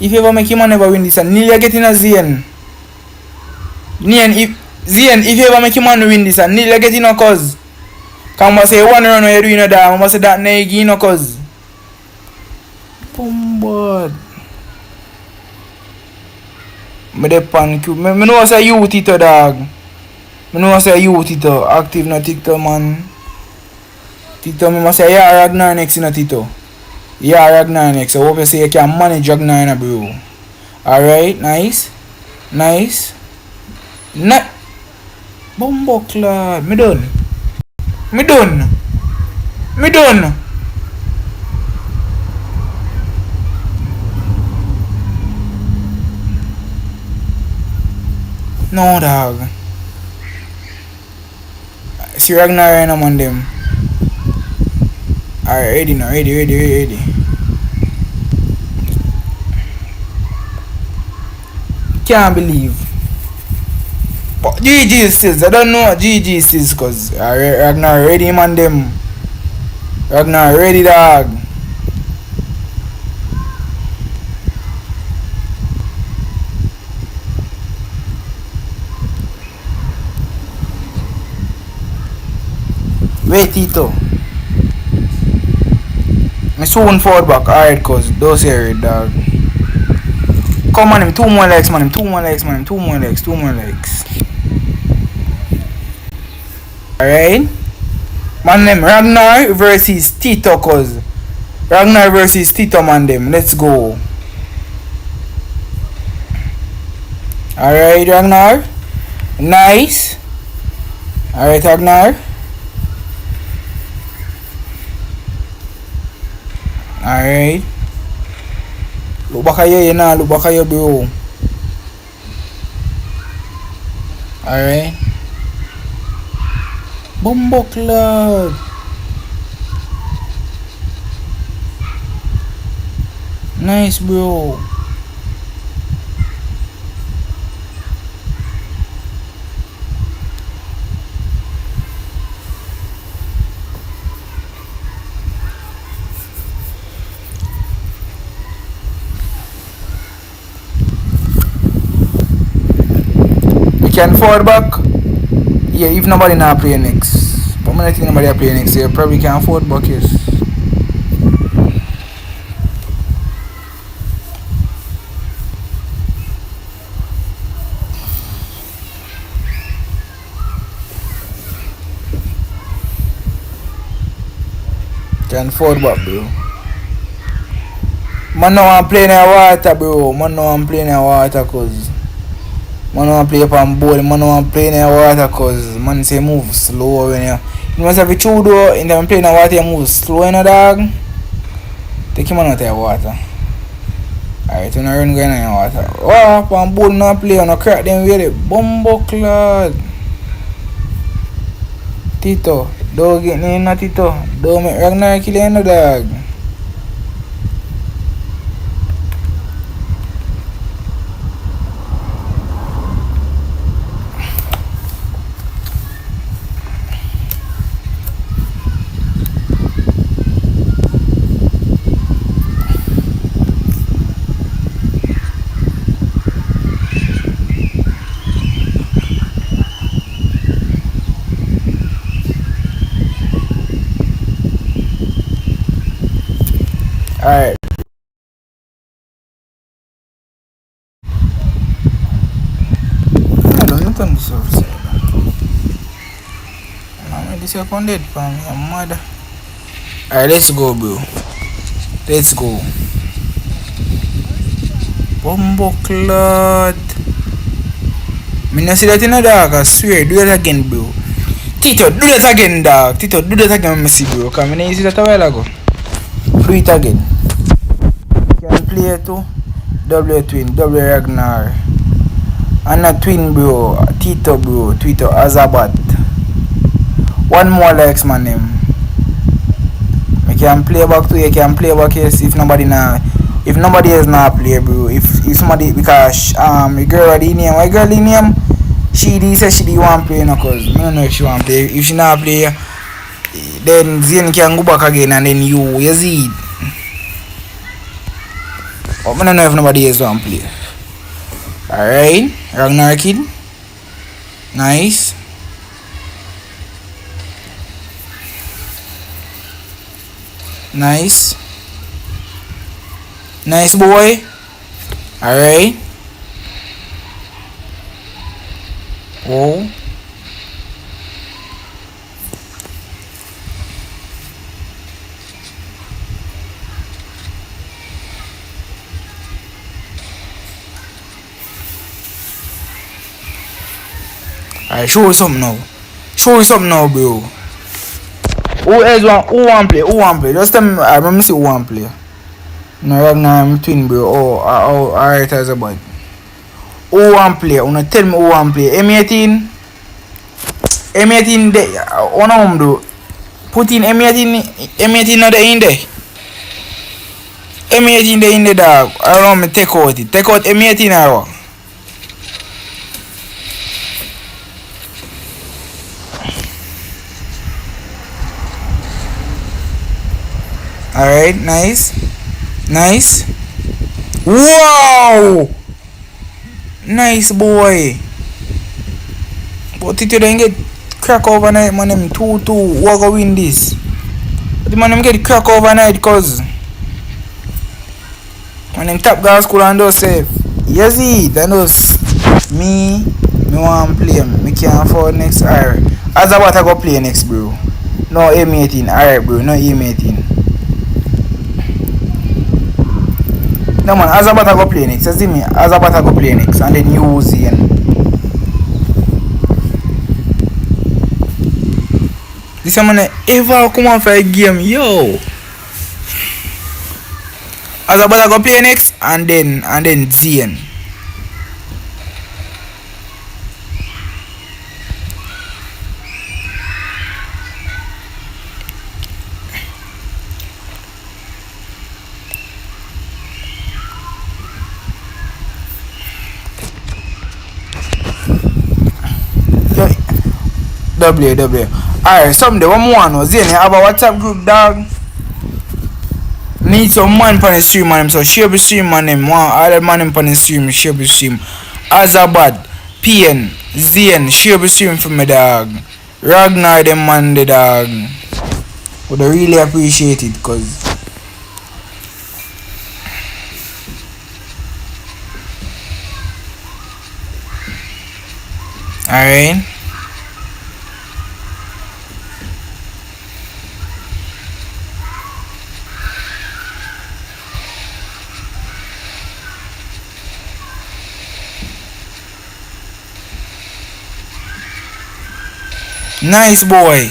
If you ever make him never win this, and nearly get in a Zane. Zane, if you ever make him win this, and nearly get in a cause. Come on, say one run when you're doing that. Come on, say that nigga in a cause. Bumbo. Me de pan cube. Me know say you Tito, dog. Me know say you Tito. Active no TikTok, man. Tito, me must say, yeah, Ragnar next in a Tito. Yeah, Ragnar next. I hope you say you can manage Ragnar in a, bro. Alright, nice. Nice. Bumbo clot. Me done. Me done. Me done. No, dog. See Ragnar right now on them. Alright, ready now, ready. Can't believe. But GG says, I don't know what GG says, cause Ragnar ready, man them. Ragnar ready, dog. Wait, Tito. I soon forward back. Alright, cuz. Those here, dog. Come on him. 2 more legs, man. 2 more legs, man. 2 more legs. 2 more legs. Alright. Man, them Ragnar versus Tito, cuz. Ragnar versus Tito, man, them. Let's go. Alright, Ragnar. Nice. Alright, Ragnar. Alright. Look back at you now. Look back at you, bro. Alright. Bumbo club. Nice, bro. Can forward back. Yeah, if nobody now play next. But I think nobody play next year. Probably can afford back, yes. Can forward back, bro. Man, no one playing in water, bro. Man, no one playing in water, cause man want play upon board, man want play in the water cause man say move slow when you must have a chew though, in time playing in the water you move slow in the dog. Take him out of the water. Alright, you know run going in the water. Oh, upon board no play, no crack them with it. Bumbo clad. Tito, don't get in no Tito. Don't make Ragnar kill you in the dog. Alright. I don't know this officer. I'm disappointed for me, I'm mad. Alright, let's go, bro. Let's go. Bumbo clot. Me not see that in the dog, I swear. Do that again, bro. Tito, do that again, dog. Tito, do that again, Messi, bro. Because I didn't see that a while ago. Do it again. Can play too. W twin, W Ragnar. And a twin, bro. Tito, bro. Tito Azabat. One more likes, man, name. I can play back to you. Can play back here. See if nobody now. If nobody else not play, bro. If somebody, because the girl the name, my girl the name, she said she want play, no, cause I don't know if she want play. If she not play, then Zane can go back again and then you see. But I don't know if nobody else want play. Alright, Ragnar kid. Nice. Nice. Nice boy. Alright. Oh. Alright, show you something now. Show you something now, bro. Who else want? Who want play? Who want play? Just tell me. I remember see who want play. No, Ragnar, I'm twin, bro. Oh, alright, as a bud. Who want play? Wanna tell me who want play? M18. M18 there. What am do? Put in M18. M18 not there in there. M18 there in the dog. I want me take out it. Take out M18 or what? Alright, nice. Nice. Wow! Nice boy. But it didn't get crack overnight, man. Them 2-2. Who go win this? The man them get crack overnight, cause man them top girl school and those say, yes, that knows me want play. Me can't afford next. Alright. As about I go play next, bro. No M18. Alright, bro. No M18. No man, as about I go play next. You see me? As about I go play next, and then you see and this man ever come on for a game, yo. As about I go play next, and then Zian. W. Alright, someday one more no Zane, have a WhatsApp group, dog. Need some man on the stream, man. So share the stream, man. All the man on the stream, share the stream. Azabad, PN, Zane, share the stream for me, dog. Ragnar, them man, the dog. Would I really appreciate it, cause alright. Nice boy.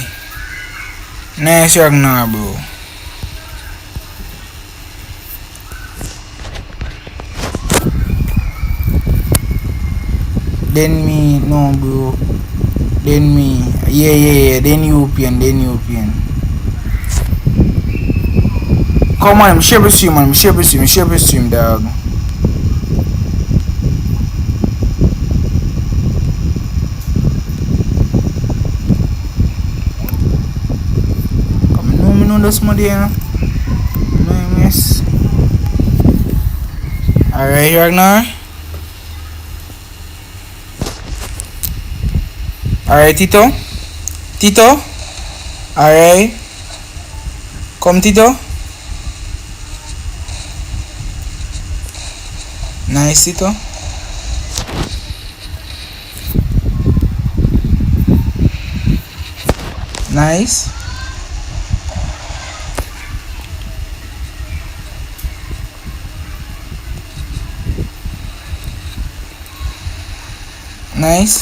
Nice Ragnar, bro. Then me, no, bro. Then me, yeah. Then European. Come on, share the stream, man. Share the stream, dog. This moderator. No miss. Alright, Ragnar. Alright, Tito. Alright. Come, Tito. Nice, Tito. Nice. Nice.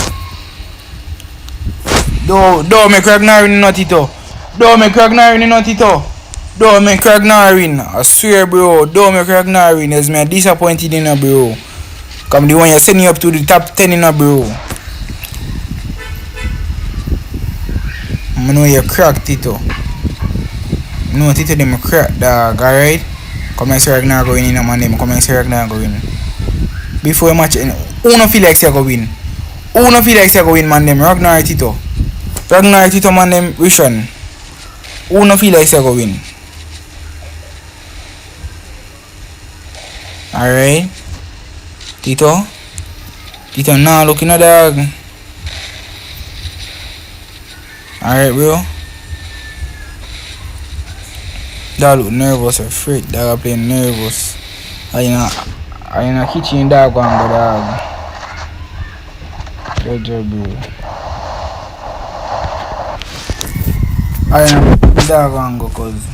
Don't make Ragnar win, not Tito. Don't make Ragnar win, not Tito. Don't make Ragnar win. I swear, bro. Don't make Ragnar win. As me disappointed in a bro. Come the one you send you up to the top 10 in a bro. I know you crack, Tito. No, Tito them crack, dog. Alright? Come and see Ragnar go in a man them. Come and see Ragnar go in. Before a match, who no feel like you go win? Who no feel like you go win, man them? Ragnar Tito, man them, which one? Who no feel like you go win? Alright. Tito now looking at dog. Alright, bro. Dog look nervous, afraid. Dog playing nervous. I in a kitchen dog one go dog. Good job, bro. I in a dog one go cause.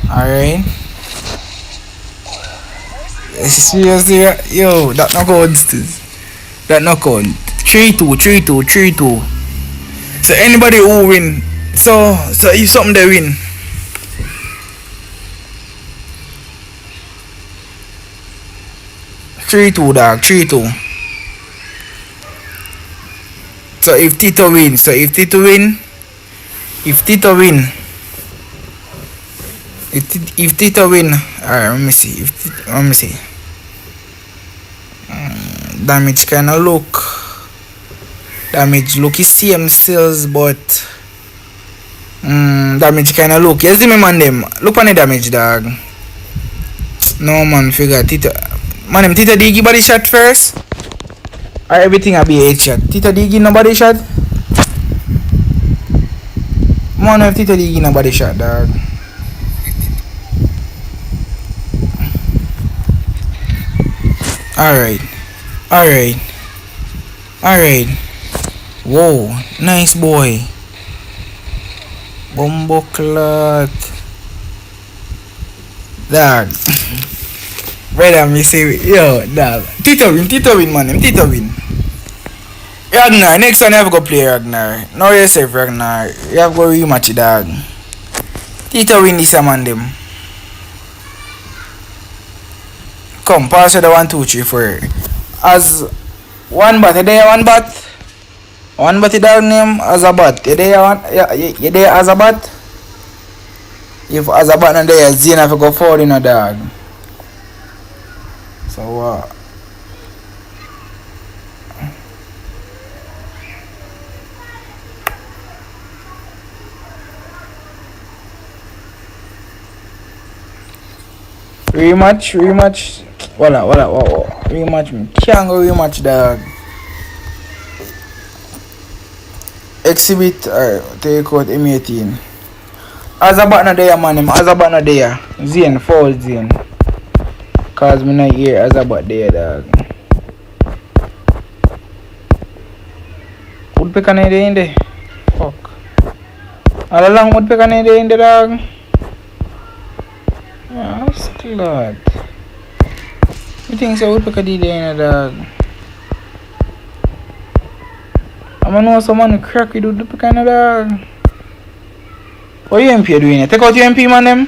Alright. Seriously, yo, that no count. That no count. 3-2. So anybody who win, so if something they win. Dog, 3-2. So if Tito win, alright, let me see. Damage kinda look is same sales, but damage kinda look. You see me, man them. Look on the damage, dog. No man, figure Tito. Man them Tito did give body shot first. Or everything will be a headshot. Tito D give nobody shot. Man, if Tito D give nobody shot, dog. Alright. Alright. Alright. Whoa. Nice boy. Bombo clot. Dog. Brother, me say, yo, dog. Tito win, man. Tito win. Ragnar, next one you have to go play Ragnar. Know yourself, Ragnar. You have to go rematch it, dog. Tito win this man, them. Come, pass the 1, 2, 3, 4. As one bat, you there one bat? One bat dog name as a bat. You there one? You there as a bat? If as a bat not there, Zane have to go forward in a dog. So rematch. Wala. Rematch me. Can't go rematch, dog. Exhibit or take out M18. Azabat na there, man. Azabat na there. Zane, fall Zane. Cause me not hear Azabat there, dog. Woodpecker na there in there. Fuck. All along woodpecker na there in there, dog. Yeah, I'm glad. You think so woodpecker did there in there, dog? I'm gonna know someone crack with the kind of dog. What UMP doing it? Take out UMP, man, them.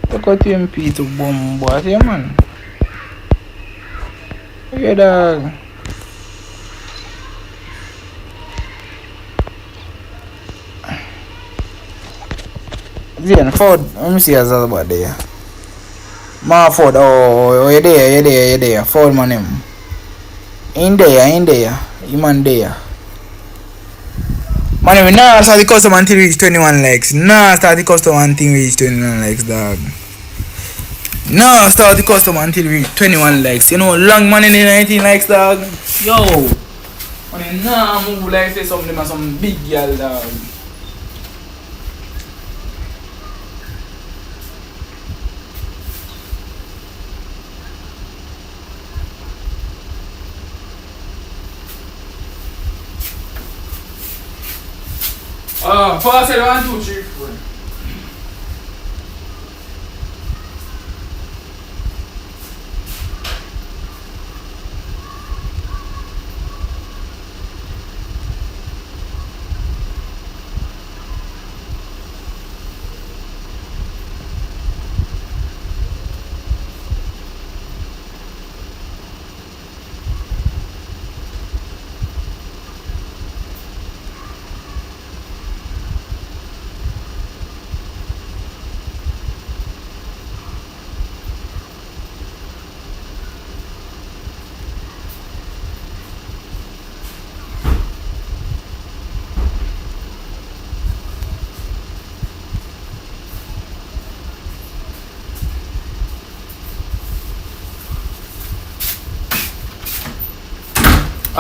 Take out UMP to bomb, boy. See, man. Yeah, dog. Zane, Ford. Let me see what's all about there. Ma Ford. Oh, you there. Ford, man, him. In there. You man there. Man, we nah start the custom until we reach 21 likes. Nah start the custom until we reach 21 likes, dog. Nah start the custom until we reach 21 likes. You know, long man in the 19 likes, dog. Yo. Man, nah move like say something or some big girl, dog. Pass it 1, 2, 3, 4.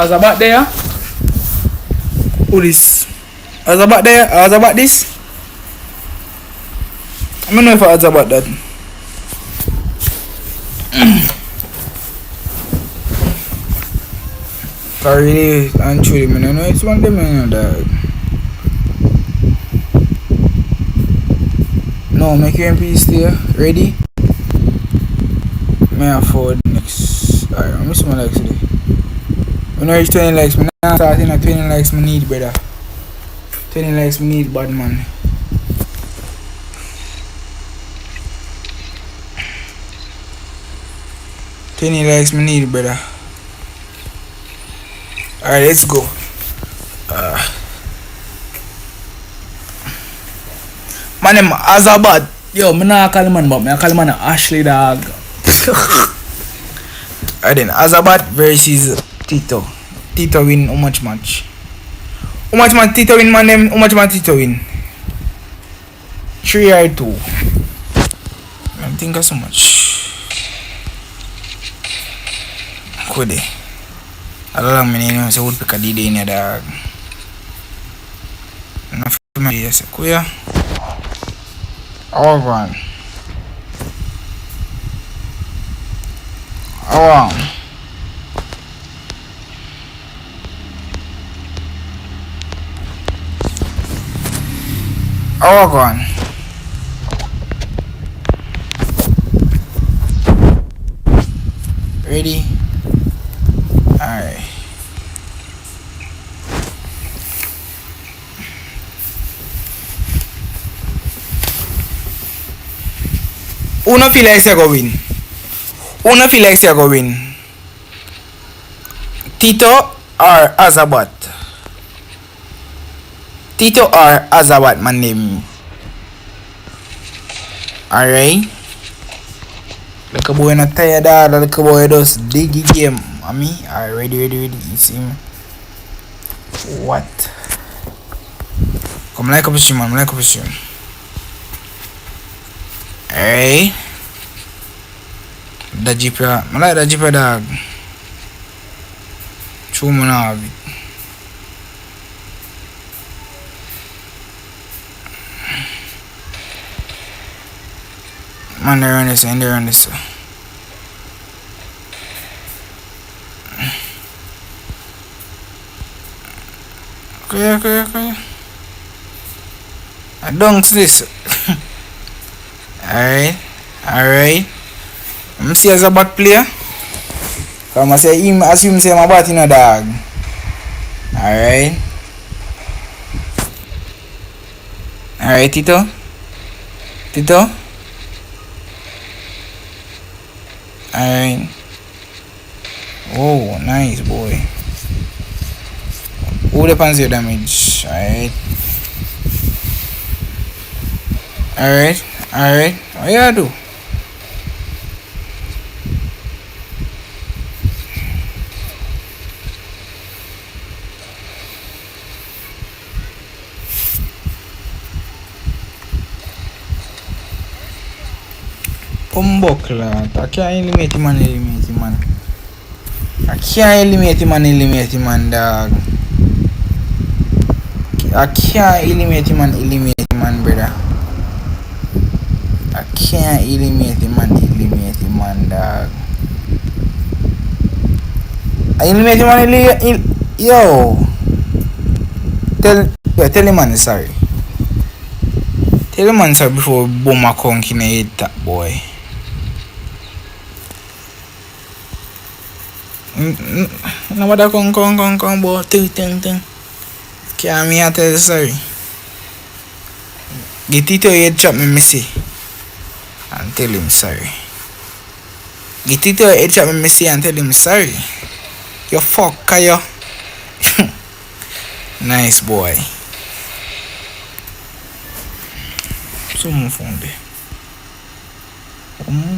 Azabat there. Who this? Azabat there. Azabat this. I don't know if Azabat that. Really and truly, man, I know it's one of them, man, dog. No, make your MP stay ready. May I afford next? Alright, I miss my likes today. When I reach 20 likes, I'm not starting at 20 likes I need, brother. 20 likes I need, bad man. $20 likes I need, brother. Alright, let's go. My name Azabat. Yo, I'm not call man, but I call man Ashley, dog. Alright then, Azabat versus Tito. Tito win how much match? How much man Tito win, man name? How much man Tito win? 3 or 2? I think of so much. Could they? Alam me name say woodpecker did in your dog. Enough my yes, kuya. Oh man. Oh. Oh gone. Ready? Alright. Who no feel like say go win? Who no feel like say go win? Tito or Azabat? Tito or Azabat my name. Alright. Little boy not tired dog. Little boy just dig the game. Me? Alright, ready. You see me? What? Come like up a stream, man. Like up a stream. Alright. The jeep, I like the jeep dog. True man have it. Man, they're on this, and they're on this. Okay. I don't this. Alright. I'm see as a bad player. Come I say him assume say my bat in a dog. Alright, Tito. Alright. Oh, nice boy. Who depends your damage? Alright. What you do? Bumbokla. I can't eliminate him, man. I can't eliminate him, man, dog. I can't eliminate him, man, brother. I can't eliminate him, man, dog. I eliminate him, yo. Tell him, man, sorry. Tell him, man, sorry before boom a conk in the head, that boy. No matter come, boy. Ting. Can't me tell you sorry. Get it to your head chop me see. And tell him sorry. Get it to your head chop me see and tell him sorry. You fuck, yo. Nice boy. Someone found it.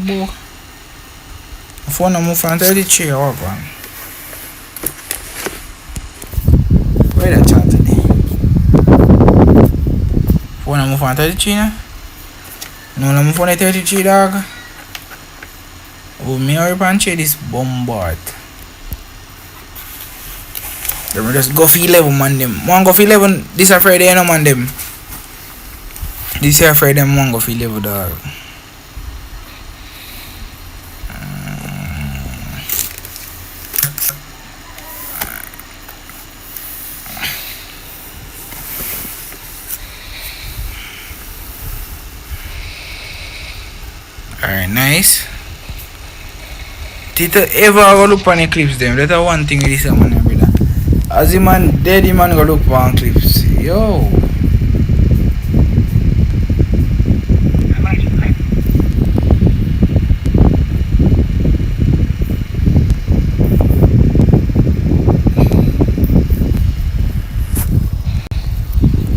Boy. Phone I'm moving to the chair or one. Where that chat today? Phone I'm moving to the chair. No, I'm moving to the chair, dog. Oh, me or punch this bombard. Let me just go for 11 man them. One go for 11 this a Friday, you know man them. This here Friday one go for 11 dog. Alright, nice. Tito ever go look on the clips them. That's one thing this man brother. As the man dead, the man go look on clips. Yo.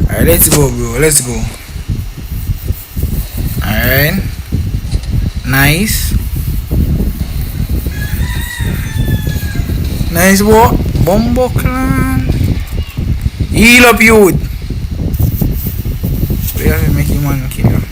Alright, let's go, bro. Let's go. Alright. Nice. Nice boy. Bombo clan. Heal up youth. We have to make him one kill him.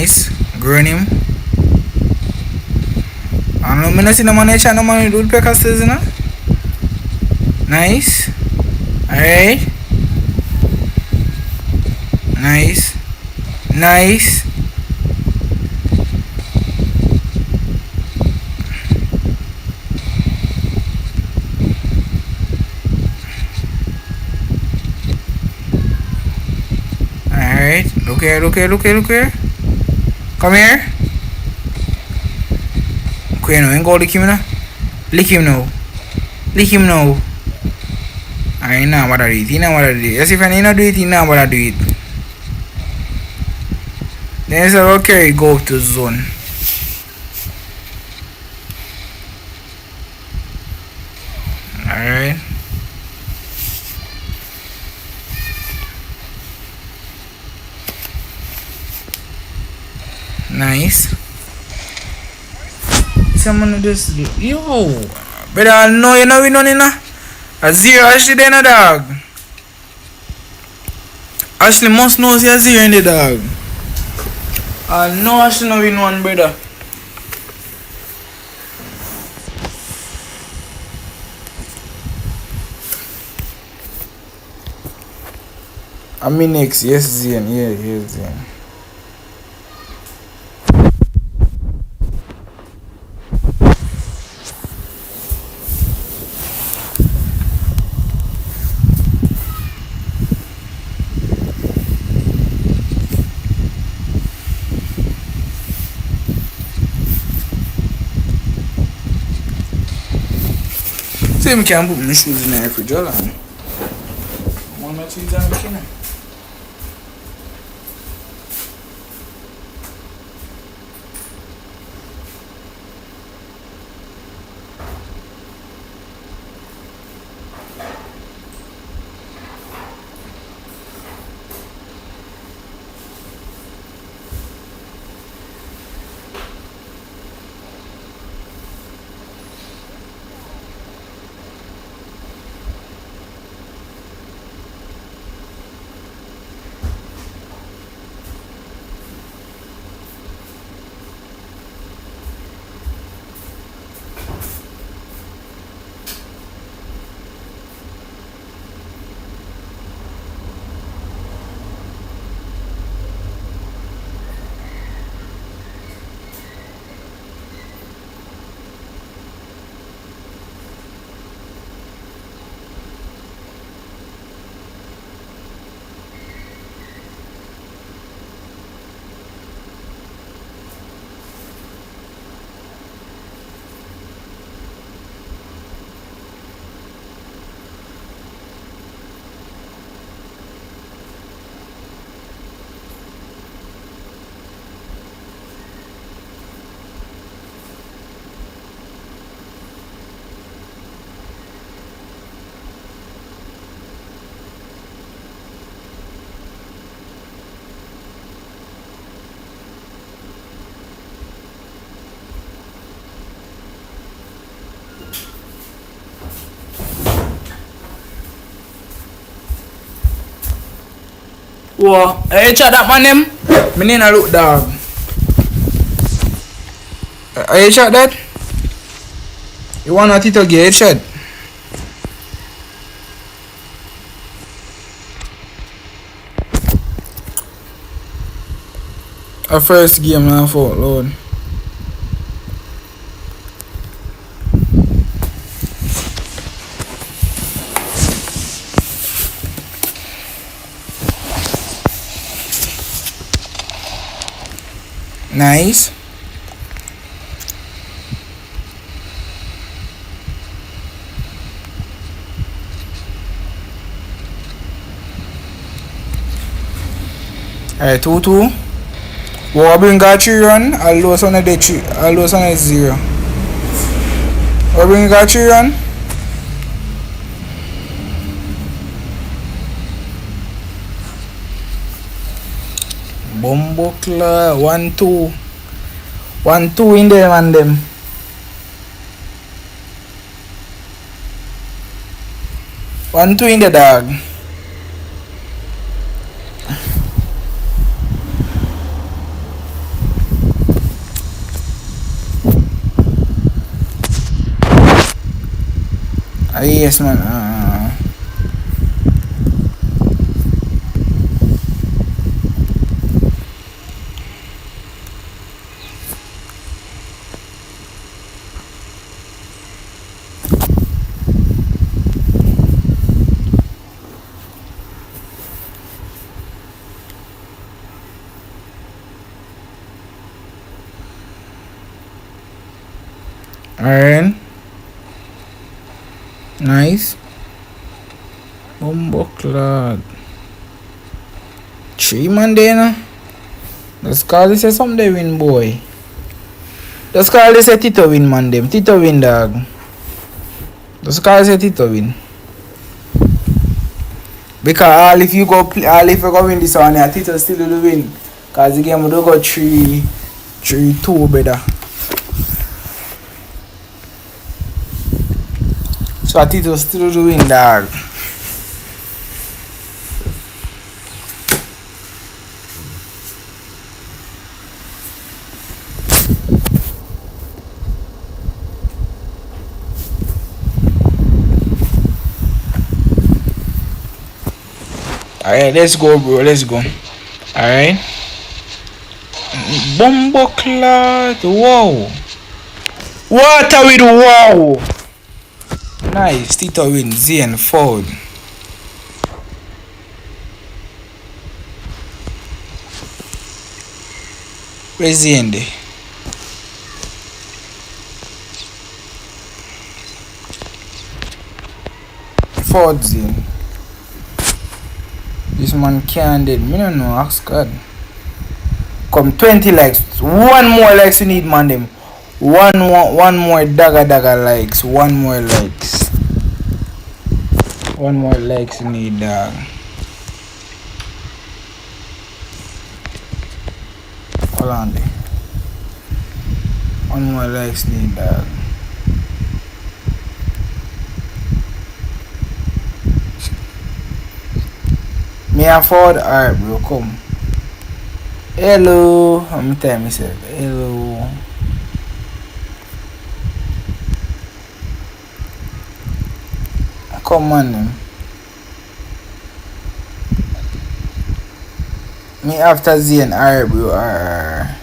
Nice. Growing him. I don't know, I see no man in chat, no man with woodpecker still, you know. Nice. Alright. Nice. Nice. Alright. Look here, look here, look here, look here. Come here. Okay, now, ain't go lick him now. Lick him now. Lick him now. Alright, now what I do it? He now what I do it. Yes, if I not do it, he now what I do it. Then he said, okay, go up to zone. Alright. Nice. Someone just yo, brother, no, you know we none in a zero. Ashley then a dog. Ashley must know see a zero in the dog. No, Ashley no win one, brother. I mean next, yes, Zian, yeah, yes, Zian. See, I can't put my shoes in the refrigerator. One or two times, you know. Whoa, hey, chat that man name? My name a look dog. Hey, chat that? You want a Tito get chat? A first game now for Lord. Nice. Alright, 2-2. We'll bring a 3 run. I'll lose on a 3. I'll lose on a 0. We'll bring a 3 run. Bombokla 1-2. 1-2 in there, man. Them. One, two in the dog. Yes, man. Alright. Nice. Bumbleclad. 3 man there now. Just call this a some they win, boy. Just call this a Tito win, man. Them Tito win, dog. Just call this a Tito win. Because all if you go win this one, Tito still do win. Cause the game will go 3-2, brother. So Tito still do win, dog. Alright, let's go, bro. Let's go. Alright. Bumbleclad. Wow. What are we do? Wow. Nice. Tito win. Zane forward. Where's Zane there? Forward Zane. This man can't dead. Me don't know. Ask God. Come 20 likes. One more likes you need, man. Them. One more dagger likes. One more likes. One more likes you need, dog. Hold on there. One more likes need, dog. Me afford? Alright, bro, come. Hello. Let me tell myself. Hello. Come on, them. Me after Zane. Alright, bro. Alright.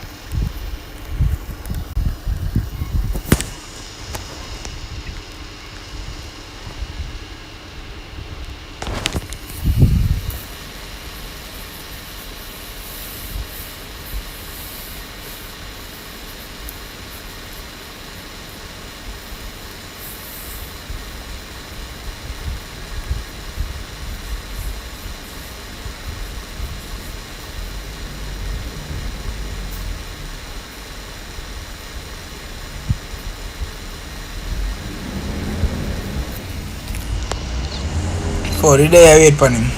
For the day I wait for him.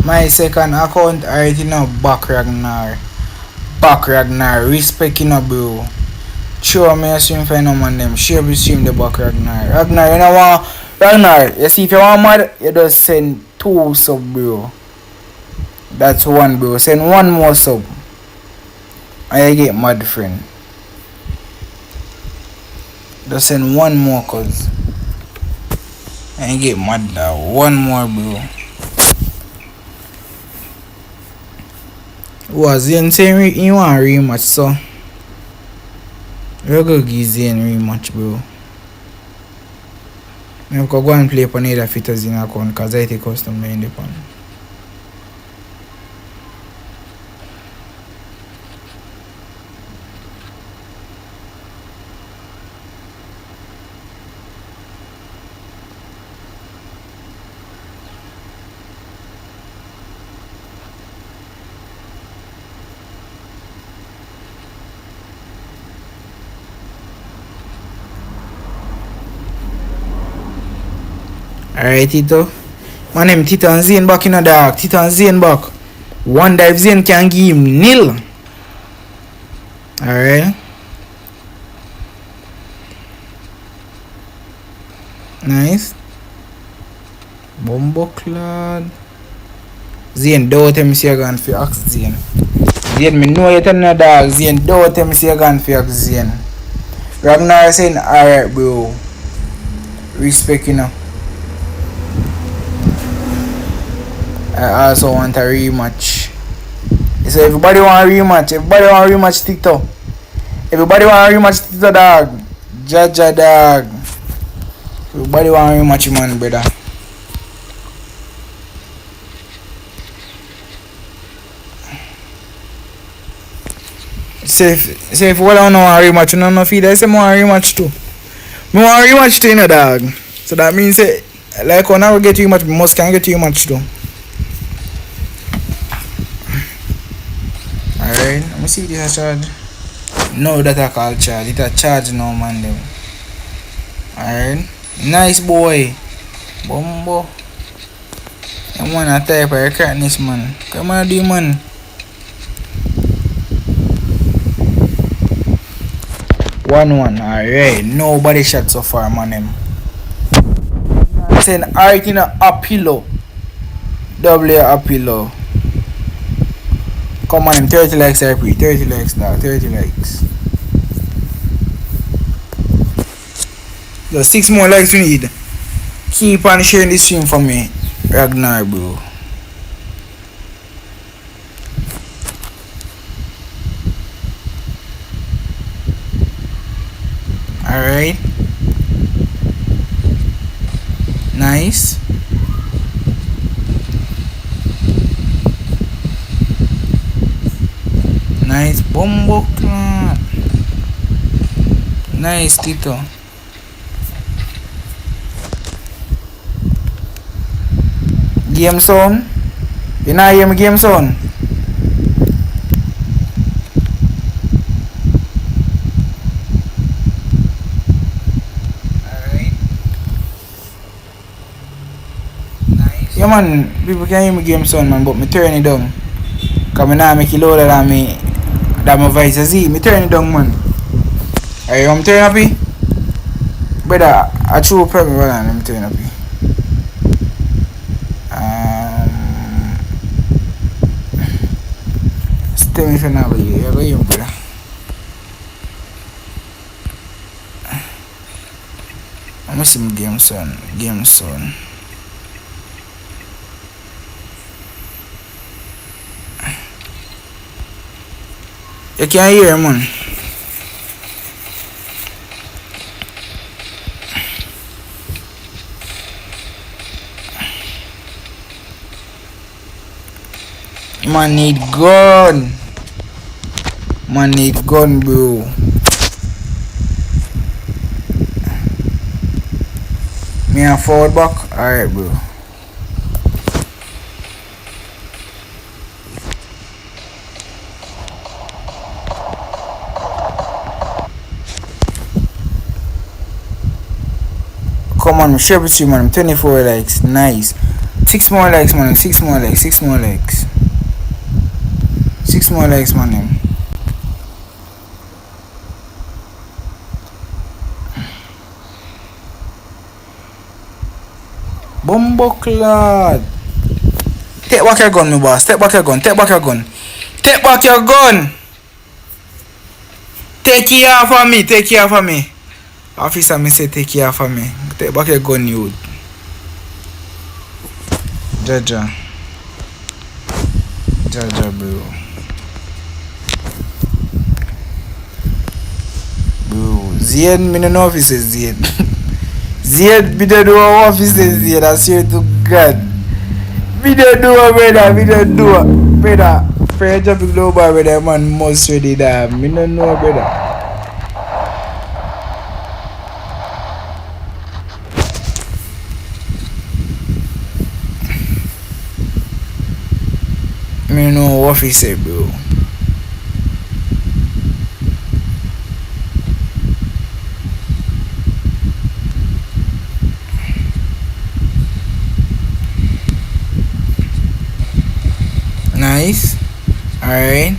My second account already now back Ragnar. Respect you know, bro. Sure, me assume for no man them. Sure, we stream the back Ragnar. Ragnar, you know what? Ragnar, you see if you want mad, you just send 2 sub, bro. That's 1, bro. Send 1 more sub. And you get mad, friend. Just send 1 more, cause and you get mad now. 1 more, bro. Was Zane saying you want a rematch, so we're gonna give Zane rematch, bro. I'm gonna go and play upon either fitters in account because I take custom in the pan. Alright, Tito. My name Tito and Zane back in the dark. Tito and Zane back. One dive Zane can give him nil. Alright. Nice. Bumbo clad. Zane, don't tell me say you're going for Ox Zane. Zane, me know you tell me dog. Zane, don't tell me say you're going for Ox Zane. Ragnar saying, alright, bro. Respect, you know. I also want a rematch. So everybody want a rematch. Everybody want a rematch, TikTok. Everybody want a rematch, TikTok, dog. Jaja, dog. Everybody want a rematch, man, brother. Say if one don't want a rematch, you don't know feed. I say more a rematch too. Me want a rematch too, you know, dog. So that means say, like when I will get you much, we must can get you much too. Alright, let me see if this is a charge. No, that I call charge. It's a charge now, man. Them. Alright. Nice boy. Bumbo. I'm gonna type of crackness, man. Come on, do man. One. Alright. Nobody shot so far, man. I'm saying alright in a pillow. Double a pillow. Come on, 30 likes, I pre. 30 likes now. 30 likes. Just 6 more likes we need. Keep on sharing this stream for me, Ragnar, bro. Alright. Nice. Nice Bombo clan. Nice Tito. Game zone. You know hear me game zone. Alright. Nice. Yeah man, people can hear me game zone man, but me turn it down. Cause me now make it louder than me. That my voice is me turn it down, man. Are you turn happy? Brother, I true problem, brother, I'm turn happy. Stay me for now, you're going, brother. I'm missing game son. You can't hear, man. Man need gun. Man need gun, bro. Me a forward back? Alright, bro. Come on, share with you, man. 24 likes. Nice. 6 more likes, man. 6 more likes. 6 more likes. 6 more likes, man. Bumbo clad. Take back your gun, my boss. Take back your gun. Take back your gun. Take back your gun. Take it off of me. Take it off of me. Officer, me say take it off of me. Take back your gun, you. Jaja, bro. Bro, Zane, me no know if he says Zane. Zane, me don't know if he says Zane. I swear to God. Me don't know, brother. Me don't know, brother. Fair jumping global, brother. Man, must ready that. Me don't know, brother. Me know what he said, bro. Nice. Alright.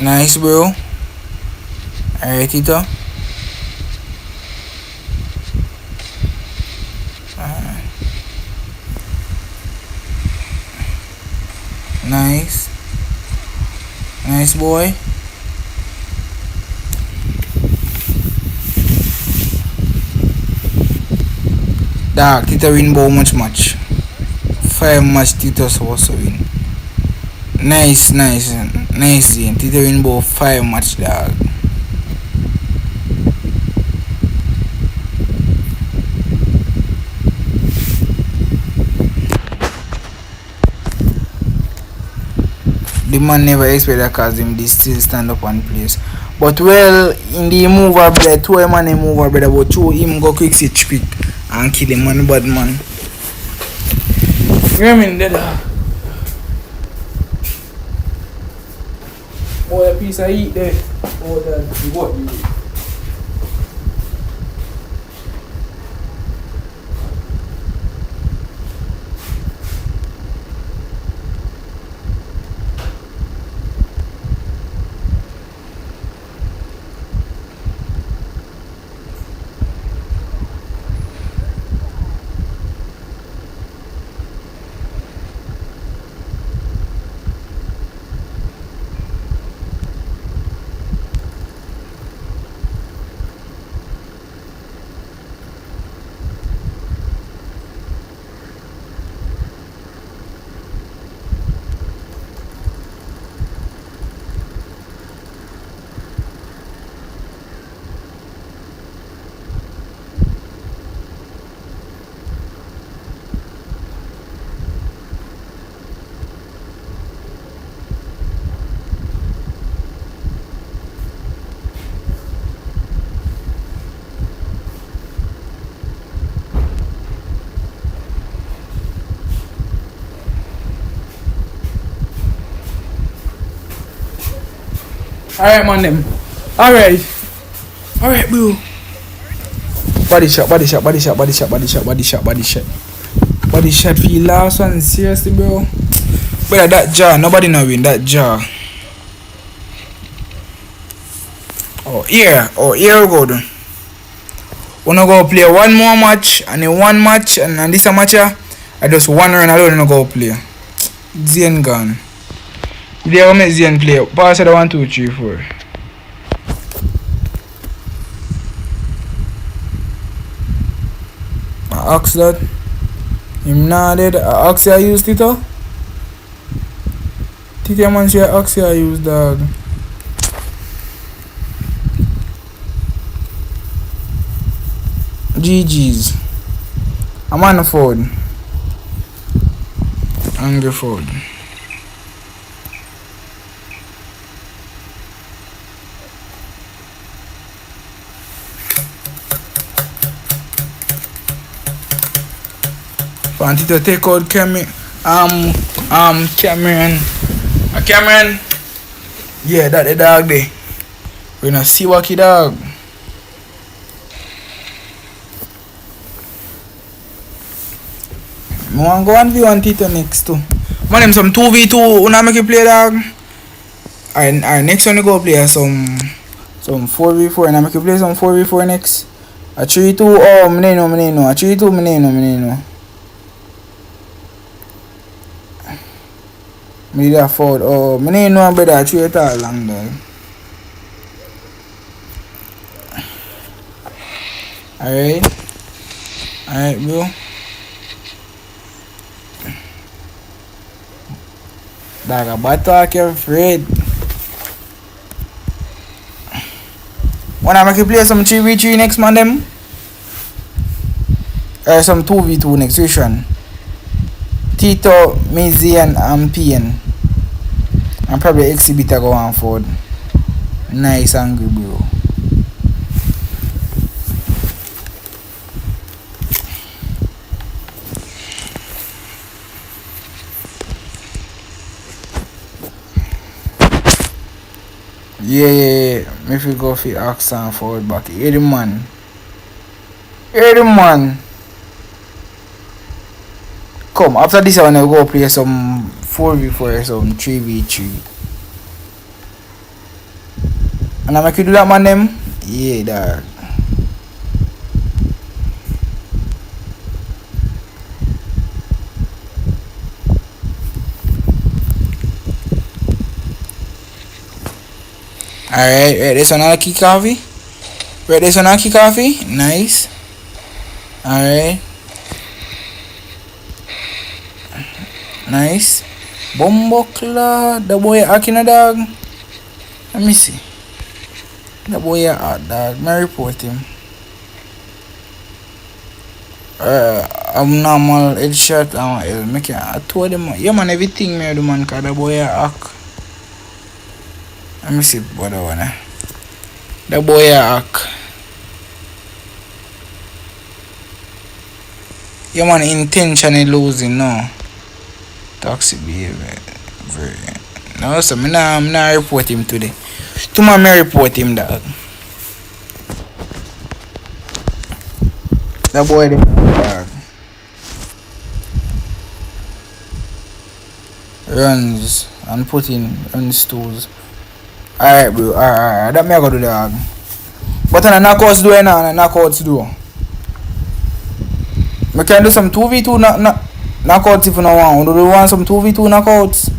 Nice, bro. Alright, Tito. Nice. Nice boy. Dog, Tito win bow much match. 5 match Tito supposed to win. Nice. Zane. Tito win bow 5 match, dog. The man never expect that cause him this still stand up and plays. But well, in the mover brother, 2 man in mover brother, but 2 him go quick switch quick and kill him man bad man. You mean dead? Oh, a piece of eat there. Oh, that's what you do. Alright, man, them. Alright, bro. Body shot for the last one. Seriously, bro. But that jar, nobody know win that jar. Here we go. Wanna go play one more match and then one match and this a match I just one run alone and go play. Zane gone. They will make Zane play. Pass it 1, 2, 3, 4. I ask that. Him not dead. I ask I use Tito. Tito man say I ask I use dog. GG's. I'm on the phone. Angry Ford. Wanted to take out Cameron. Cameron. Yeah, that the dog there. We're gonna see what he dog. I want to go 1v1 Tito next too. Man, them some 2v2. Una make you play dog. Alright, next one you go play some 4v4 and I make you play some 4v4 next. A 3-2. Oh, me no. A 3-2 me no. Me did a forward. Oh, me ain't know about that 3 at all long dog. Alright, bro. Dog, a bad talk, you're afraid. Wanna make you play some 3v3 next man them? Or some 2v2 next session? Tito, Mizzy and PN. And probably exhibitor go on forward. Nice angry bro. Yeah. If you go for accent forward back. Hear the man. Come, after this I wanna go play some 4v4, some 3v3. And I make you do that man them? Yeah, dog. Alright, right, this one I'll kick coffee. Right, this one I'll kick coffee. Nice. Alright. Nice. Bumbleclaw. The boy hacking a dog. Let me see. The boy a hot dog. Me report him. Abnormal headshot. I told him, yeah man, everything me do man, cause the boy a hack. Let me see what the one. The boy a hack. Yeah man, intentionally losing no. Toxic behavior. Very. No, so me nah report him today. Tomorrow me report him dog. That boy there dog. Runs and put in on the stools. Alright bro, alright. That me I go do dog. But on a knockouts do now, on a knockouts do. We can do some 2v2 knockouts if you don't want. Do you want some 2v2 knockouts?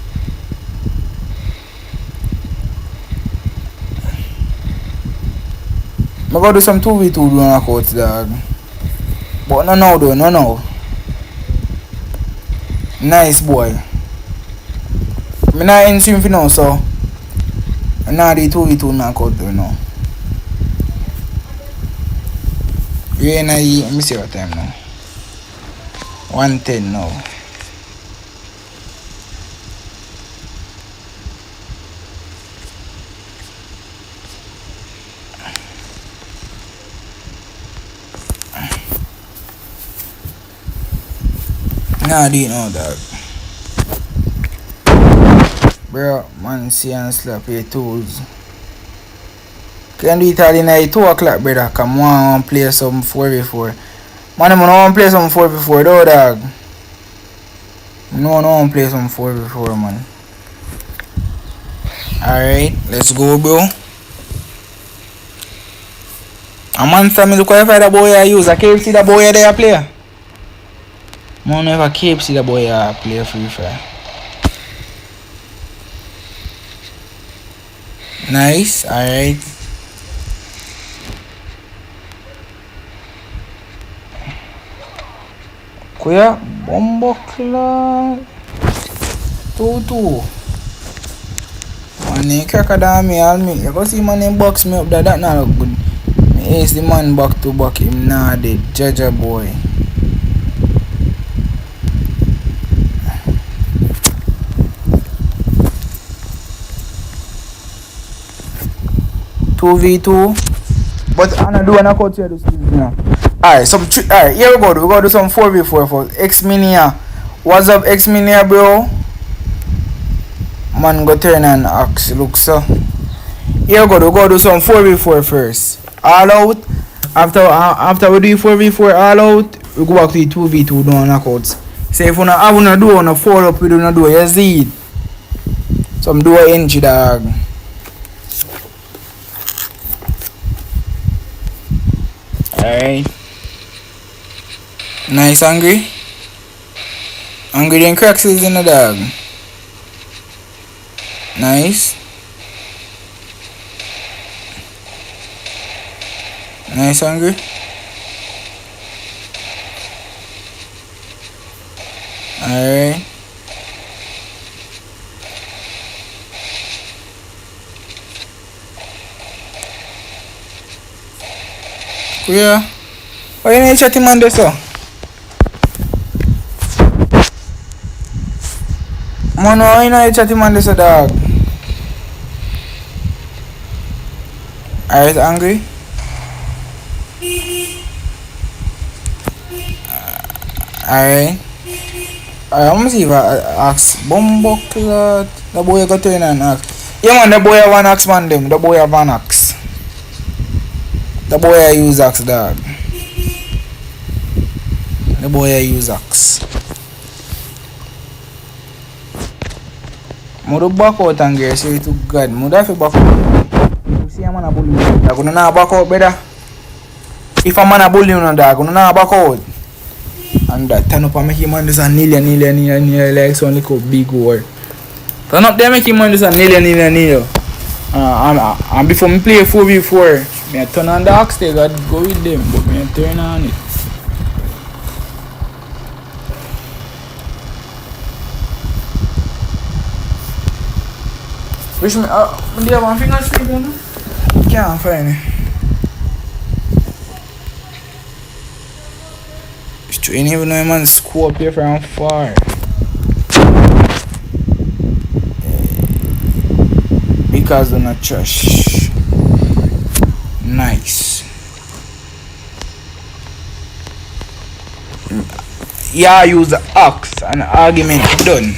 I go do some 2v2 knockouts dog. But no now though, no now. Nice boy. I'm not in swim for now, so I'm not the 2v2 knockout though now. Let me see what time now. 110 now. Nah, do it now, dog. Bro, man, see and slap your tools. Can do it all in 2 o'clock, brother. Come on, play some 4v4. Man, I want to play some 4v4 though, dog. No, I want to play some 4v4, man. Alright, let's go, bro. A man family look if the boy I use. I can't see the boy there play. Man never keep see the boy play free fire. Nice, alright. Kuya, Bumbleclaw 2-2. Man, he crack a damn me, all me. You go see man in box me up there, that not look good. Me ace the man back to back, him nah dead. Jaja boy. $2v2. But I'm not doing a cut here this now. Alright, alright, here we go. We gotta do some 4v4 for X-Minia. What's up, X-Minia, bro? Man, go turn and axe. Look, so. Here we go. We gotta do some 4v4 first. All out. After we do 4v4 all out, we go back to the 2v2 down knockouts. Say if we not do on a 4 up, we do not do. You see it? Some do a inch, dog. Alright. Nice, hungry. Hungry then cracks is in the dog. Nice. Nice, hungry. Alright. Yeah. Why you not chatting man this so? Man, why you not chatting man this dog? Alright, angry? Alright. I'm gonna see if I ask Bumbleclaw. The boy got turn and ask. Yeah man, the boy have one axe man them. The boy have one axe. The boy I use axe, dog. The boy I use axe. Modo back out and get say to God. Modo have to back out. You see a man a bully you. Dog, you not back out, brother. If a man a bully you, dog, you not back out. And that turn up and make him under some kneel like some little big word. Turn up there, make him under some kneel. And before me play 4v4, me turn on the ox take and go with them, but me turn on it. Wish me, do you have one finger straight on? Can't find it. You ain't even know man scope here from far. Because they're not trash. Nice. Yeah, I use the ox and the argument done.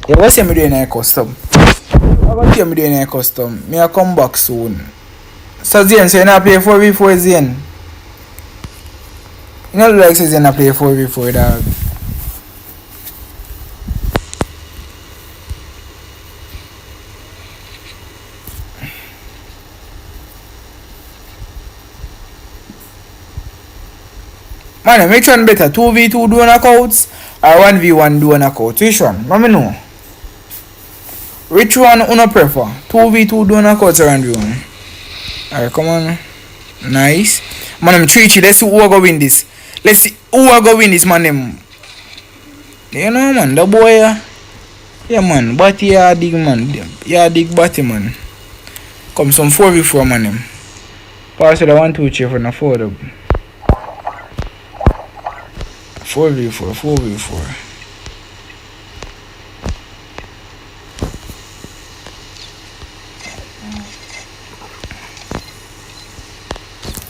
Yeah, what's me doing a custom? What you doing a custom? Me I come back soon. So Zane, so you not play 4v4 Zane? You know like say Zane not play 4v4 dog. Man, which one better? 2v2 do knockouts or 1v1 do knockouts? Which one? Let me know. Which one you prefer? 2v2 do knockouts or 1v1? Alright, come on. Nice. Man, I'm 3-3. Let's see who are going to win this. Let's see who are going to win this, man. You know, man, the boy. Yeah, man. Batty, yeah, dig, man. Yeah, dig batty, man. Come some 4v4, man. Pass it a 1-2-3 for the 4 up. 4v4.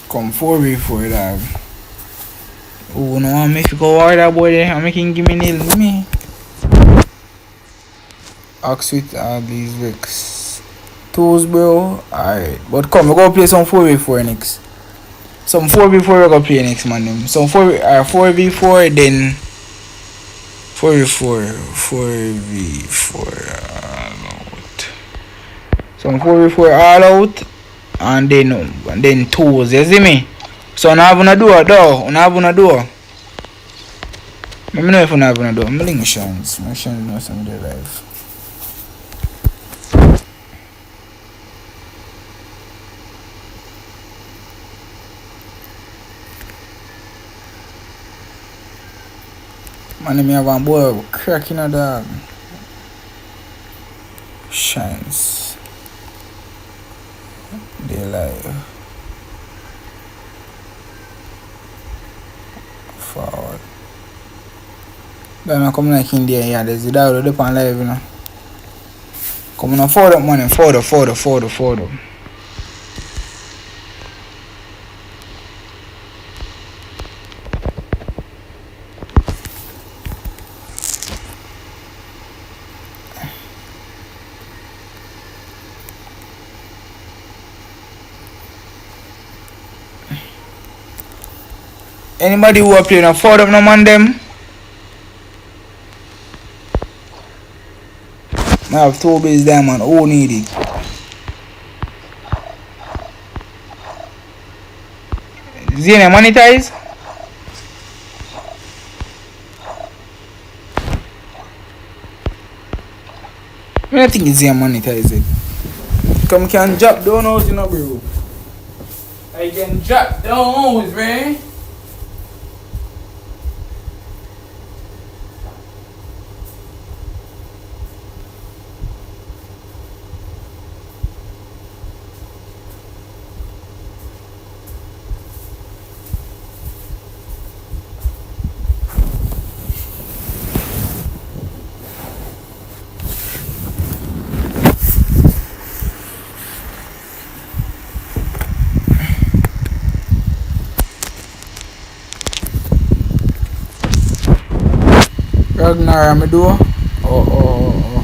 Come 4v4 dog. Oh no, I make you go hard that boy there. I'm making give me nail me. Ox with all these Vex. Tools bro. Alright. But come we go play some 4v4 next. Some 4v4 we go play next man them. Some 4v4 then 4v4 all out. Some 4v4 all out. And then tools, you see me? So I have a door though. I have a door. Let me know if I have a door. I'm link chance. My chance know some of their life. Man, me have a boy cracking a dog. Shines. They live. Forward. Then I come like in there, yeah, there's the dog up on live, you know. Come on, forward up, man, forward up. Anybody who are playing a forward up no man them? I have 2 base diamond, who need it? Zane monetize? I don't think it's Zane monetize it. Come can drop down house, you know bro. I can drop down house, man. Ragnar, I'm a door. Oh.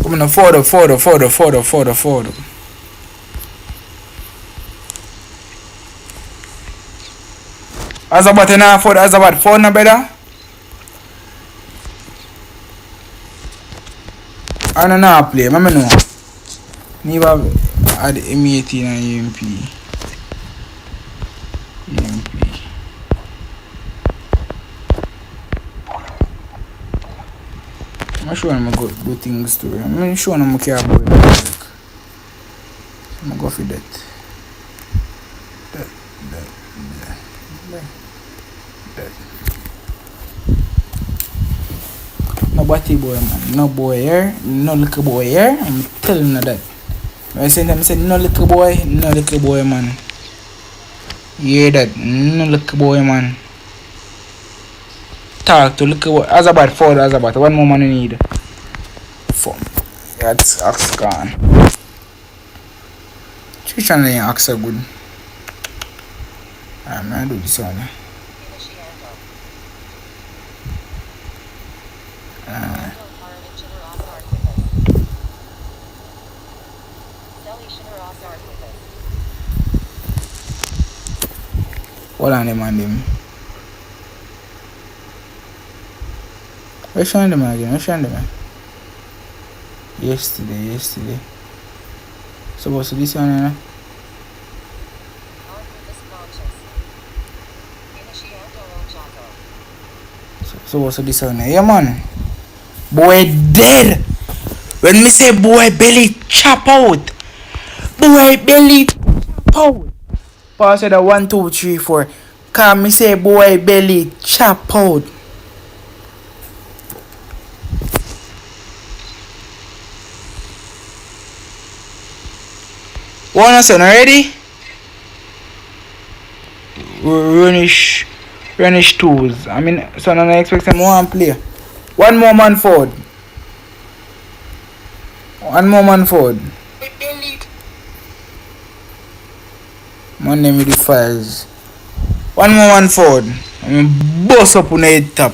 Come on, forward. As about an hour forward, as about 4 no better. I don't know play, I know. Never had M18 and EMP. I'm sure I'm gonna go things to him. I'm sure I'm gonna care about it. I'm gonna go for that. That. No batty boy, man. No boy here. No little boy here. I'm telling you that. I said no little boy, man. You hear that? No little boy, man. Talk to little boy. Azabat forward, Azabat. One more man you need. Fuck. That's axe gone. Which one is axe good? I'm gonna do this one. Hold on them and them. Where's showing them again? Yesterday. Supposed to this one, you know? Supposed to this one, yeah man. Boy dead. When me say boy belly chop out. Boy belly chop out. Pass it 1, 2, 3, 4. Cause me say boy belly chop out. One son already? Runish tools. I mean, son, I expect them one play. One more man forward. Man name with the files. One more man forward. I mean, boss up on the head top.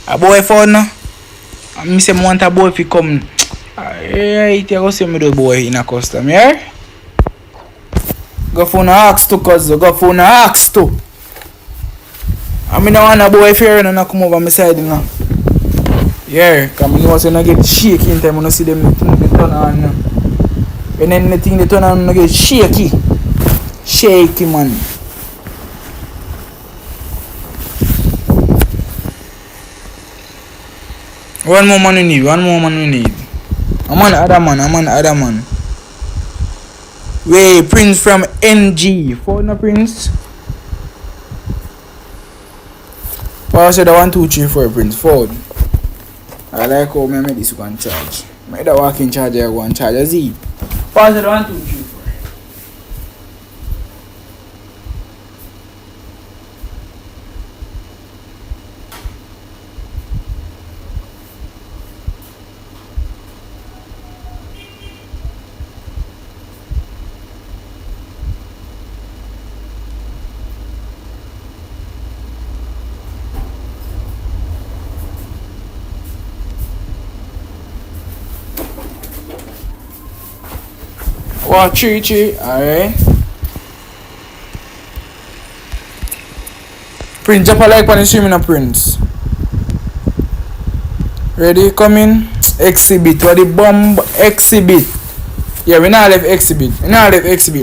A boy forward now. I mean, say I want a boy if he come. Alright, you go see me the boy in a custom, yeah? Go for no axe too, cuz. Go for no axe too. I mean, I want a boy if you're not come over my side, you know. Yeah, because I know when I get shaky in time, when I see them thing they turn on. And then the thing they turn on, I get shaky. Shaky, man. One more man we need. I'm on other man. Wait, Prince from NG. For no Prince. Pass it 1, 2, 3, 4 Prince. Forward. I like how I make this one charge. Make that walking charger go and charge a Z. Pass it 1, 2, 3, 4. Wow, 3, alright. Prince, drop a like on the stream in a Prince. Ready? Come in. Exhibit. What the bomb exhibit? Yeah, we now left exhibit.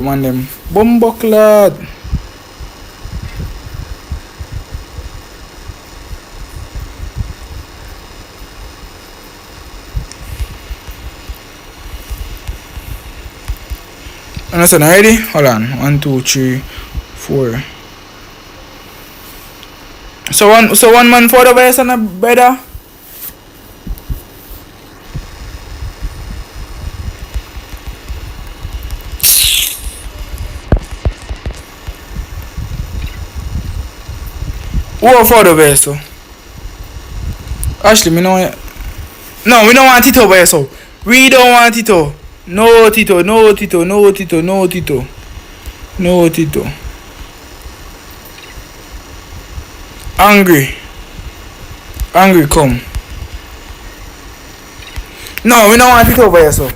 Man. Them bomb buckler. Understand? Ready? Hold on. 1, 2, 3, 4. So one man for the best and a better. Who for the best? So Ashley, me know. No, we don't want it over here. So we don't want it over. No Tito. Angry, come. No, we don't want it over here, so.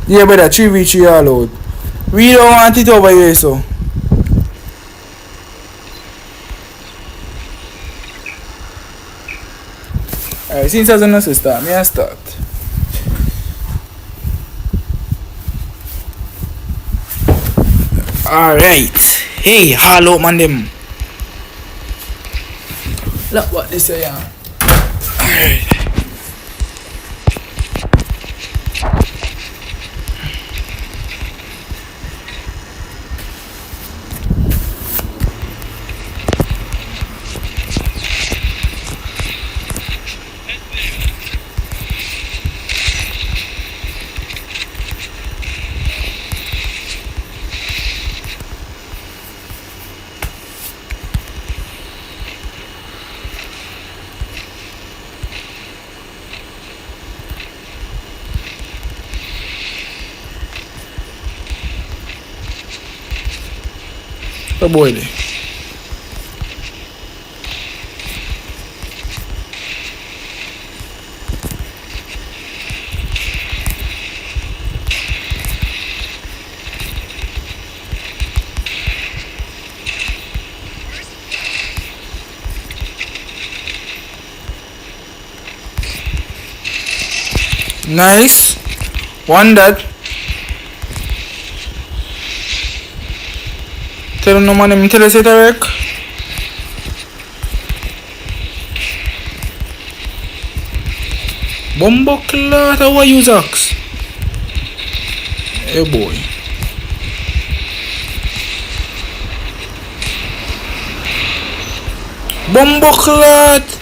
Yeah, brother, 3v3 all out. We don't want it over here, so. Alright, since I don't know to start, may I start? Alright. Hey, hello man them. Look what this is. Alright. Oh boy. Nice. One that. Tell no man him tell us it a wreck. Bumbuckler, how are you Zax? Hey boy. Bumbuckler.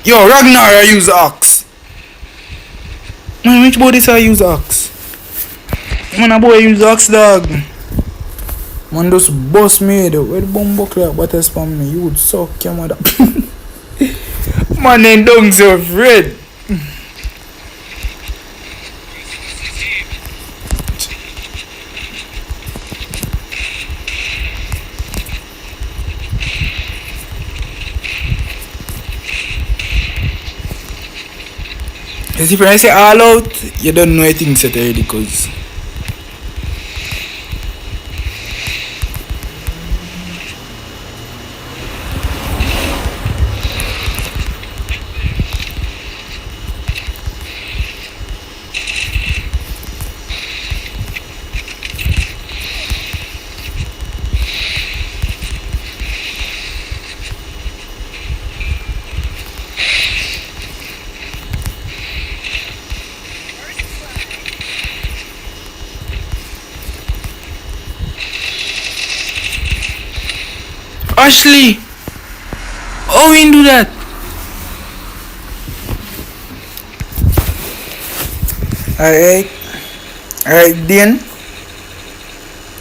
Yo, Ragnar, I use axe. Man, which boy this I use axe? Man, a boy use axe, dog. Man, just boss me. Where the bomb buckler but I spam me? You would suck your mother. Man, then don't so afraid. Because if I say all out, you don't know anything set already, because Ashley! Oh, we didn't do that! Alright. Alright, Dean.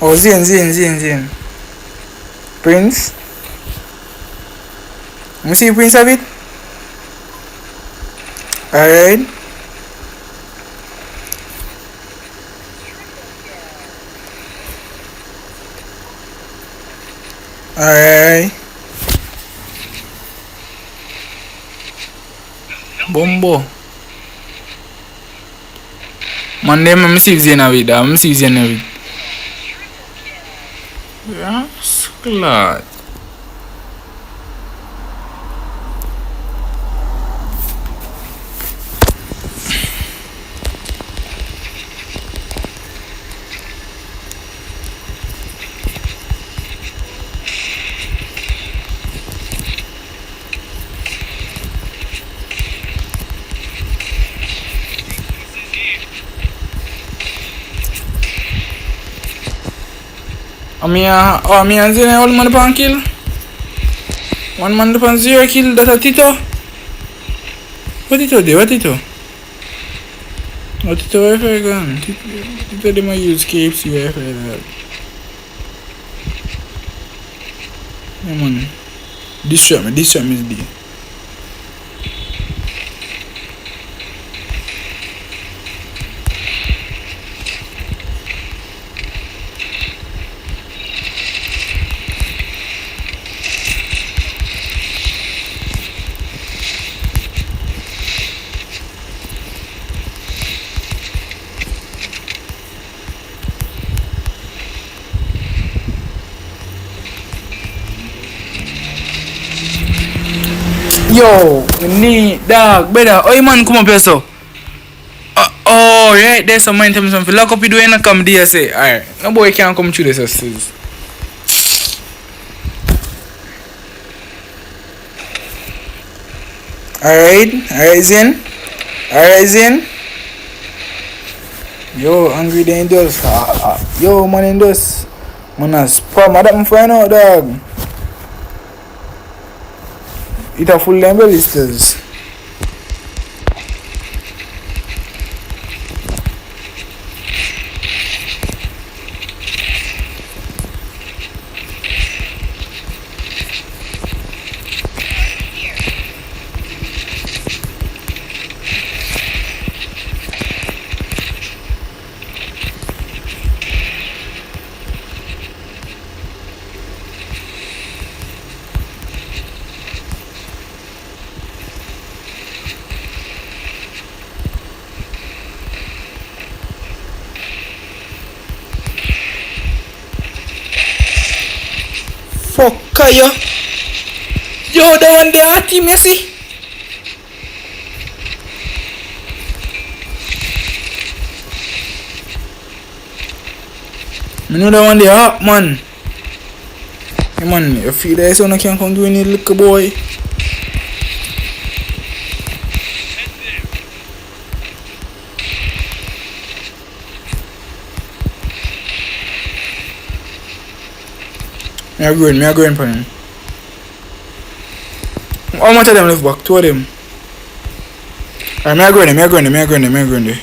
Oh, Zin. Prince. Let me see Prince have it. Alright. Alright. Bombo. Man, let me see if Zane have it. Let me see if Zane have it. Yes, glad. Me and Zane all man upon kill. One man upon 0 kill, that's a Tito. What Tito do? What Tito Wi-Fi gun? Tito they might use KFC Wi-Fi that. Yeah man. Distract me is the. Yo, we need dog, better. Oh, you man come up here so. Oh, right, there's some mind something. Lock up you doing and come there say. Alright. No boy can't come through this sis. Alright, Zen. Alright, Zen. Yo, hungry then does. Yo, man in does. Man a spam. I don't find out dog. It a full level listers. Fuck yo. Yo, the one there team you see? I know the one there up man. Hey man, you feel that so I can't come do any little boy. Me are going for him. How much of them left back? Two of them. Alright, me are going there.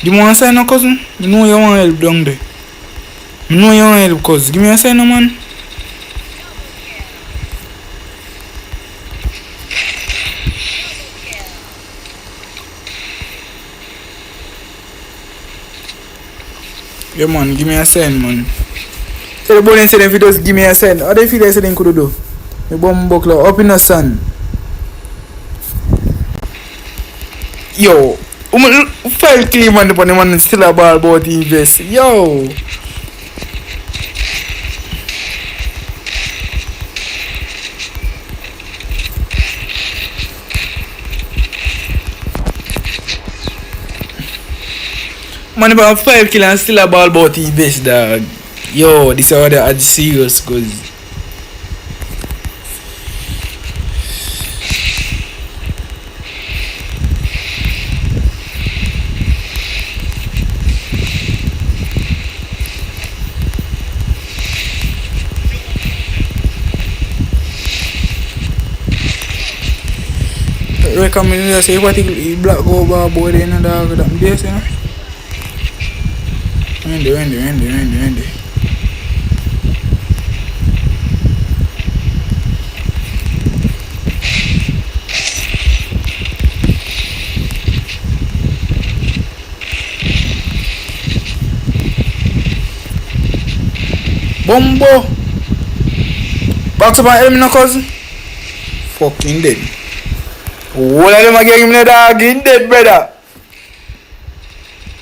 Give me one sign now, cousin. You know you want help down there. You know you want help, cousin. Give me a sign now, man. Yeah, man, give me a sign, man. Tell the boy and say them if he just give me a sign. How they feel they say they could do? The bomb buckler up in the sun. Yo, 5 kill man upon the man still a ball about the invest. Yo. Man about 5 kill and still a ball about the best dog. Yo, this is how they are serious cause recommend you say what he black go over boy in the dog that this, you know. Wendy. Bombo. Box up and help me no cousin. Fucking dead. All of them are getting him the dog. He dead, brother.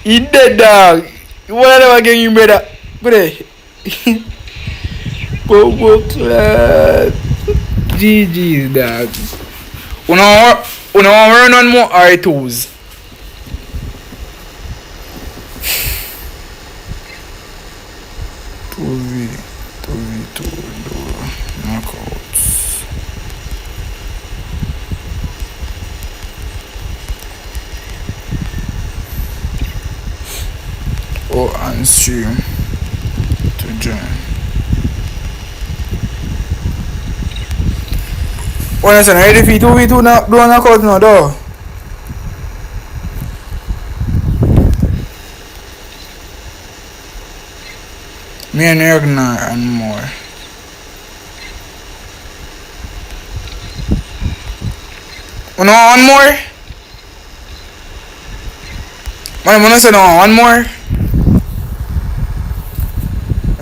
He dead, dog. All of them are getting him, brother. Brother. Bobo class. GG's, dog. Una run on more R2s. Two knockouts. Oh, and stream to join. Oh, listen, ready for 2v2 now? Do a knockout now, though. Me and Ergnar and more. Oh, no, one more? Man, I'm gonna say no, one more?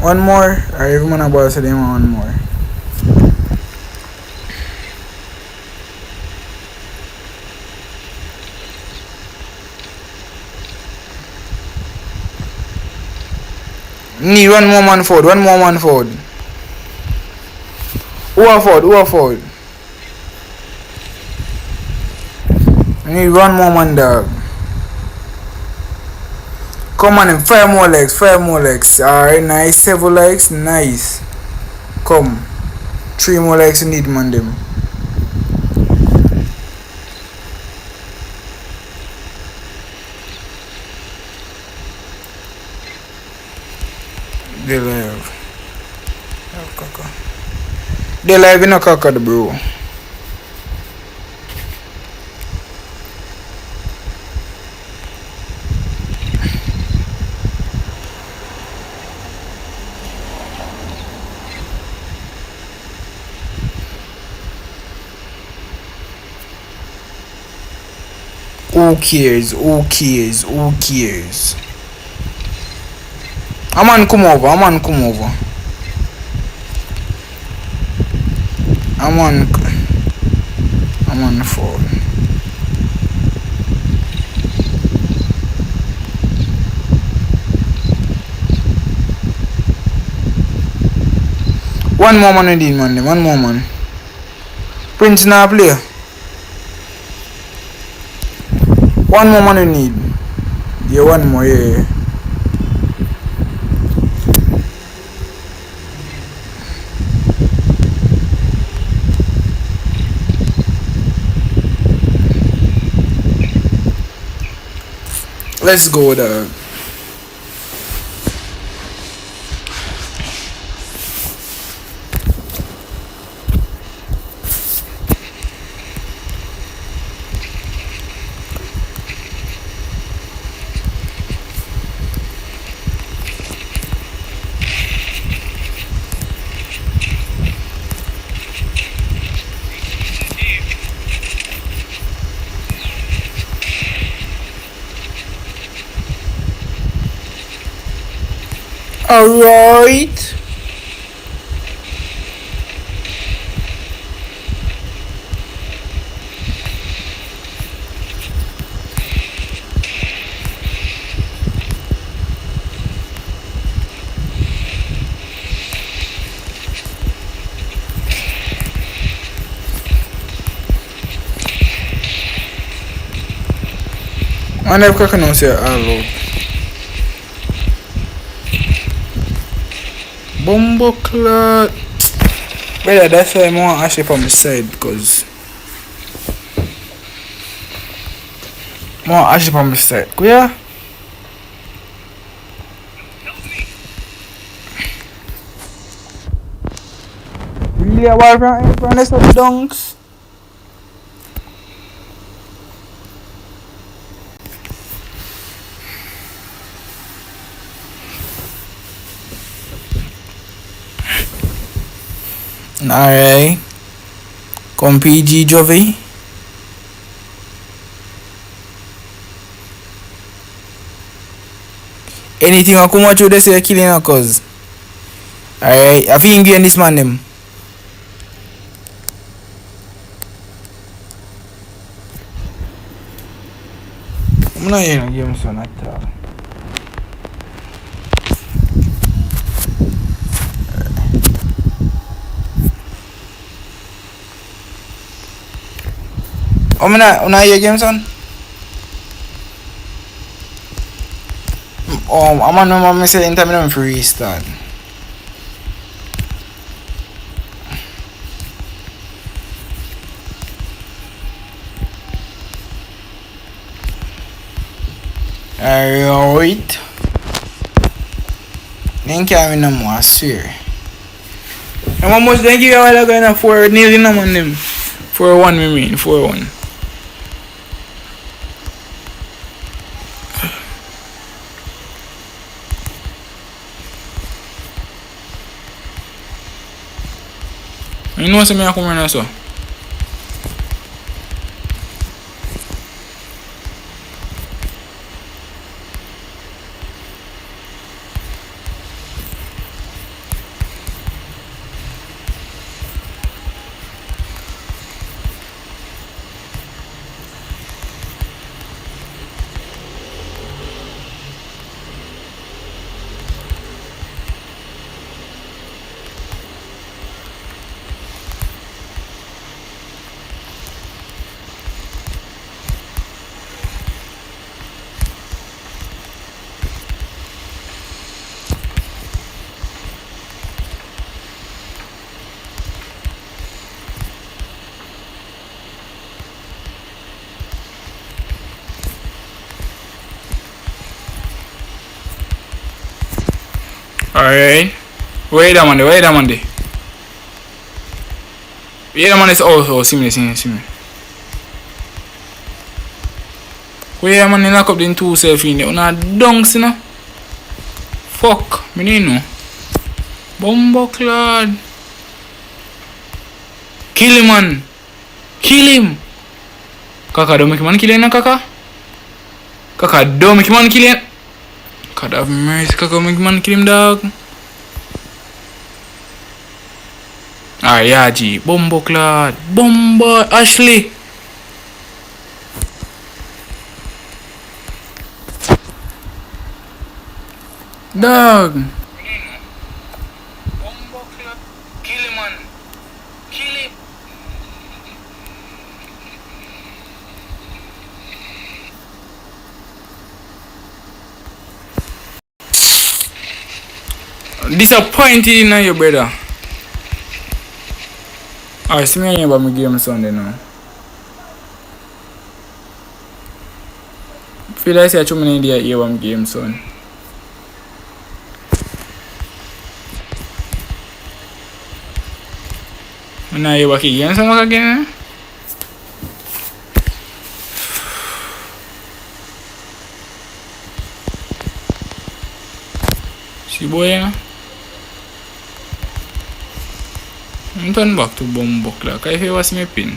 One more? Or if I'm gonna say they want one more. Need one more man forward. One more man forward. Who are forward? Who are forward? I need one more man, dog. Come on, 5 more legs. 5 more legs. Alright, nice. 7 legs. Nice. Come. 3 more legs you need, man, them. They live. They live in a cockad, bro. Who cares? Who cares? Who cares? A man come over. A man come over. A man fall. One more man indeed, man. One more man. Prince now play. One more man you need. Yeah, one more, yeah. Let's go, dog. Alright. I never can say hello. Bumbo clot. Brother, that's why I want to actually from the side because more actually from the side. Yeah. Really a war from this of dunks. Alright. Come PG Jovi. Anything I come out to this killing a cause. Alright. I think you this man them. I'm not here to give him son at all. I'm not here game son. I'm on my say in time I'm free restart. Alright. Then can't no more, I swear. I'm almost thank you all going for nearly no man them. 4-1 we mean, 4-1. You know something I come in so. Alright. Wait a minute. Wait a minute. Wait a minute. Oh, see me. Wait a minute. Lock up the two self in there. Una dunks, you know. Fuck. Me didn't know. Bumbo clad. Kill him, man. Kill him. Kaka, don't make man kill him, Kaka. Kaka, don't make man kill him. God have mercy, Kaka, make man kill him, dog. Alright, yeah, G. Bumbo clad. Bumbo. Ashley. Dog. Bumbo clad. Kill him, man. Kill him. Disappointed in you, brother. Alright, see me about my game Sunday now. Feel like I say too many days here about my game son. I'm not here back again, son, again. See boy, you know? I'm turn back to Bumbo clock. I feel what's my pin.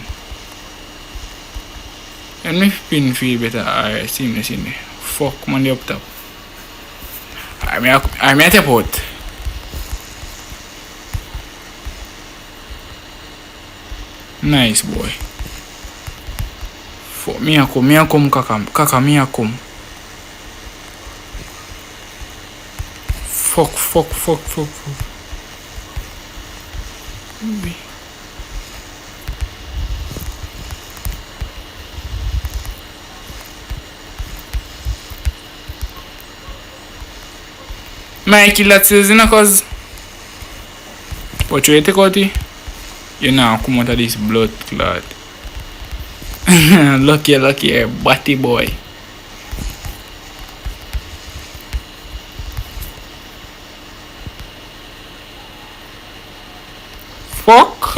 And my pin feel better. Alright, see me. Fuck man, the up top. I'm at a pot. Nice boy. Fuck me a come, Kaka, me a come. Fuck. My kill that season cause what you take out it? You know come out of this blood clot. Lucky batty boy. Fuck.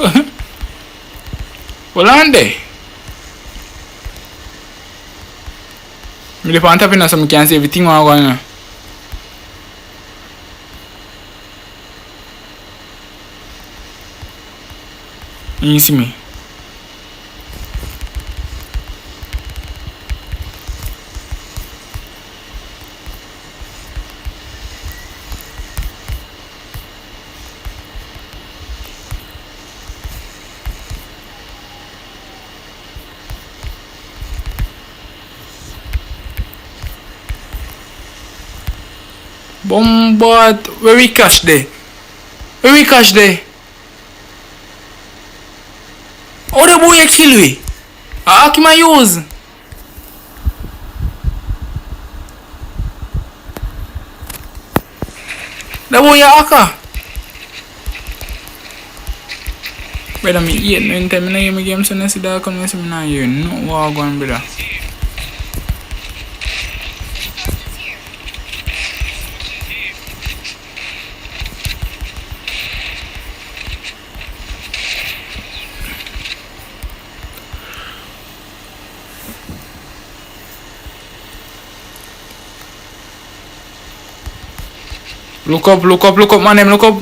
Well on there. Me the pan tapping so I can see everything what going on. You see me? Bombard, where we cash there? Oh, the boy kill we. How can I use? The boy haka. Brother, me eat no anytime I my game so I see that come see me now here. No war going brother. Look up, man, look up.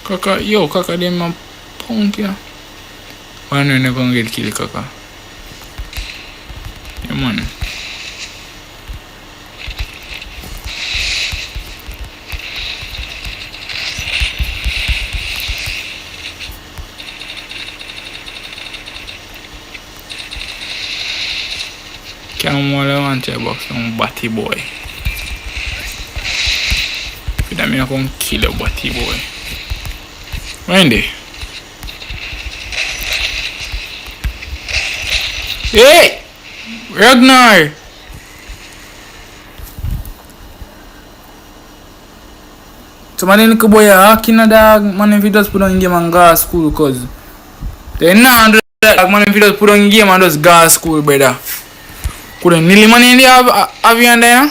Kaka, them a punk, yeah. Why no you gonna get killed, Kaka? Yeah, man. Can't want to box some batty boy. That mean I can kill a batty boy. Wendy. Hey! Ragnar! So man in the boy hacking a dog, man if he just put on game and go to school cause they not that man if he just put on game and just go to school brother. Couldn't nearly man in the avian there?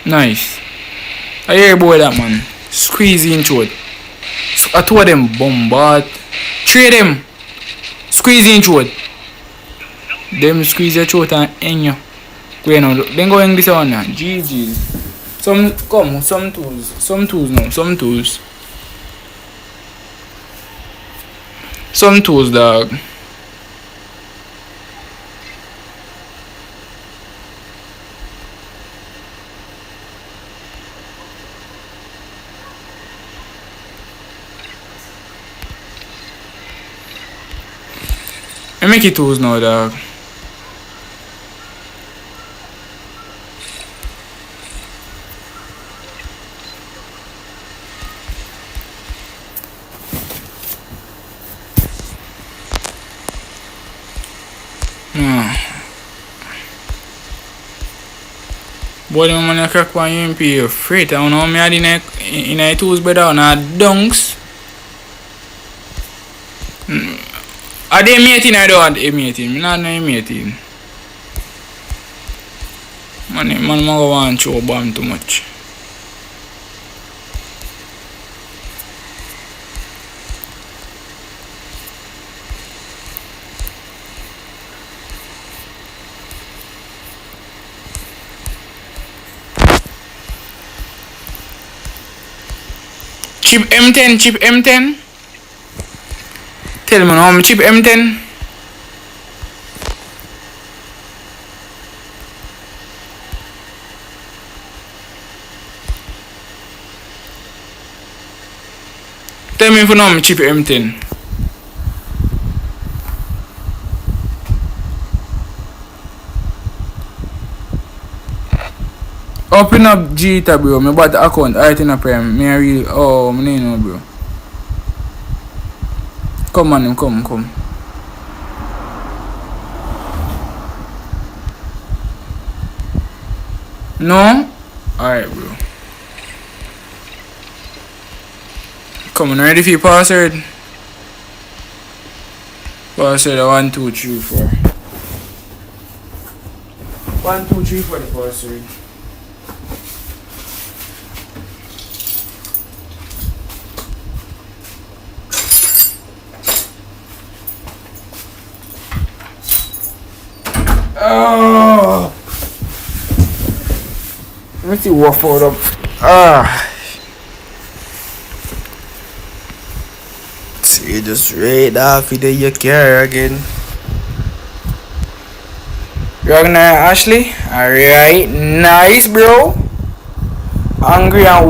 Nice. I hear about that, man. Squeeze into it. I told them bombard. Three them. Squeeze into it. Them squeeze your throat and hang you. Wait now, then go hang this one now. GG. Some tools. Some tools, dog. I make it tools now, dog. Boy, the man a crack one UMP freight. I don't know me had in a tools better on a dunks. Are they mating? I don't want a mating. I don't know a mating. Man go want to bomb too much. Chip M10. Tell me now, I'm chip M10. Tell me if you know I'm chip M10. Open up Gita, bro. Me bought the account right in a prime. Me really, me know, bro. Come on, come. No? Alright, bro. Come on, ready for your password? Password 1, 2, 3, 4. 1, 2, 3 for the password. Oh, let me see what for up. See, just right off into your car again. Ragnar Ashley, alright, nice, bro. Angry and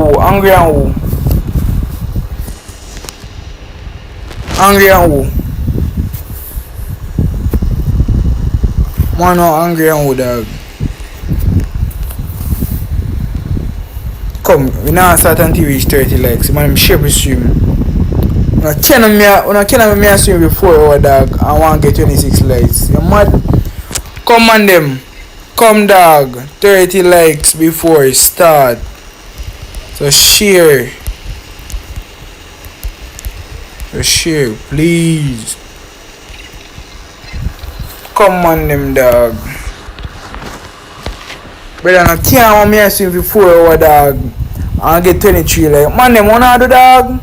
who? Man, no angry and who, dog? Come, we now start until we reach 30 likes. Man, I'm share with stream. When I can me stream before our dog, I want to get 26 likes. You mad? Come on them. Come, dog. 30 likes before it start. So share. Please. Come on them, dog. Brother, I can't want me to swim before our dog and get 23 like. Man, them wanna do, dog.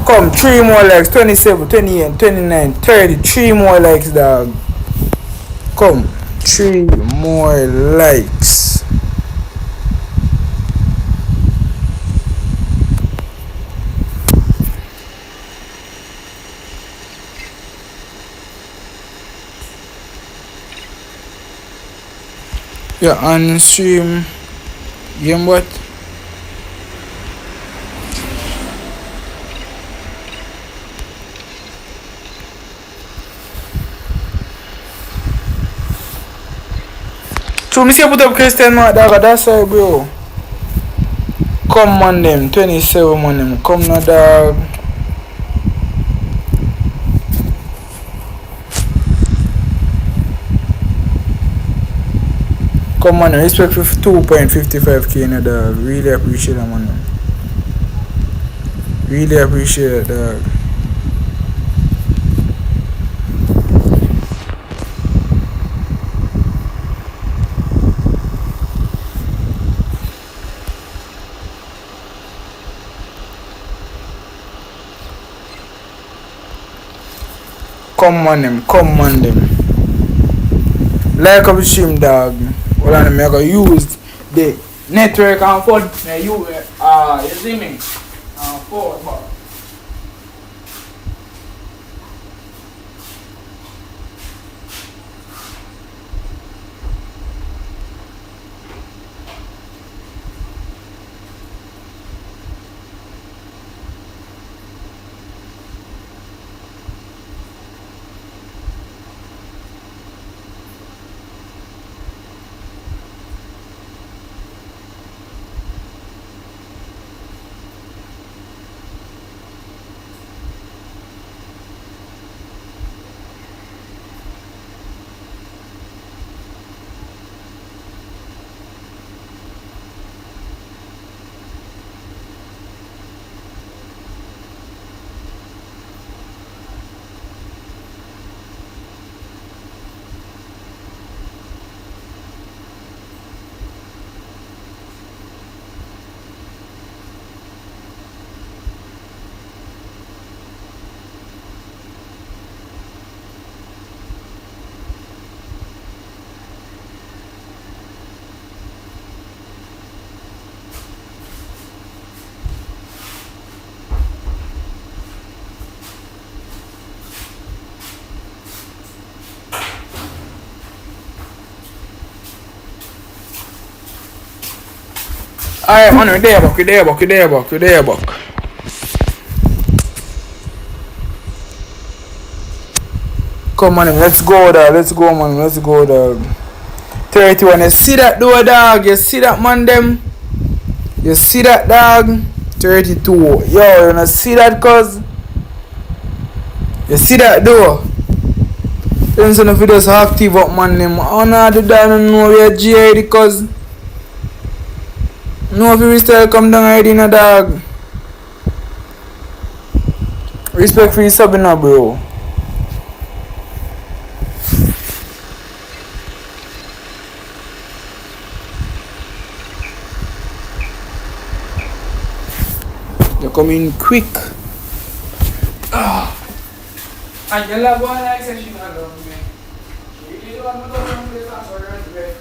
Come, 3 more likes. 27, 28, 29, 30. 3 more likes, dog. Come, 3 more likes. Yeah, on stream game what? So me see put up Christian man, dog, that's why, bro. Come on them, 27 on them, come now, dog. Come on, respect for 2.55k in dog. Really appreciate that, man. Really appreciate it, dog. Come on them. Like up the stream, dog. Hold on, I'm gonna use the network and phone. You see me? Forward bar. Alright, man, we're there, buck. Come on, let's go, dog. 31, you see that door, dog? You see that, man, them? You see that, dog? 32. Yo, you not see that, cuz? You see that door? Then some of you just active up, man, them. Oh, no, the diamond know we are GID, cuz. No, if you still come down already, no, dog. Respect for you subbing now, bro. You're coming quick. And you love one like she not love me. She don't want to go to the house or run away.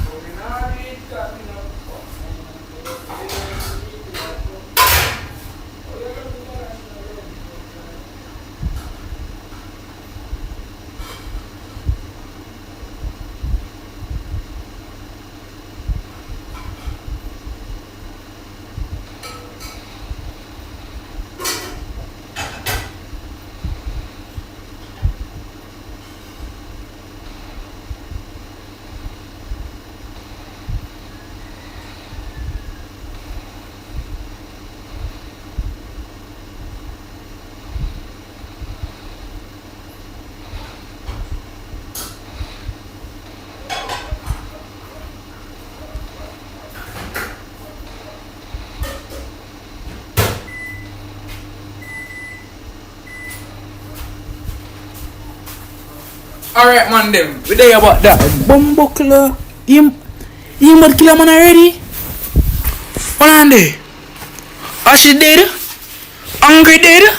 But we not read that, you know. Alright, man, them. We there about that. Bumbuckler. You must kill a man already? What on there? Oh, she dead? Hungry dead?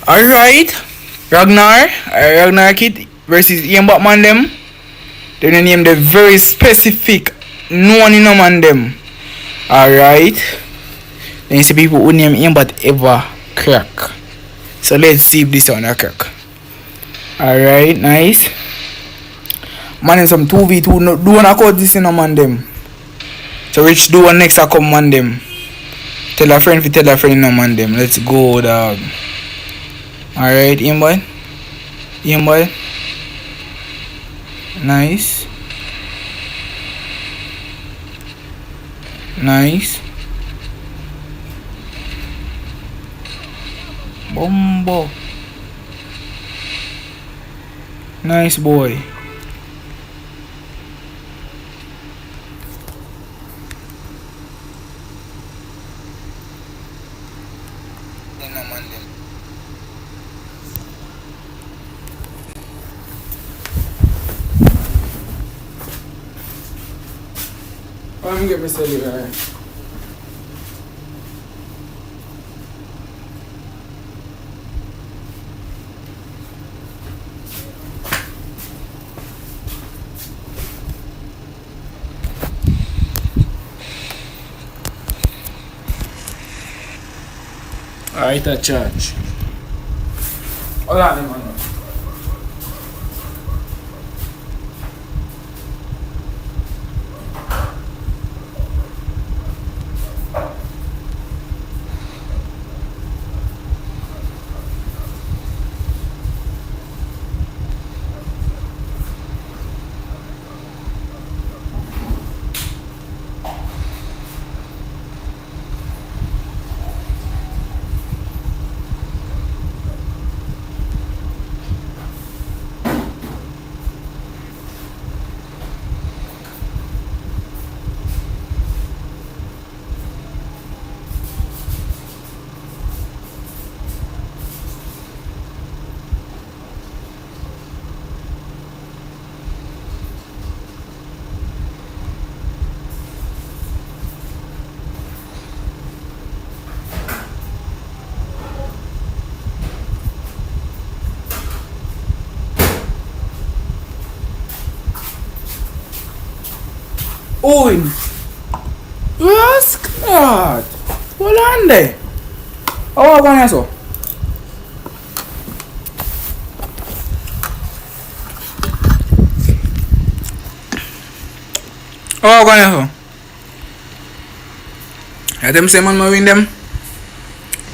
Alright. Ragnar Kid versus Ian Batman them. Then they name the very specific known in man them. Alright. Then you see people who name Ian Bat ever crack. So let's see if this one a crack. Alright, nice. Man in some 2v2, no, do one call this in a man them. So which do one next I come man them. Tell a friend if you tell a friend in a man them. Let's go, dog. Alright, Ian boy. Nice. Bombo. Nice boy. Let me get my cellular. Alright, a charge. Hold on, man. Uy! Raskat! Wala ande. Oh, ako na so. Oh, ako na so. Ya them say man ma win them.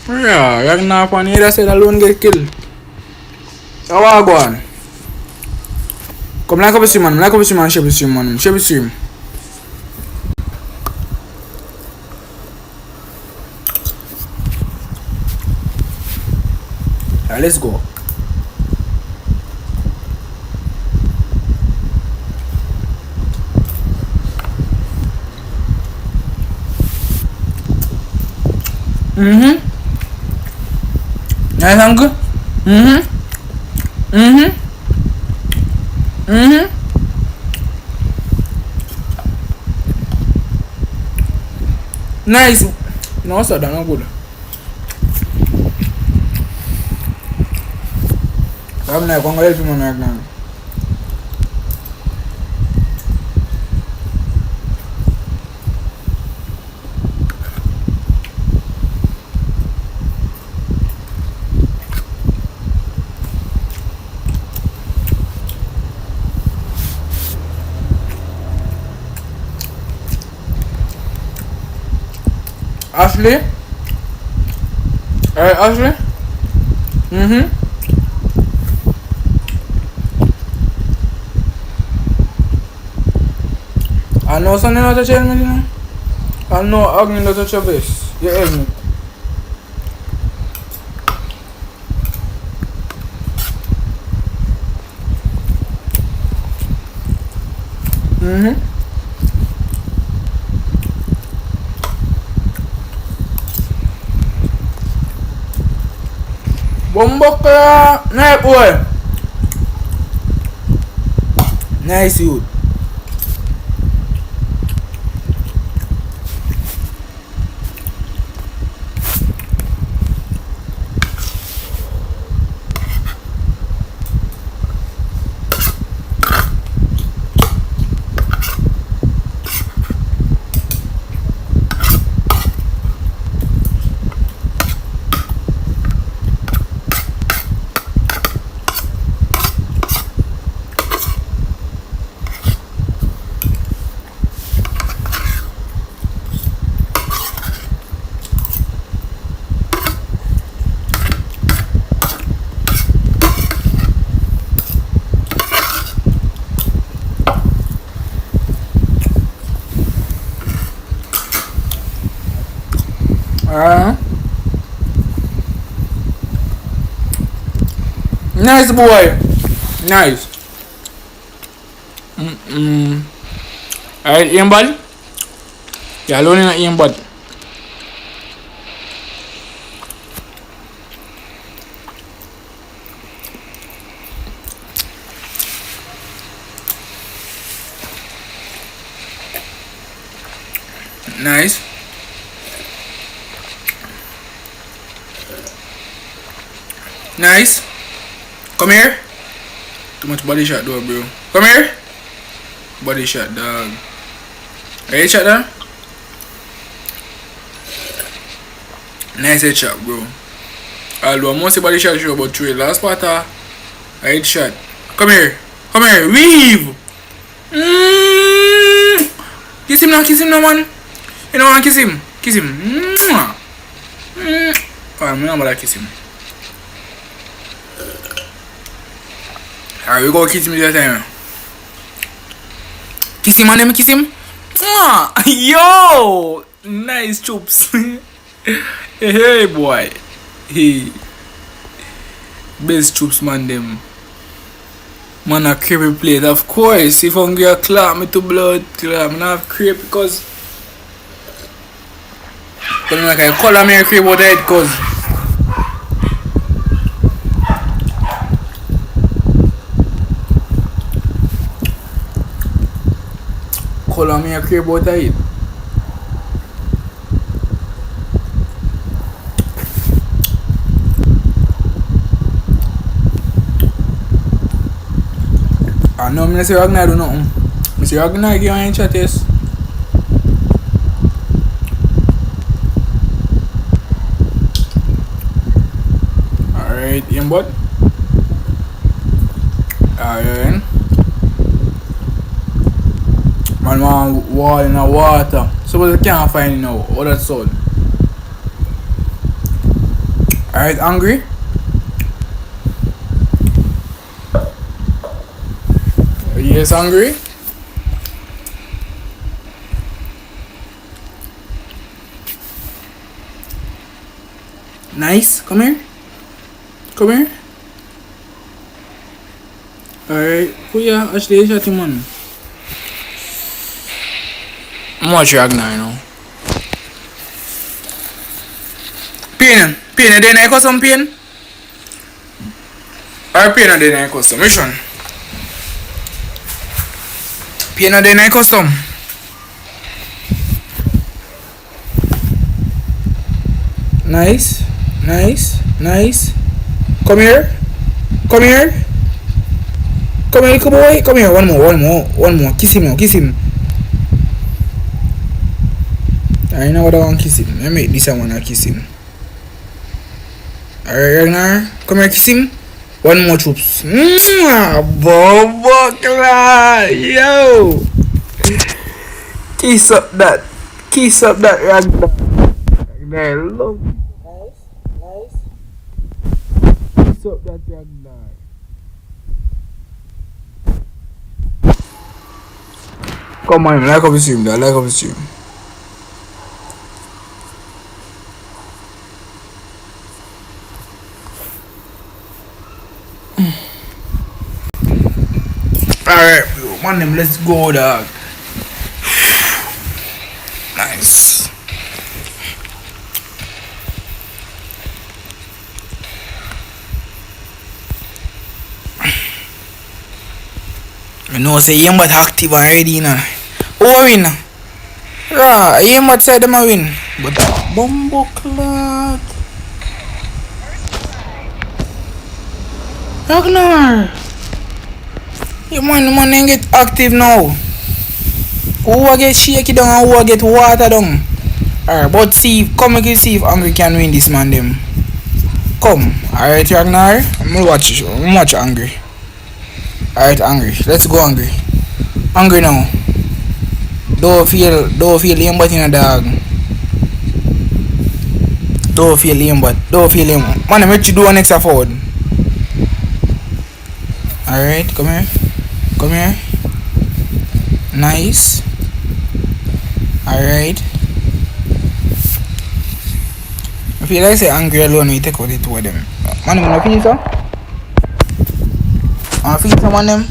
Yeah, yang na pa nila say alone get kill. Awa go on. Come like up a man, shape stream man, shape stream. Let's go. Nice uncle. Nice. No, sir, that's not good. I'm not going to help him right now. Ashley? Hey, Ashley? I know something not to tell me, you know? I know Agni not to touch your base. You hear me? Bomboka! Nice boy! Nice you. Nice boy. Nice. Alright, aimball. Yeah, alone in aimball. Nice. Nice. Come here. Too much body shot though, bro. Come here. Body shot, dog. Head shot, dog. Nice head shot, bro. Although most of the shot show about 3 last part a head shot. Come here, weave! Kiss him now, man. You know what, kiss him. I'm not gonna kiss him. Alright, we go kiss him this time. Kiss him, and kiss him. Yo! Nice chops. Hey, boy. Hey. Best chops, man, them. Man, a creepy plate. Of course, if I'm gonna clap me to blood, clap me not creep because I'm like I color me a creep out head cause color me a creep out head. I know I'm say Ragnar do nothing. I say Ragnar give me a chat yes. Alright, aimbot. Alright. Man wall in the water. Suppose I can't find it now. Oh, that's all. Alright, hungry? Yes, hungry? Nice. Come here. Alright. Oh yeah, actually, shot him on. I'm watching Ragnar now. Pain, then I got some pain. Or pain and then I custom. Which one? Pain and then I custom. Nice. Come here, little boy. Come here. One more. Kiss him. I know what I want to kiss him. Let me make this one and kiss him. Alright, Ragnar. Come here, kiss him. One more troops. Bobo class. Yo. Kiss up that Ragnar. Ragnar, love. Nice. Kiss up that Ragnar. Come on, like up the stream. Alright, man, let's go, dog. Nice. I know, say, you but active and ready now. Who win? Right, you might say them a win. But bumbo clock. Ragnar. You man ain't get active now. Who will get shaky down and who will get water down? Alright, but see, come and see if Angry can win this man them. Come. Alright, Ragnar. I'm gonna watch Angry. Alright, Angry. Let's go, Angry. Angry now. Don't feel him but in a dog. Don't feel him. Man, I'm ready to do an extra forward. Alright, come here. Nice. Alright. I feel like say Angry alone we take out the two of them. Man, I'm gonna feel some. I feel some on them.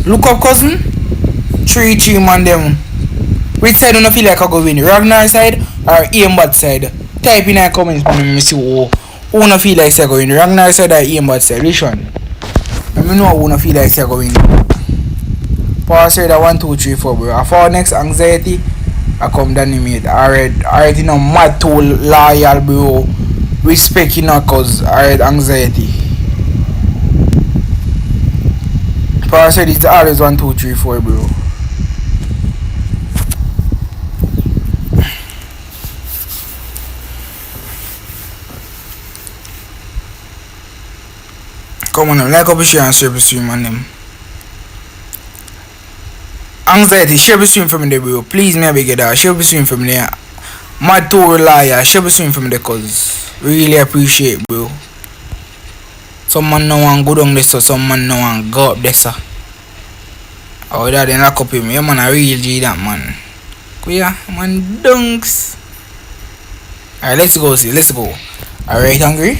Look up, cousin. 3-3 man them. Which side do you feel like I go win? Ragnar side or aimbot side? Type in the comments for me see who you feel like I go win. Ragnar side or aimbot side? Which one? Let me know who you feel like I go win. Pass side 1, 2, 3, 4 bro. For next anxiety I come down in it. Alright, you know, mad too loyal bro. Respect you know cause alright anxiety. Power said it's always 1, 2, 3, 4, bro. Come on, like up share and share the stream on them. Anxiety, share the stream for me there, bro. Please, me I beg you that. Share the stream for me there. Mad to liar, share the stream for me there, cause really appreciate, bro. Some man no want go down there, so some man no want go up there, sir. Oh, that then lock up him. Yeah, man, I really G that man. Yeah, man, dunks. Alright, let's go, see. Let's go. Alright, hungry?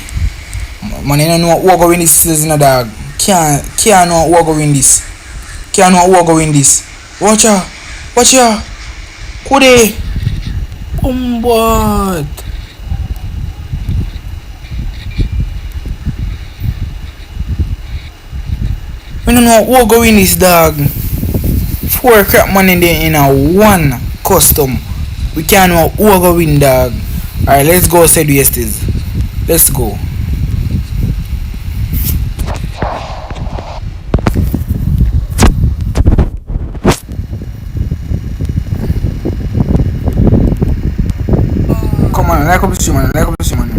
Man, you don't know what go win this season, dog. Can't know what go win this. Can't know what go win this. Watch out. Watch out. Kude. What? We don't know what go win this, dog. 4 crap man in there in a 1 custom. We can't know what go win, dog. Alright, let's go, said yesterday. Let's go. Come on, like up the stream, man. Like up the stream, man.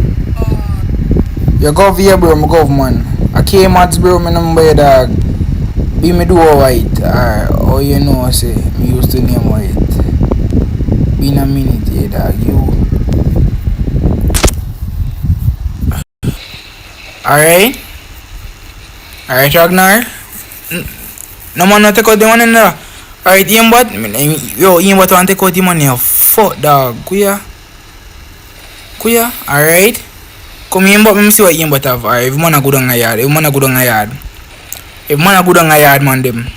You go over here, bro. I go over, man. I came mats, bro. My number, dog. Be me do alright. Alright. Oh, you know, I say. Me used to name white. Been a minute, yeah, dog. You. Alright. Alright, Ragnar. No man, not take out the one in there. Alright, Imbot. Yo, Imbot want to take out the money. Fuck, dog. Kuya. Alright. Come here, but let me see what Imbot have. Alright, if man a good on a yard. If man a good on a yard. If man a good on a yard, man, them.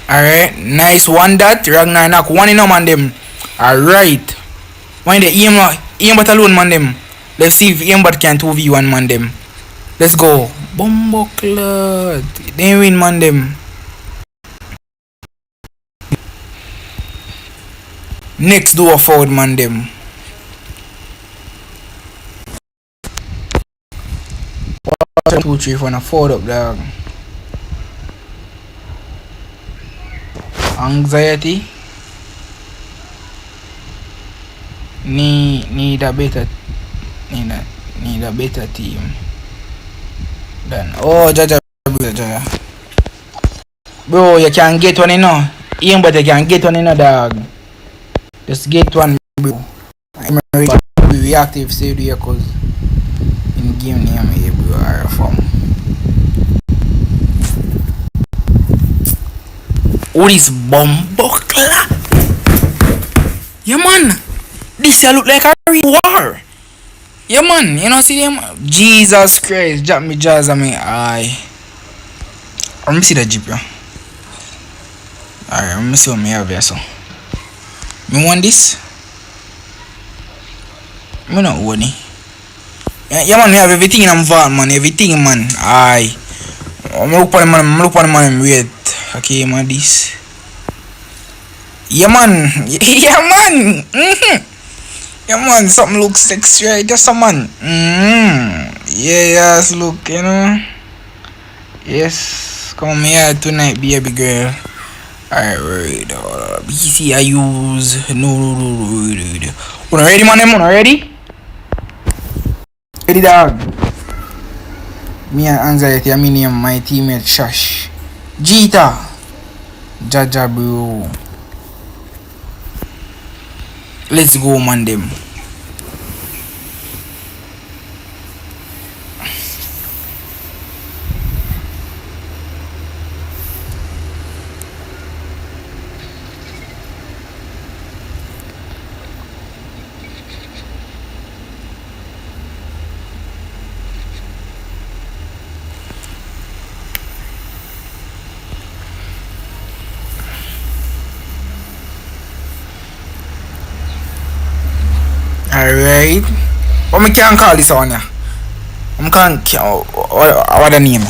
Alright, nice one that. Ragnar knock one in a man, them. Alright. When the Imbot alone, man, them. Let's see if Imbot can 2v1, man, them. Let's go. Bombo clot. They win, man, them. Next do a forward, man, them. 1, 2, 3, 4, and a forward up, dog. Anxiety. Need a better team than Jaja. Bro, you can get one, you know. Even but you can get one, you know, dog. Just get one, bro. I'm reactive save here cause in game name here, bro, are from. What is Bombockla? Yeah, man. This here look like a real war. Yeah, man. You know, see them? Jesus Christ. Drop me jazz on me eye. Let me see the jeep, yeah. Alright, let me see what me have here, so. Me want this? Me not want it. Yeah, man, me have everything in vault, man. Everything, man. Aye. I'm look for the man, wait. Okay, man, this. Yeah, man. Yeah, man. Yeah, man, something looks sexy, right? Just a man. Yes, look, you know. Yes. Come here tonight, baby girl. Alright, BC I use. No. Una ready, man? Una ready? Ready, dog. Me and Anxiety, I mean my teammate Shash. Jita. Jaja, bro. Let's go, man, them. Alright. What me can call this one, yeah? I can't what the name?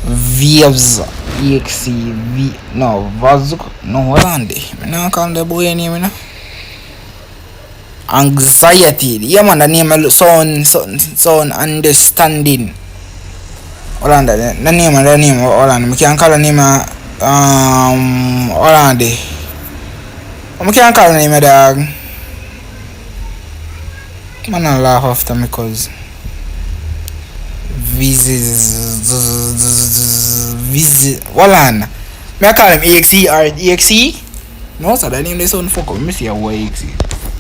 Vs EXC V no Vazuk no hold on there. I don't call the boy name, you know. Anxiety. Yeah man, the name sound understanding. Hold on, the name. Hold on, we can call the name. Hold on, we can call the name dog. Man, I laugh after me cause visit. Hold on, me I call him EXE or EXE. No, so the name they sound fuck up. Let me see how EXE.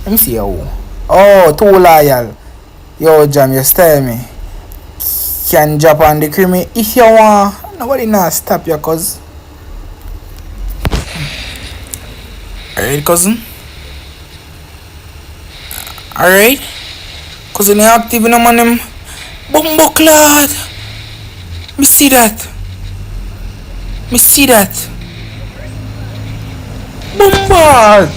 Let me see how. Oh, too loyal. Yo, Jam, you stay me. Can drop on the creamy if you want. Nobody not stop you, cuz. Alright, cousin. Alright. Cousin, you active in a man them. Bumbo clad. Me see that. Bumbo.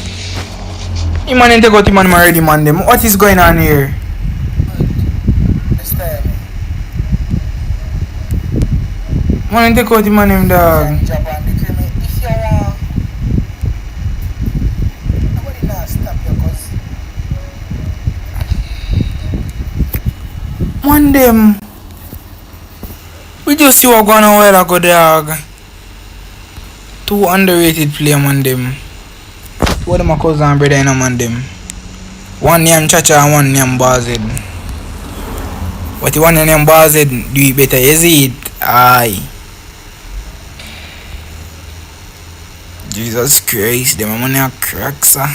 You man take out him and marry the man them. What is going on here? Man take out him and him dog. Man them. We just see what going on while ago dog. Two underrated player man them. What them a cousin and brother in a man them. One name Chacha and one name Bazed. But the one name Bazed do it better, is it? Aye. Jesus Christ, them money a crack, sir.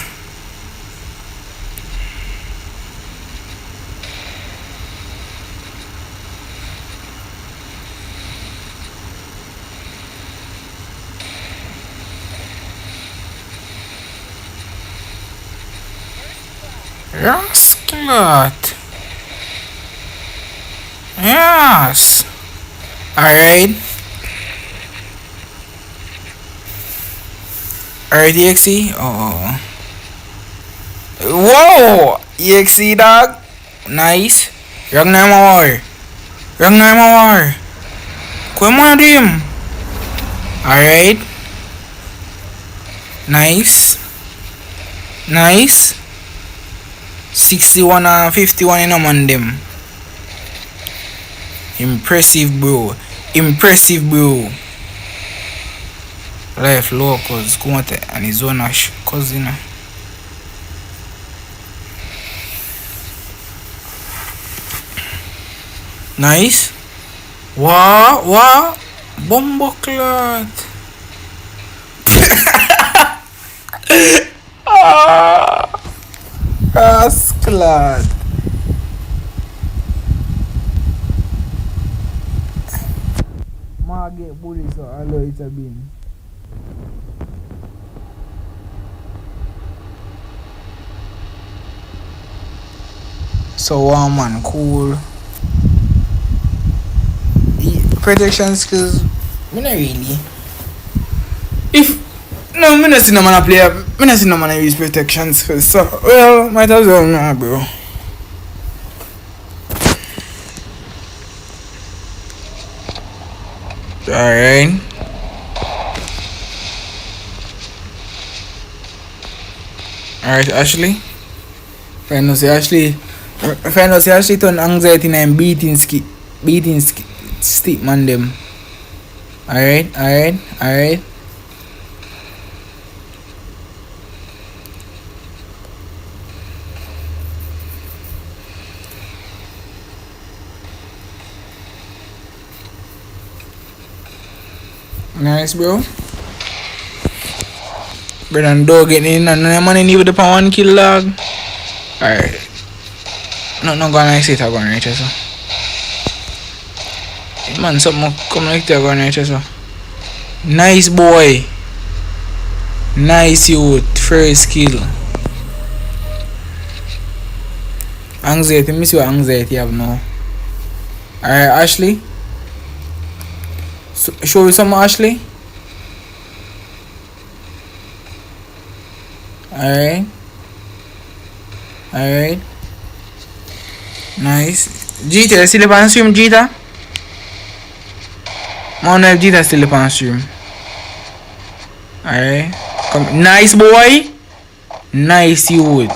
Rascalot. Yes. Alright. Alright, EXE. Oh. Whoa! EXE dog. Nice. Young name war. Come on, him. Alright. Nice. 61 and 51 in a man them. Impressive bro. Life low cause come out and his own cousin. Nice. Wow. Bombo clot. Rascalot. Get bullied, so I know it's a bin. So man, cool. Protection skills, me not really. Me not see no man play. Me not see no man use protection skills. So well, might as well nah, bro. Alright. Ashley. Find out Ashley turn anxiety and beating stick man them. Alright. Nice, bro. Brother and dog getting in and no money need the pound 1 kill dog. Alright. No gonna say it again right so. Man, something come like that again right so. Nice boy. Nice youth. First kill. Anxiety, let me see what anxiety you have now. Alright, Ashley. Show you some Ashley. Alright. Nice. Jita, still up on stream, Jita? Man, if Jita still up on stream. Alright. Come. Nice boy. Nice youth.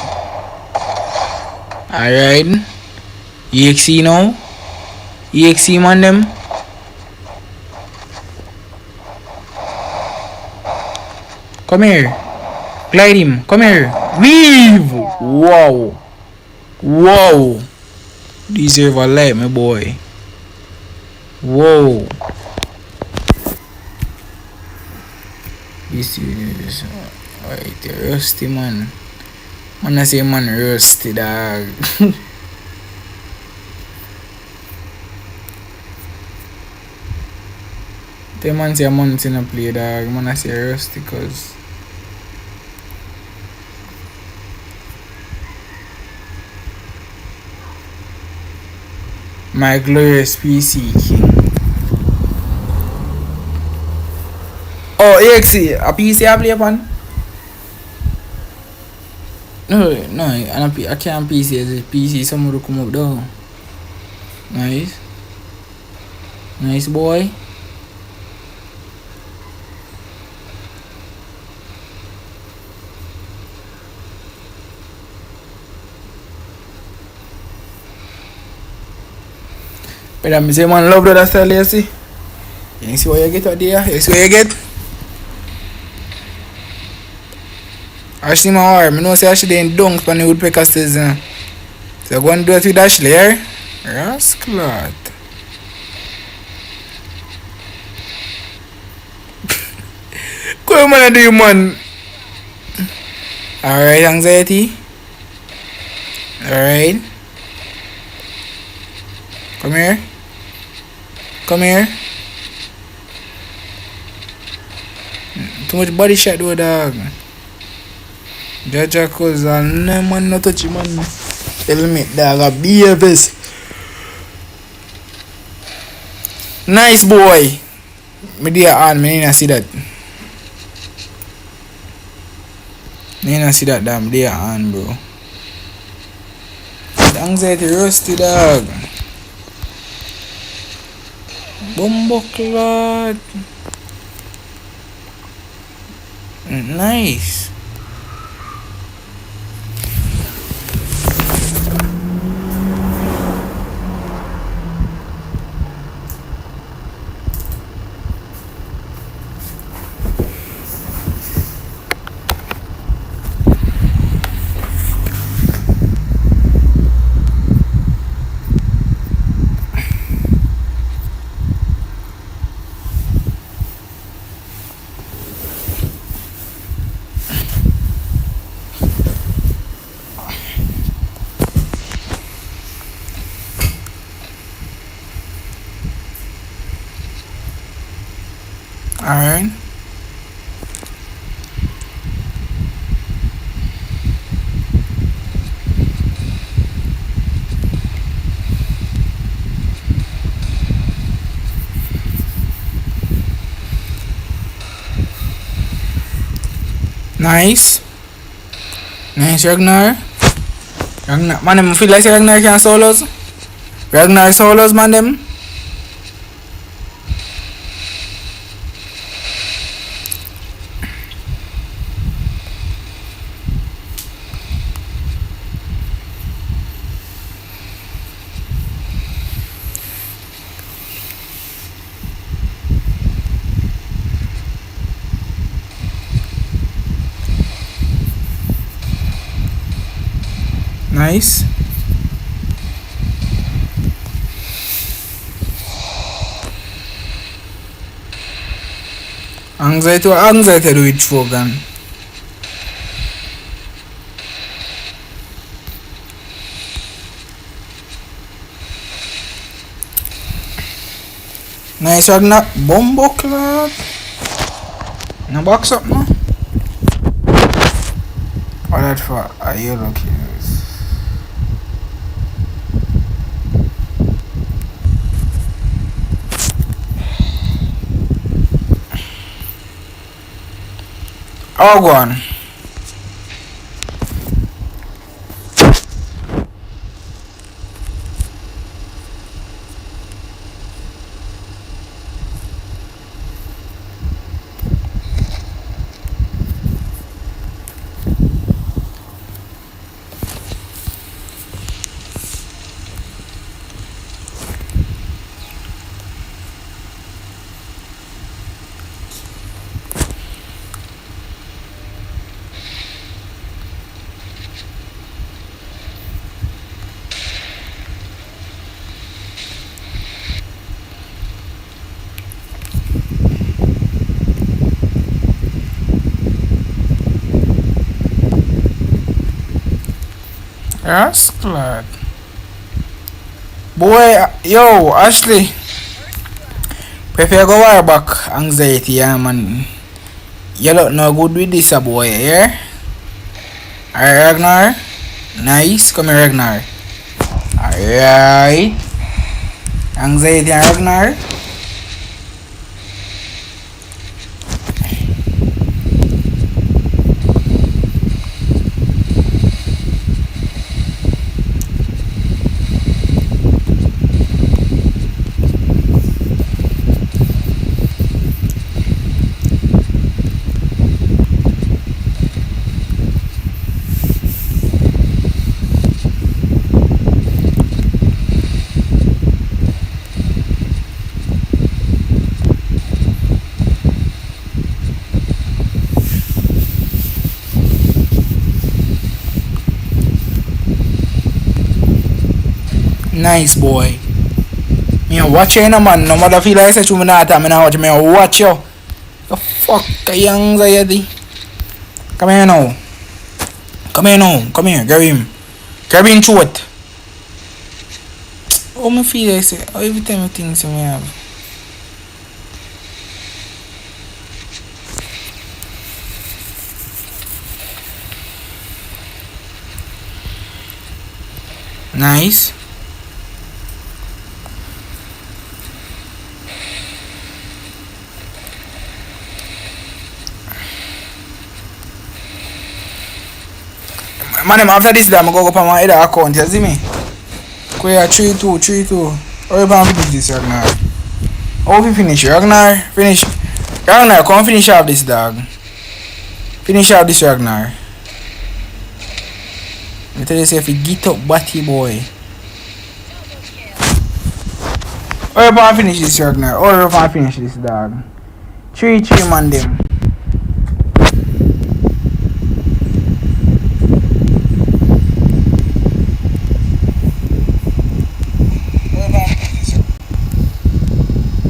Alright. EXE now. EXE man them. Come here. Glide him. Come here. Weave. Wow. Wow. Deserve a light, my boy. Whoa. This is alright, rusty man. Man, I say man rusty dog. The man say a month in a play dog. Man, I say rusty cause my glorious PC king. Oh, EXE, a PC I play upon? No, I can't PC as a PC. Someone come up though. Nice. Nice boy. But I'm saying man love that style, you see? You see what you get out there? You see what you get? Ashley my arm, I know say Ashley in dunks on the woodpecker stage. So go and do it with Ashley here. Rascal. Come on, do you man? Alright, anxiety. Alright. Come here. Come here. Too much body shot though, dog. Jaja cause no man no touch man. Helmet dog a BFS. Nice boy. Me dear on, me didn't see that. Me didn't see that damn dear on, bro. The anxiety rusty dog. Bombo clot. Nice. Alright. Nice. Nice Ragnar. Ragnar. Man, them feel like Ragnar can solos. Ragnar solos, man, them. Nice. Anxiety do it for gun. Nice Ragnar. Bombo club. No box up no. All that for a yellow kills. Oh, go on. Yes, glad. Boy, yo, Ashley. Prefer go worry back anxiety, yeah, man. You look no good with this, boy, yeah? Alright, Ragnar. Nice. Come here, Ragnar. Alright. Anxiety, Ragnar. Nice, boy. Me watch you, no man. No matter feel like such woman at me now watch me watch you. The fuck young anxiety. Come here now. Come here now. Come here. Grab him. Grab him throat. Oh me feel like say every time I think so me have. Nice. Man, after this, I'm gonna go up on my other account, you see me? Go here, 3-2, 3-2. How you gonna finish this, Ragnar? How we finish? Ragnar, finish. Ragnar, come finish off this, dog. Finish off this, Ragnar. I tell you, say, if you get up, batty boy. How you gonna finish this, Ragnar? How you gonna finish this, dog? 3-3, man, them.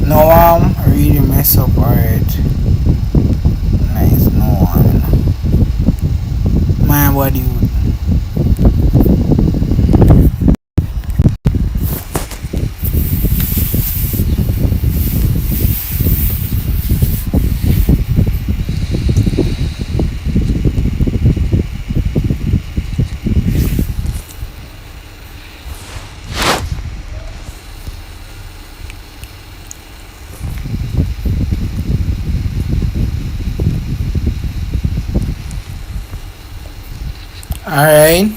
No, I really mess up, alright. Nice, no one. My body. Alright.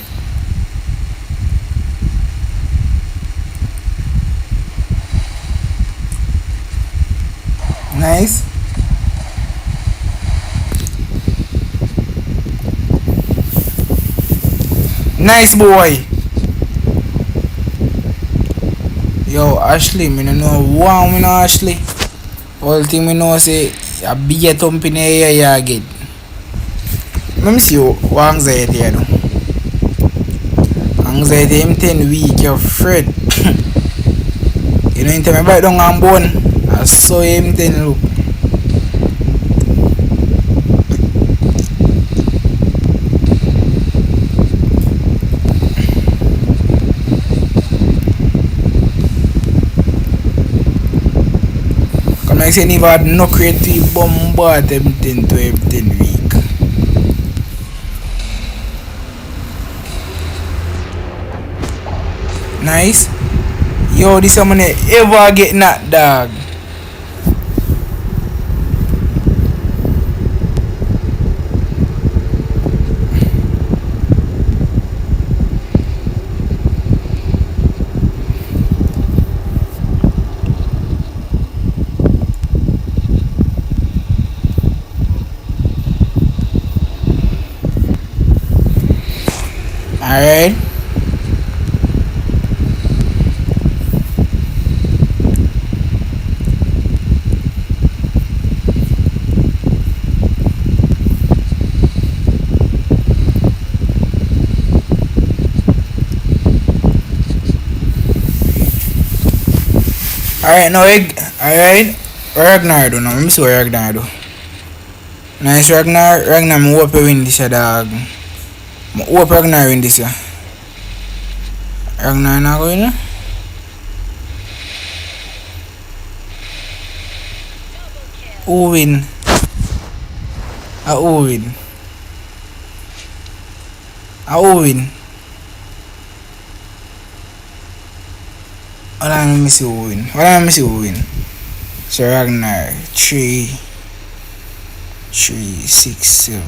Nice. Nice boy. Yo, Ashley, me no know wow, me know Ashley. All thing me know say a bigger thump in the air you get. Let me see what anxiety I do. Anxiety him 10 week, you're afraid. You know, anytime I bite down and bone, I saw him 10 look. Come like say never had no creative bombard them 10 to him 10 week. Nice. Yo, this someone ever get that dog. Alright. Alright, now alright. Ragnar do now. Let me see what Ragnar do. Nice Ragnar. Ragnar, I hope you win this dog. I hope Ragnar win this. Ragnar not going. Who win? Who win? Who win? Hold on, let me see who win. So Ragnar 3, 6, 7.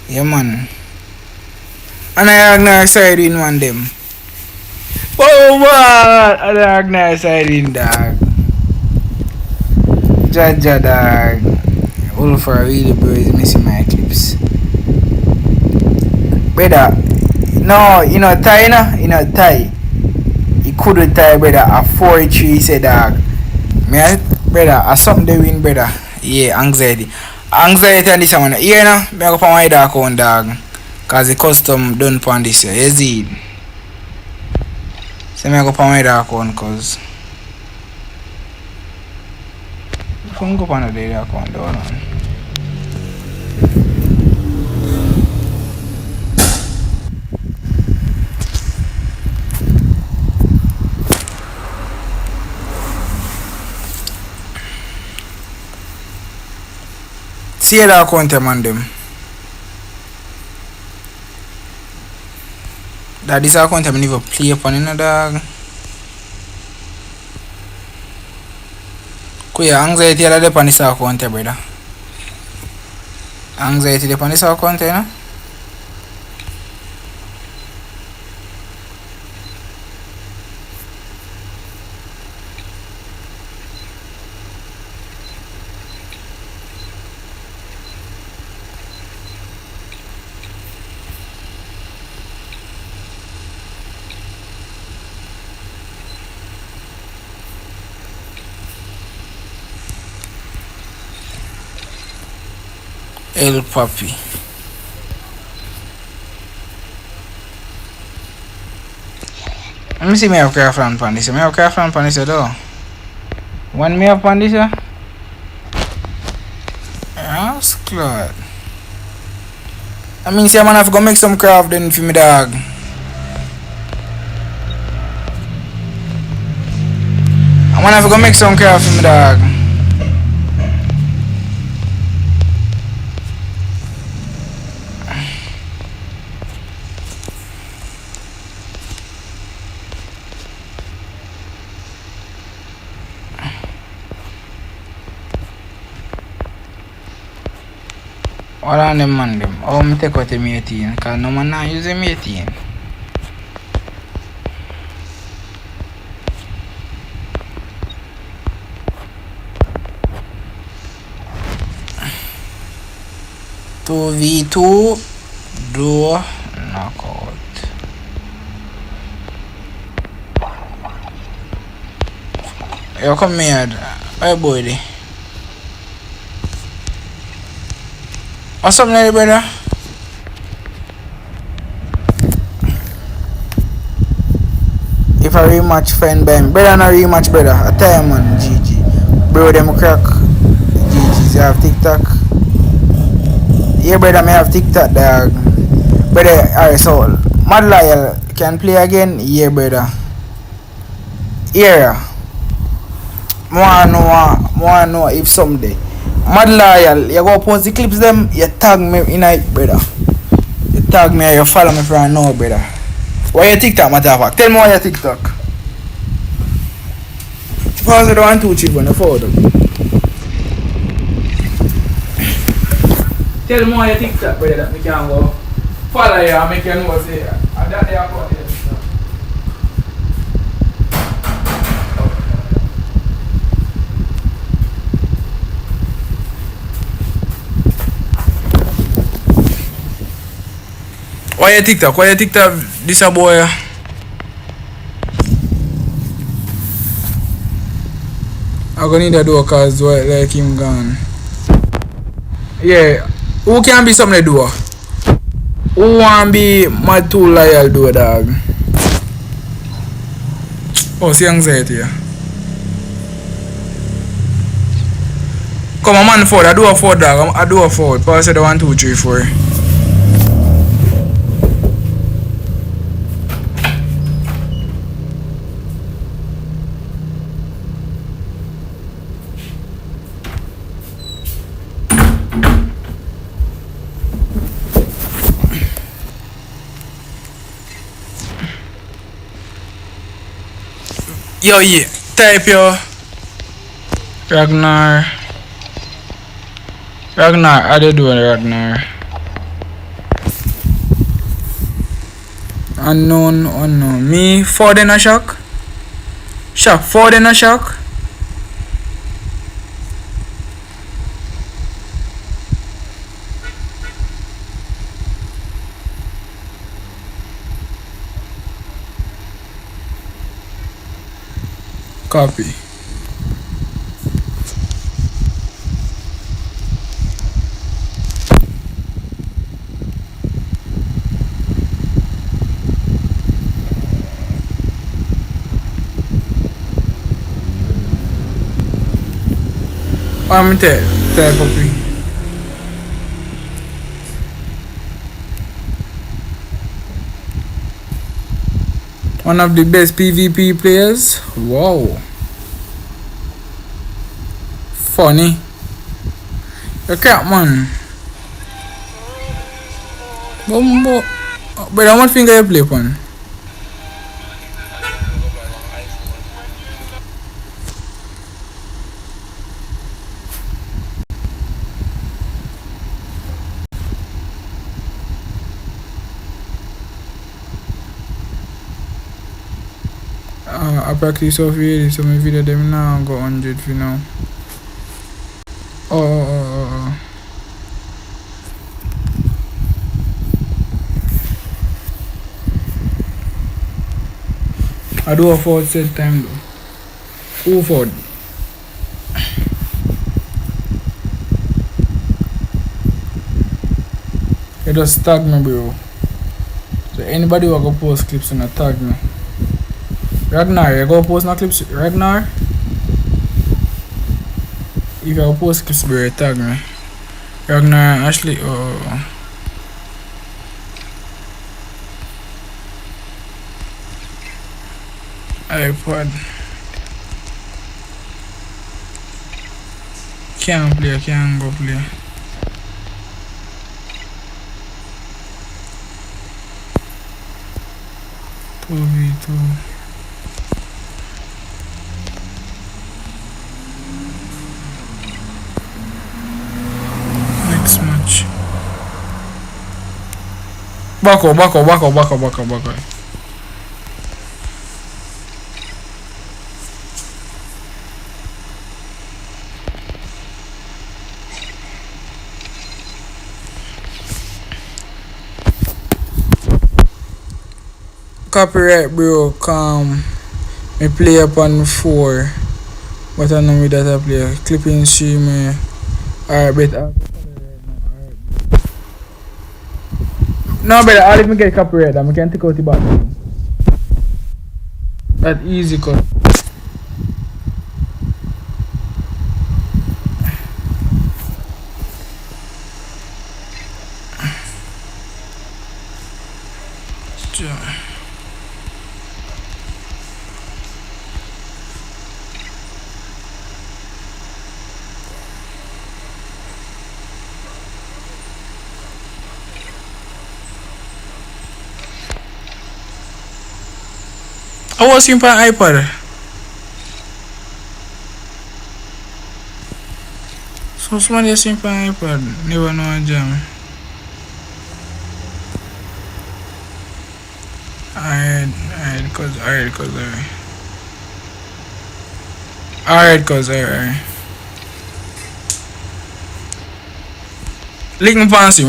Yeah man. And I Ragnar side in one them. Oh what? And Ragnar side in dog. Jaja dog. All for really bro is missing my clips. Brother, no, you know tie na? You know tie. He couldn't tie brother a 4-3 said dog. Me brother, a something they win brother. Yeah, anxiety. Anxiety and this one. Here now, me go for my dark account dog. Cause the custom done pon this here. You see it? So me go for my dark account cause if I go for another dark account down on. See that account man them. That this account I never play upon in a dog. Kuya anxiety that upon this account brother. Anxiety upon this account, you know? El Papi. Let me see me have craft on this. Me have craft on this though. One me up on this here. Yes, Claude. I mean, see, I'm gonna have to go make some craft then for me dog. I'm gonna have to go make some craft for me dog. What on them man them? Oh, me take out the 18 because no man not use them 18. Two V2 door knockout. Yo come here. Hey boy. What's up, there, brother? If I rematch friend by him, brother, not rematch, brother. I tell you, man, GG. Bro, them crack. GG's, you have TikTok. Yeah, brother, me have TikTok, dog. Brother, alright, so, Mad Loyal can play again? Yeah, brother. Yeah. More know if someday. Mad Loyal, you go post the clips them, you tag me in it, brother. You tag me and you follow me for I know, brother. Why your TikTok, matter of fact? Tell me why your TikTok. Pause it 1, 2, 3 on the photo. Tell me why your TikTok, brother, that me can go follow you and make you know what's here. And that they are called here. Why your TikTok? Why your TikTok this a boy? I'm gonna need to do a cause like him gone. Yeah. Who can be something to do? Who want be Mad too loyal do dog? Oh, see anxiety here. Come on man forward, I do a forward dog. I do a forward. Pass it 1, 2, 3, 4. Yo, yeah. Type yo. Ragnar. How you doing, Ragnar? Unknown. Me, Ford in a shock? Ford in a shock? Copy. I'm there, copy. One of the best PvP players. Wow. Funny. You can't, man. But how much finger you play upon? I practice off here, so my video them now go 100 for now. Oh. I do a forward set time though. Who forward? You just tag me, bro. So anybody who go post clips and tag me. Ragnar, you go post no clips, Ragnar? If you go post clips, bro, tag me. Ragnar, Ashley, oh. iPod. Can't go play. V2. Next match. Back up. Copyright, bro. Me play upon 4, but I know me that I play clipping stream. Alright, better. No, better. I'll even get copyright. I can take out the button. That easy cut. I was in my iPad. So somebody is in my iPad. Never know a jam. Alright. Link pants you.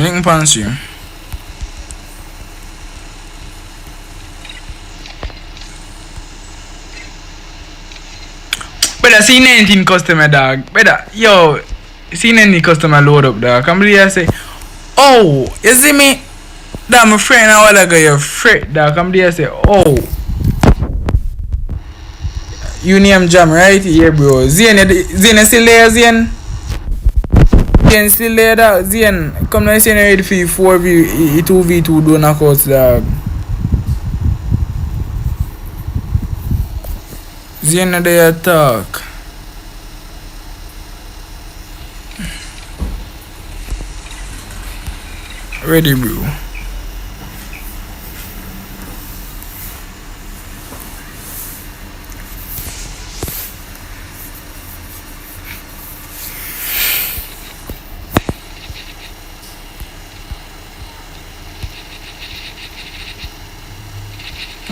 Better see 19 customer, dog. Better, yo, see 19 customer load up, dog. Come here and say, oh, you see me? That my friend, I wanna go your friend, dog. Come here and say, oh, you name jam, right? Yeah, bro. Zien still there, Zien? Zien still there, dog. Zien, come now, Zien ready for 4v, 2v2 do knockouts, dog. Zien na they talk. Ready, bro.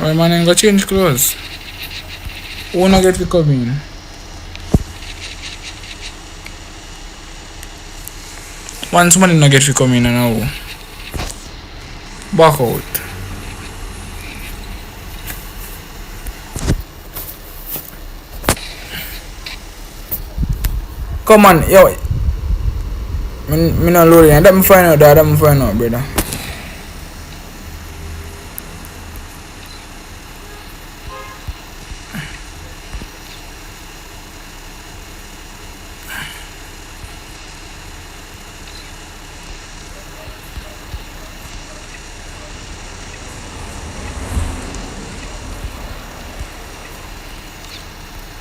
My man ain't got change clothes. Who not get to come in? One somebody not get to come in and now. Back out. Come on, yo. Me not loading. Let me find out, dad. Let me find out, brother.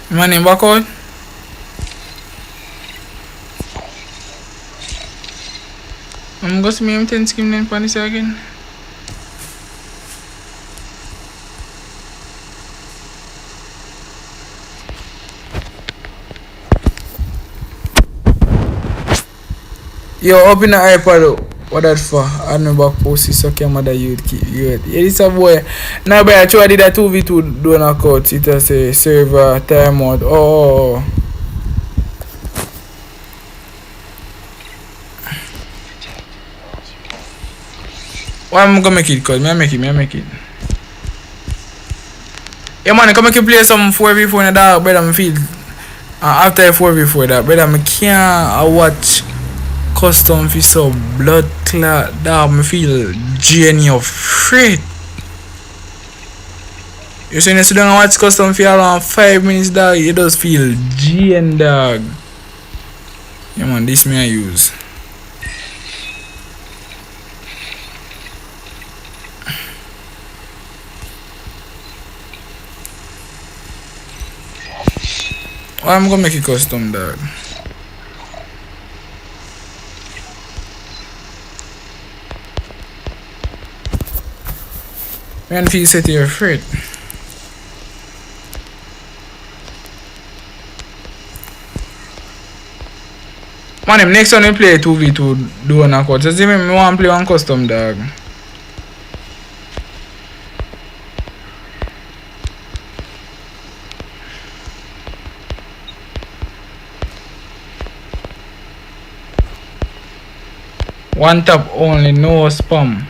My name back out. I'm going to see him 10 skim then for this again. Yo, open the iPad. What that for? I know back post is okay, mother you yeah, this a boy. Now but I try did a 2v2 do knockout. It has a server timeout. Oh. Why am I gonna make it? Cause me I make it. Yeah man, come make you play some 4v4 in the dark, brother. I feel after 4v4 that, brother, I can't watch custom for so blood clot. That I feel genie of shit. You say you sit down and watch custom for around 5 minutes, dog. You just feel GN, dog. Yeah man, this me I use. Why am I gonna make it custom, dog? Man, feel set you're afraid. Man, him next one we play 2v2 do a knockout. Just give me want to play one custom, dog. One tap only, no spam.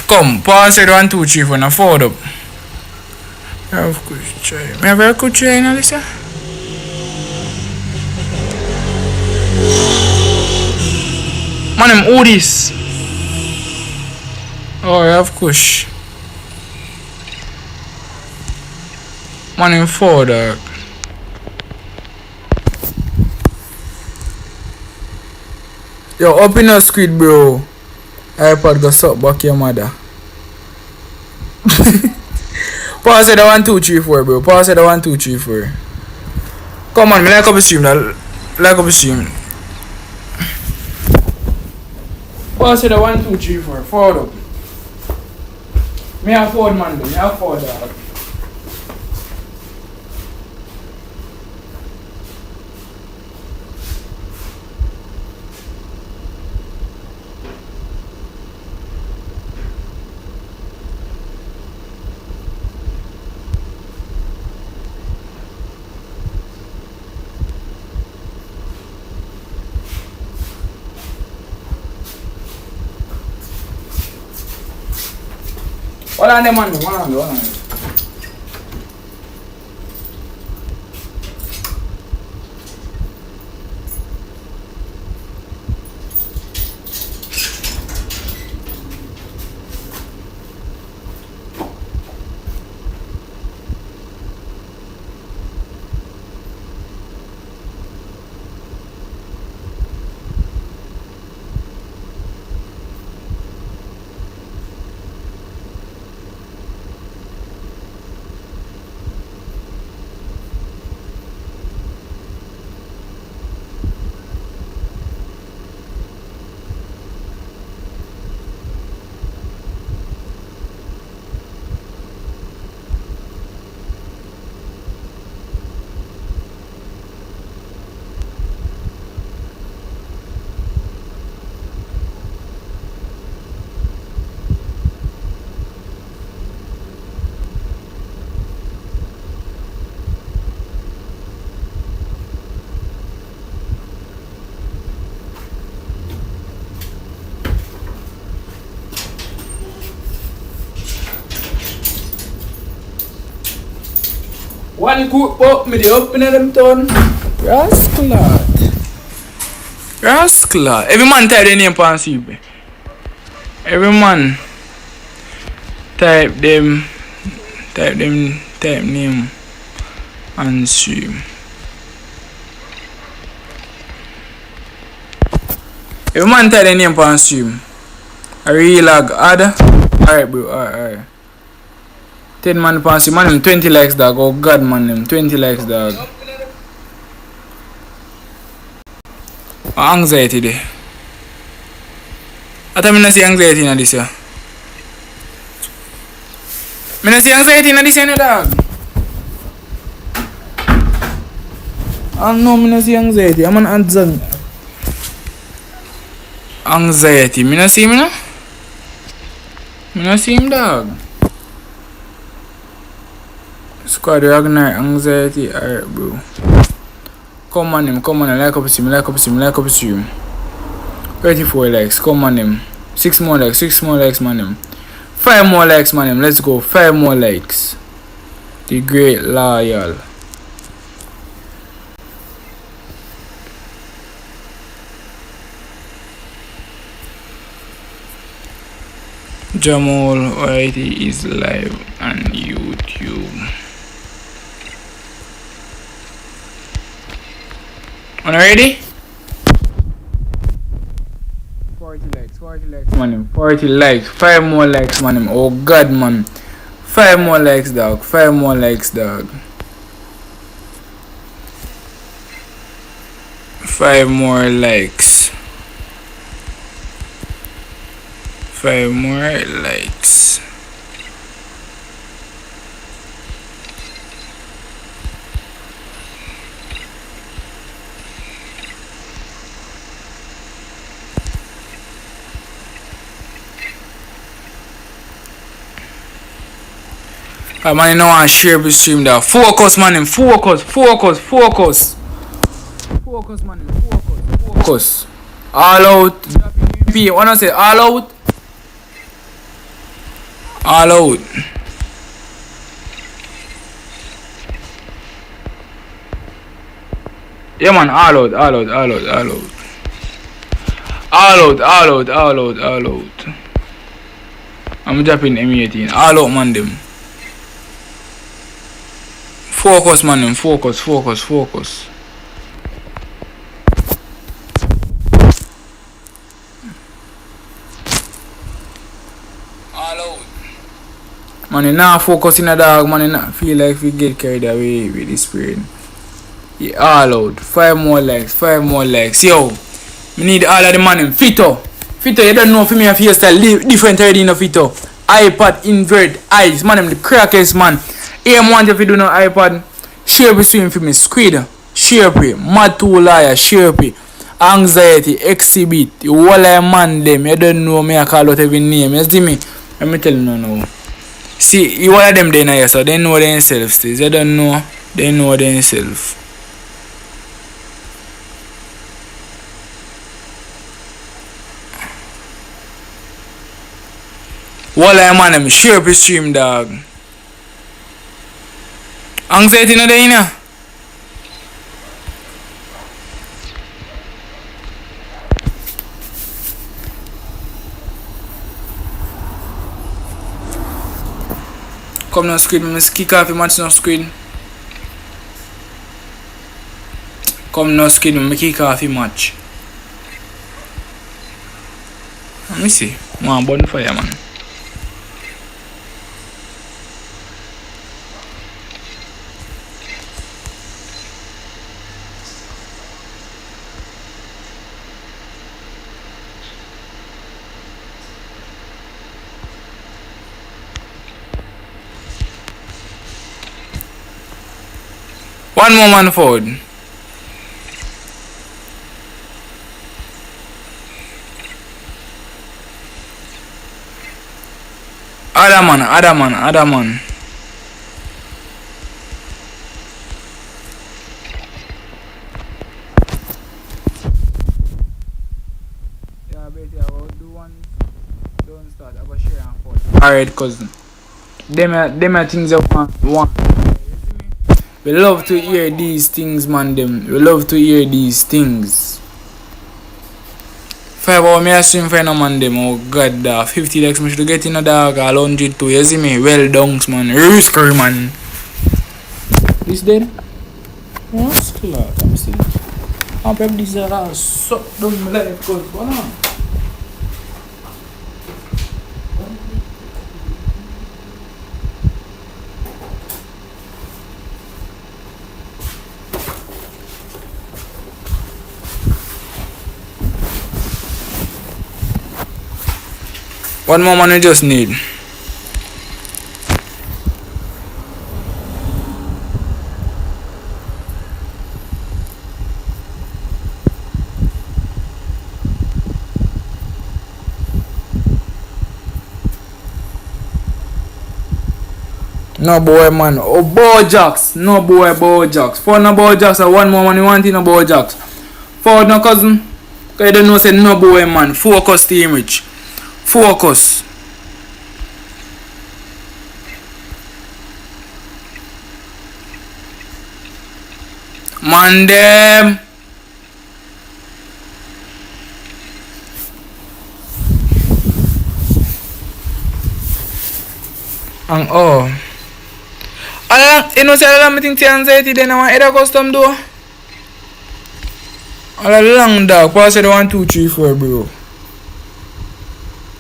Come, pause it 1, 2, 3, 4, now forward up. I have good try. I have a good try now, Lisa. Man, I'm all this. Oh, I have kush. Man, I'm 4, dog. Yo, open a squid, bro. iPad go suck back your mother. Pause it 1, 2, 3, 4, bro. Pause it 1, 2, 3, 4. Come on, me like up the stream, like up the stream. Pause it 1, 2, 3, 4. Forward up. Me a forward man, me a forward dog. What on them, man? What on them? One cook up me the open them ton. Rascal. Every man type their name on CB. Every man type name and stream. Every man type their name on stream. A real lag add. Alright bro, alright. 10 man on stream, man them 20 likes dog. Oh god man them 20 likes dog. Anxiety there. I thought I not see anxiety in this year. I not see anxiety in this year, dog. I don't know, I not see anxiety. I'm an anxiety. Anxiety. I not see him, no? I not see him, dog. Squad recognize anxiety. Alright, bro. Come on him, like up stream. 34 likes, come on him. 6 more likes, man him. 5 more likes, man him. Let's go, 5 more likes. The great loyal. Jamal Whitey is live on YouTube. Ready? 40 likes, man. 40 likes. 5 more likes, man. Oh god, man. 5 more likes, dog. 5 more likes, dog. 5 more likes. 5 more likes. Man, you know I share the stream there. Focus, man. Focus, man. Focus. All out. When I say all out. All out. Yeah, man. All out. I'm dropping M18. All out, man. Them. Focus, man. Focus. All out. Man, you not focus in a dog, man. You not feel like we get carried away with this spirit. Yeah, all out. 5 more likes. Yo, we need all of the man in Fito, you don't know for me if you style different already in the Fito. iPad invert eyes, man. I'm the crackers, man. AM1 if you do no iPad, share between for me, Squid, Sharepy, Mad 2 Liar, Sharepy, Anxiety, Exhibit, the whole man them, you don't know me, I call out every name, you see me? Let me tell you no. See, you all of them there now, so they know themselves, you don't know, they know themselves. Whole man them, Sharepy stream, dog. Anxiety no day na. Come no Squid, me kick off the match no Squid. Come no Squid, me kick off the match. Let me see. Man, bonfire, man. One more man forward. Other man. Yeah, basically I will do one. Don't start. I go share and forward. Alright, cause them are things I want. We love to hear these things, man. Them. We love to hear these things. 5 hours me a stream for no man them. Oh god, 50 likes me should get in a dog. All 100 too. You see me? Well dunks, man. Risky, man. This dead? What's clear? Let see. I'm probably this suck down my life because what on? One more man you just need. No boy man. Oh Bojacks. No boy Bojacks. For no Bojacks one more man you want in no Bojacks. For no cousin. Cause you don't know say no boy man. Focus team rich. Focus. Man them. And oh. You know say I think the anxiety then I want either custom do. All a long dog. Pass it 1, 2, 3, 4 bro.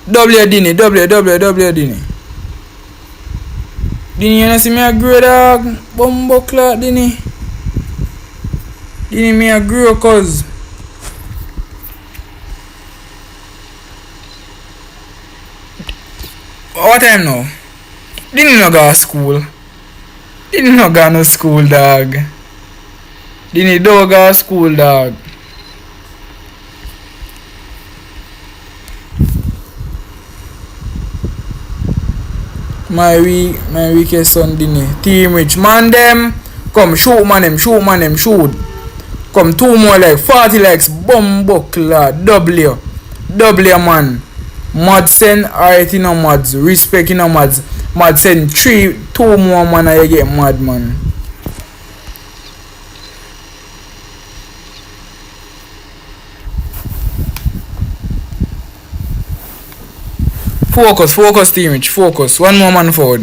W Dini. Dini, you know see me a grow dog. Bumbo clock Dini. Dini me a grow cause. What time now? Dini no go to school. Dini no go no school dog. Dini don't go to school dog. My weakest son Dini. Team rich. Man them. Come shoot man them. Shoot. Come 2 more like 40 likes. Bumbuckler. W man. Mod send alright in a mods. Respect in a mods. Mod send 2 more man and you get mad man. Focus team rich. Focus. 1 more man forward.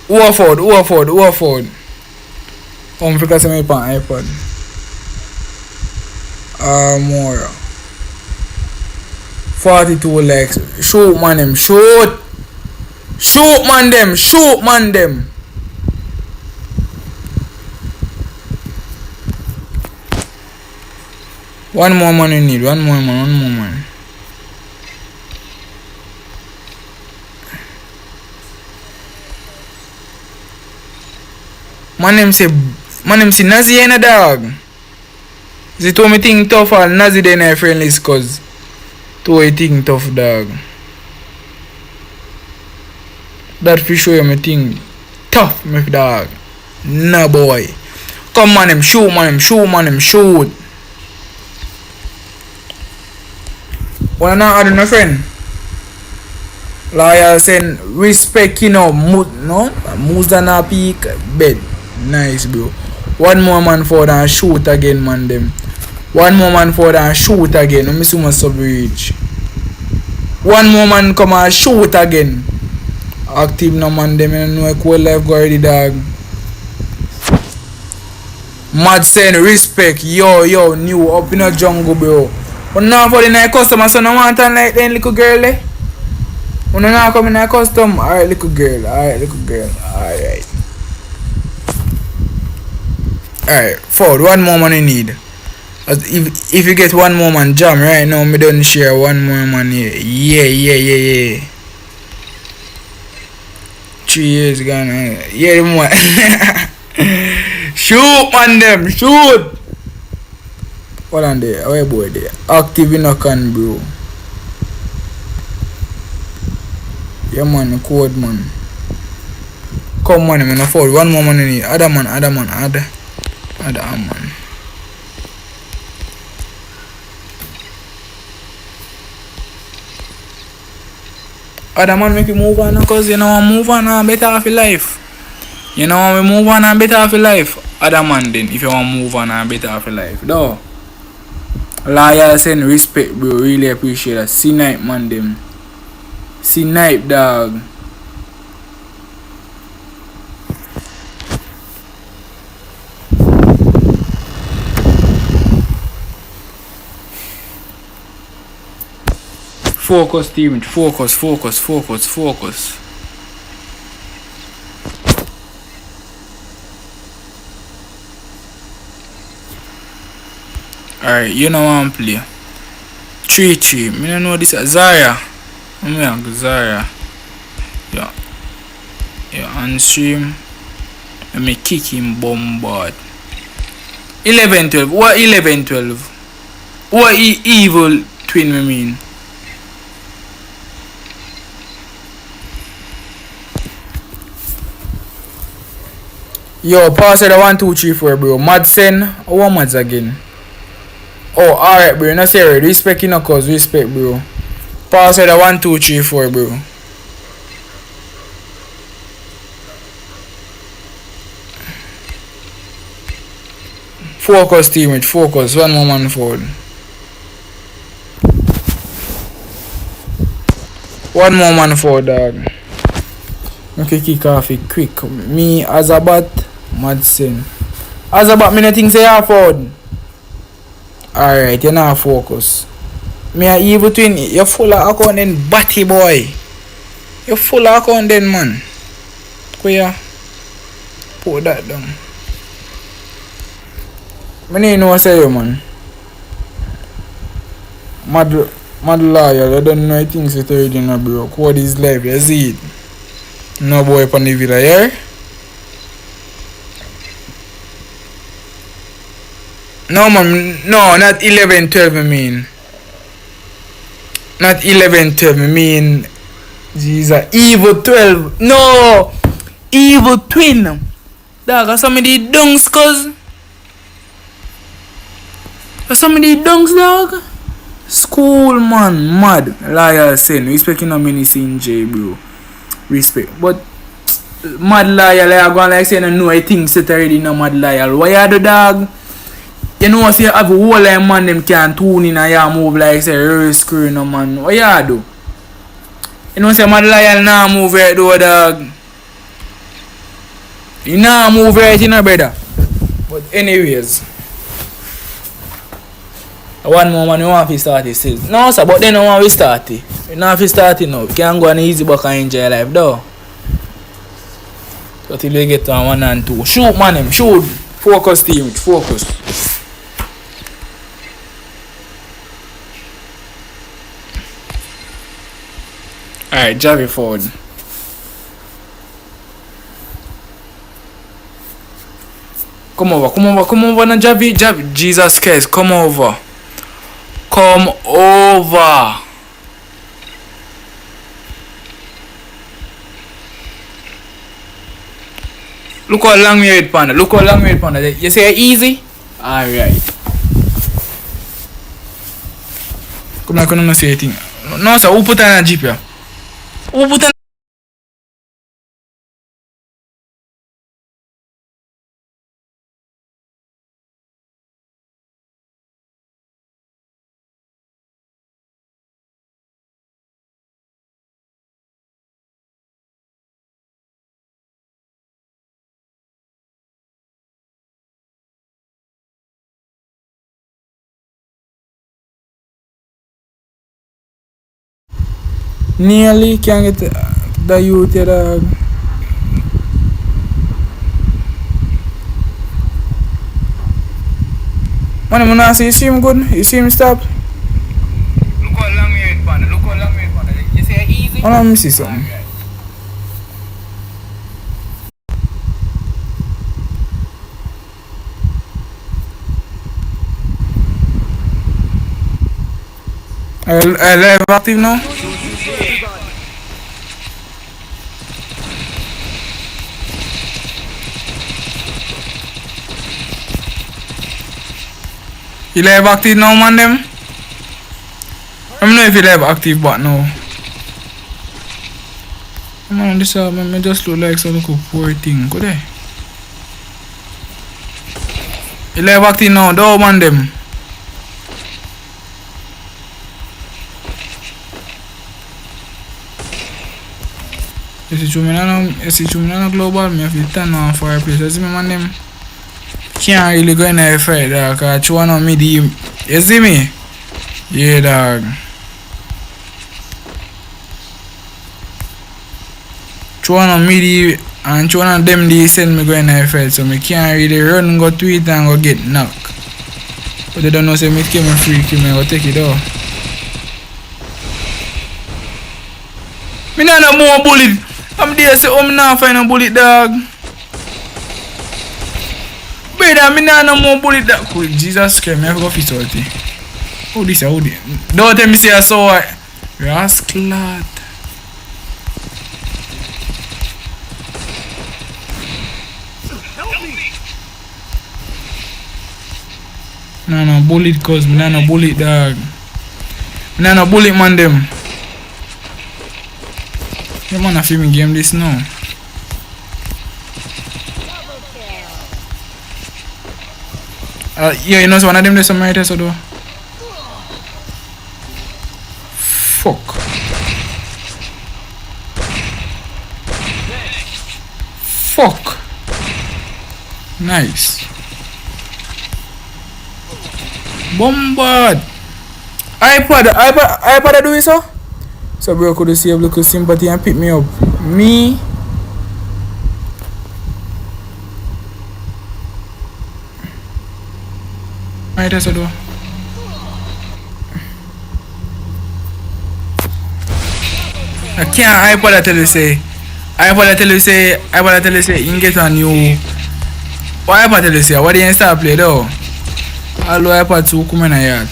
Who forward? Because I'm on iPad. More. 42 likes. Shoot man them. Shoot man them. One more man you need. One more man. Man them say Nazi ain't a dog. They told me think tough and Nazi then I friendly cause to I think tough dog. That for show you me think tough me dog. No boy. Come man him shoot. Wanna not add no friend? Loyal send respect moves and a peak bed. Nice bro. 1 more man forward and shoot again man them. 1 more man forward and shoot again. Let me see my sub reach. 1 more man come and shoot again. Active no man them. You know cool life go already dog. Mad send respect. Yo new up in a jungle bro. But now for the night customer so no want and like then little girl eh. When I come in a custom, alright little girl. Alright. Alright, forward, 1 more man you need. If you get 1 more man jam right now, me don't share 1 more man here. Yeah. 3 years gone. Yeah, more. Shoot man them, shoot. Hold on there, where boy there? Active in a can bro. Yeah man, code man. Come man, I'm forward. 1 more man you need. Other man. Man. Other man make you move on cause you know move on better off your life. You know when we move on and better off your life. Other man then if you want to move on and better off your life. Though. Loyal send respect bro. Really appreciate that. See night man them. See night dog. Focus team. Focus. Alright, you know what I'm play. 3-3. Me don't know this. Zarya. I'm like Zarya. Yeah, on stream. Let me kick him bombard. 11-12. What 11-12? What evil twin me mean? Yo, pass it 1, 2, 3, 4, bro. Madsen. What mads again? Oh, alright, bro. No serious. Respect, you know, cause respect, bro. Pass it 1, 2, 3, 4, bro. Focus, teammate. Focus. One more man forward. One more man forward, dog. Okay, kick off it quick. Me, Azabat, Madsen. Azabat, me nothing say half forward. Alright, you now focus. Me a evil twin. You full of account then, batty boy. You full of account then, man. Where? Put that down. Me need know what say you, man. Mad loyal. I don't know things you already know, bro. Code is life. You see it. No boy upon the villa, yeah? No, man. No, not 11-12, I mean. Not 11-12, I mean. Jesus. Evil 12. No! Evil twin. Dog, are some of the dunks, cuz? Are some of the dunks, dog? School, man. Mad. Loyal sin. Respect no mini scene, J, bro. Respect. But, mad loyal, I go on like saying, I know I think set already no mad loyal. Why you do, dog? You know if you have a whole like man them can tune in and you move like say real screw no man. What you do? You know say mad loyal now move right though, dog. You now move right, you know, brother. But anyways. One more man we want to start it still. No sir, but then I want to start it. We not to start it now. We can go on easy back and enjoy life though. So till we get to 1 and 2. Shoot man him, shoot. Focus team, focus. Alright, Javi forward. Come over now, Javi. Jesus Christ, come over. Look how long we wait, panda. You say easy? Alright. Come on, I say anything. No, sir, who put on a jeep here? Who put on? Nearly can't get the youth here, dog. Man, I'm not see you see him good? You see him stop? Look how long we wait, panda. You say easy? Oh, let me see something. I live active now? You live active now, man, them? I don't know if you live active, but no. Man, this me just look like some little poor thing, could I? You live acting now, don't man them. If you no global, me have to turn on fireplace. You see me man them can't really go in there fight dog, cause you wanna me the you see me? Yeah dog. You wanna me the and you wanna them they send me go in there fight, so me can't really run go to it and go get knocked. But they don't know say me came free, me go take it out. Me not no more bullet. I'm there say me not find a bullet dog. Brother, me not no more bullet dog. Oh, Jesus Christ, me have to go fit out it. Oh this how this. Don't tell me say I saw it. Rascal. No bullet cause me no bullet dog. Me no bullet man them. You man a film game this now. Yeah, you know so one of them there's some right so though. Fuck. Fuck. Nice. Bombard. iPad do it so? So bro could see a little sympathy and pick me up. Me. Right that's a do. I can't iPad tell you say you can get a new what iPad tell you say what do you start play though? All iPad 2 come in here.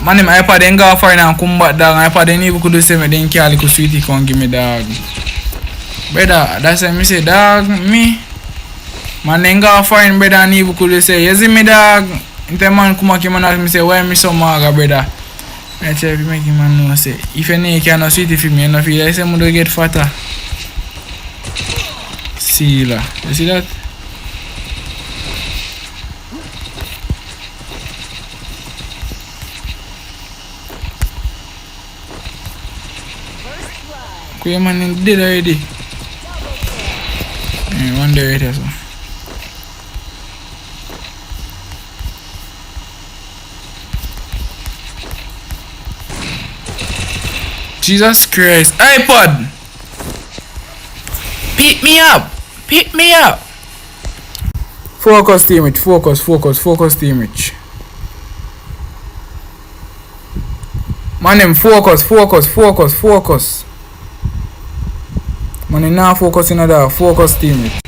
Man, him iPad then go for and come back dog. iPad then even could do say me then call little sweetie come give me dog. Brother, that's why me say dog me. Man then go for and brother and even could say you see me dog. Inte man come back man ask me say why me so maga brother. I tell you make him man know say if you need can sweetie for me, no feel like say me do get fatter. See la, you see that? Kuya man did already. One day right so. Jesus Christ. iPod! Pick me up! Pick me up! Focus image, focus image. Man them focus. Man now focus in other focus image.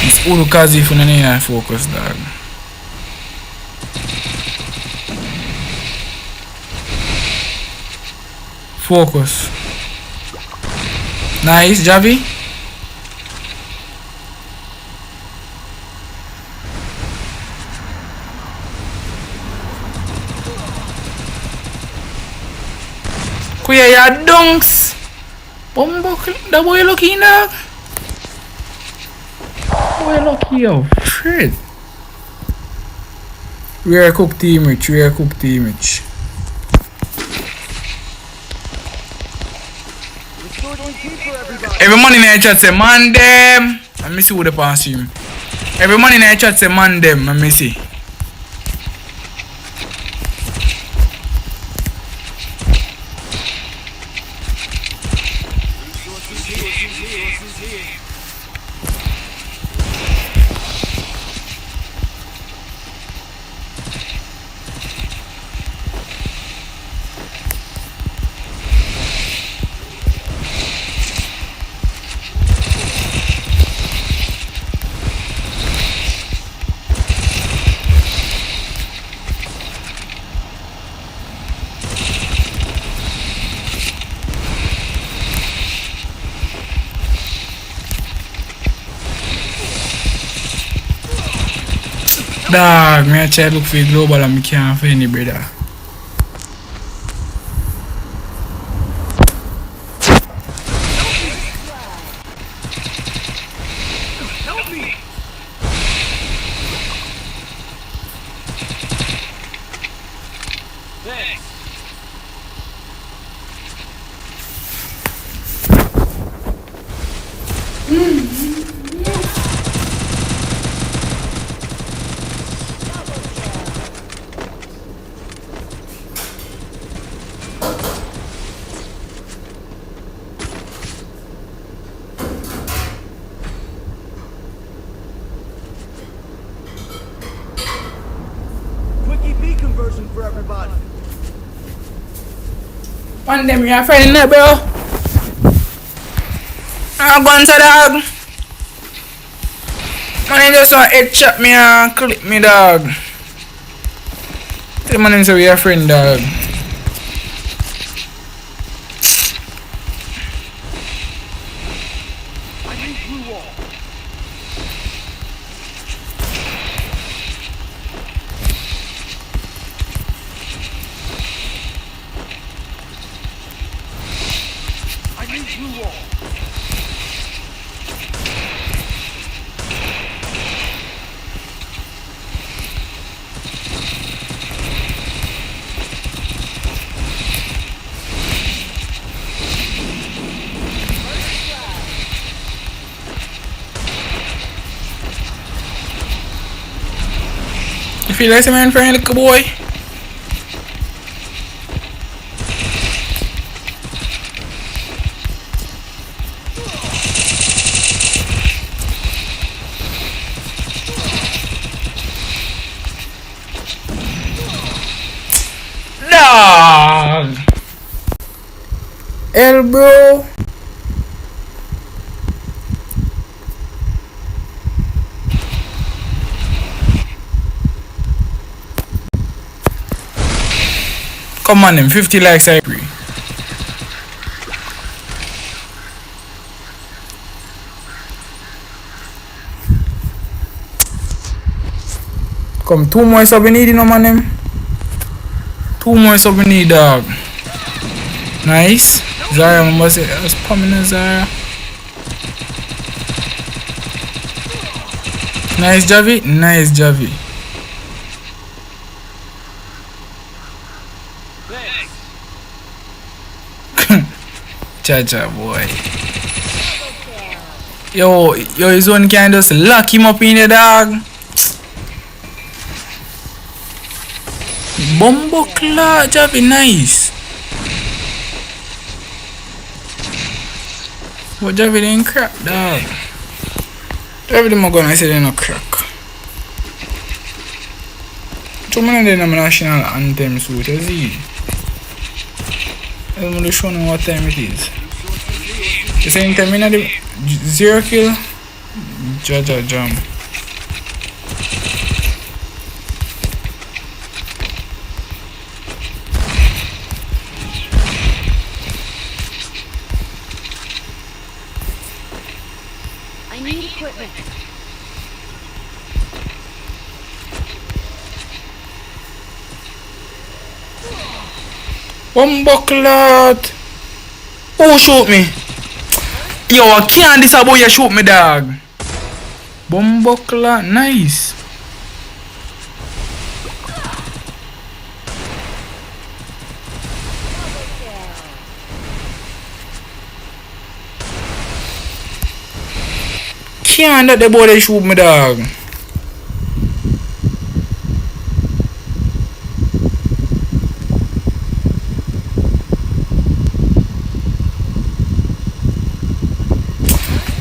It's all kazi if you don't focus dog. Focus. Nice, Javi. Kuya ya dunks. Bombo, that boy lucky dog. Boy lucky yo. Shit. We are cooked image. Every man in the chat say man them. Let me see what they pass him. Every man in the chat say man them. Let me see. Dog, me I try to look for global and me can't find any brother. Quick EP conversion for everybody. One them your friend there, bro. I'm going to dog. Man, just want head chop me and clip me, dog. Tell man say we are friend, dog. I need blue wall. I need blue wall. You feel like some man friend, little boy? Dog. Elbow. Come on, them 50 likes I agree. Come 2 more sub we need, you know, man, them. 2 more sub we need, dog. Nice. Zara, I must say, I was pumping the Zara. Nice, Javi. Nice, Javi. Cha-cha, boy. Yo, his one can just lock him up in the dog. Bumbo clock, Javi, nice. But Javi didn't crack, dog. Javi didn't go and say they no crack. So many of them national anthem suit, you see. I'm going to show you what time it is. The same time in the 0 kill, Jaja jam. I need equipment. Bumbucklet! Who shoot me? Yo, I can't this boy you shoot me, dog. Bumbucklet, nice. Can't that the boy they shoot me, dog.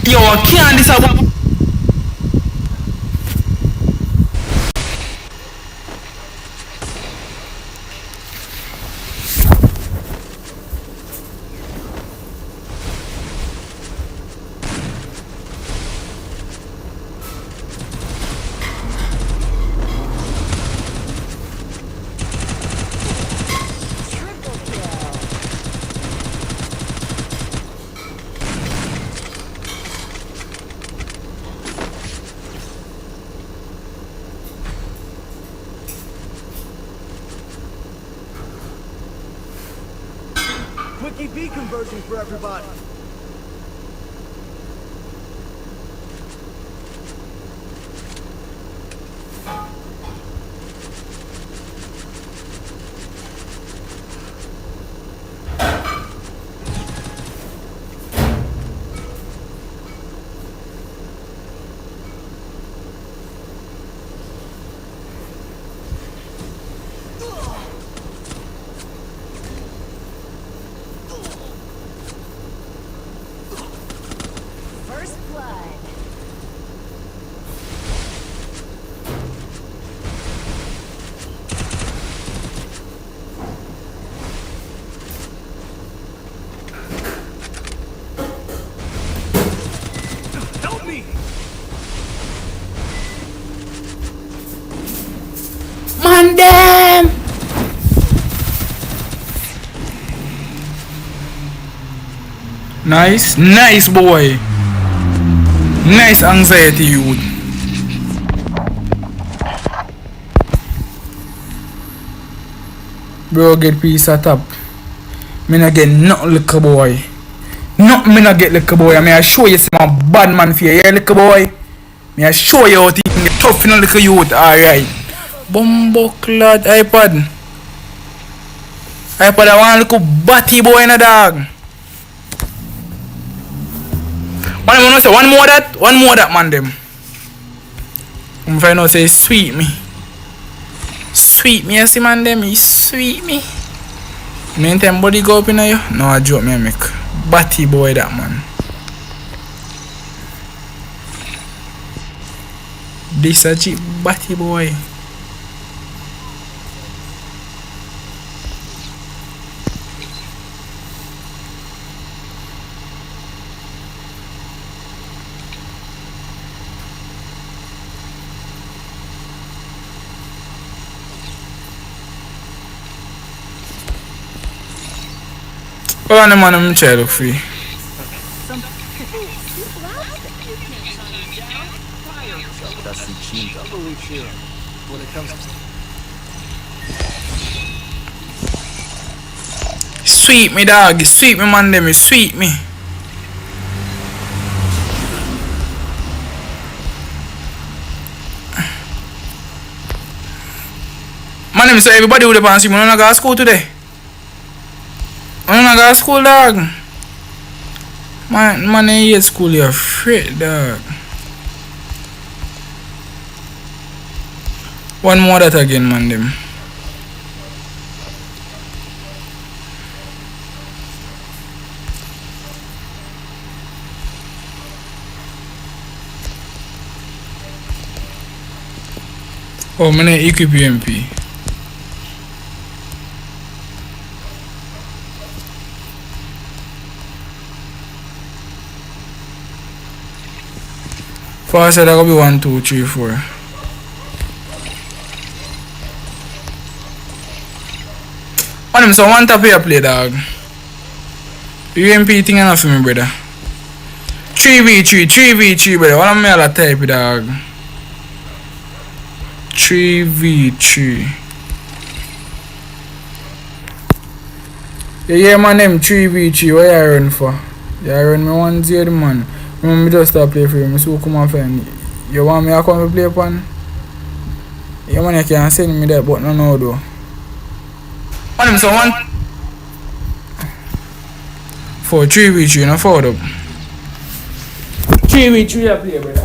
Yo, I can't this about. Quick EP conversion for everybody. Nice. Nice, boy. Nice anxiety, youth. Bro, get piece at top. Me not get nothing, little boy. Nothing me not get, little boy. I mean, I show you some bad man for you, yeah, little boy. Me I show you how to get tough in a little youth. Alright. Bumbo clad iPad. iPad, I want a little batty boy in a dog. One more that, man, them. I'm find out say sweet me. Sweet me, you see, man, them. He sweet me. Meantime, body go up in you. No, I joke me, I make. Batty boy, that, man. This a cheap batty boy. Hold on, man, I'm trying to look free. Sweet me, dog. Sweet me, man. Them sweet me. Man, so everybody would have answered. Man, I go to school today. Man, I go to school, dog. Man, I hate school. You're afraid, dog. One more that again, man. Them. Oh, man, equip UMP. First, that will be 1, 2, 3, 4. On him, so one tap here play, dog. UMP thing enough for me, brother. 3v3, brother. What am I all type, dog? 3v3. Yeah, man, them 3v3. What you run for? You run me 1-0, man. Remember, me just start play for you. So come and find me. You want me to come and play upon? Yeah, man, you can send me that, but no, though. On him, so 1 for 3v3, no forward up. 3v3 I play, brother.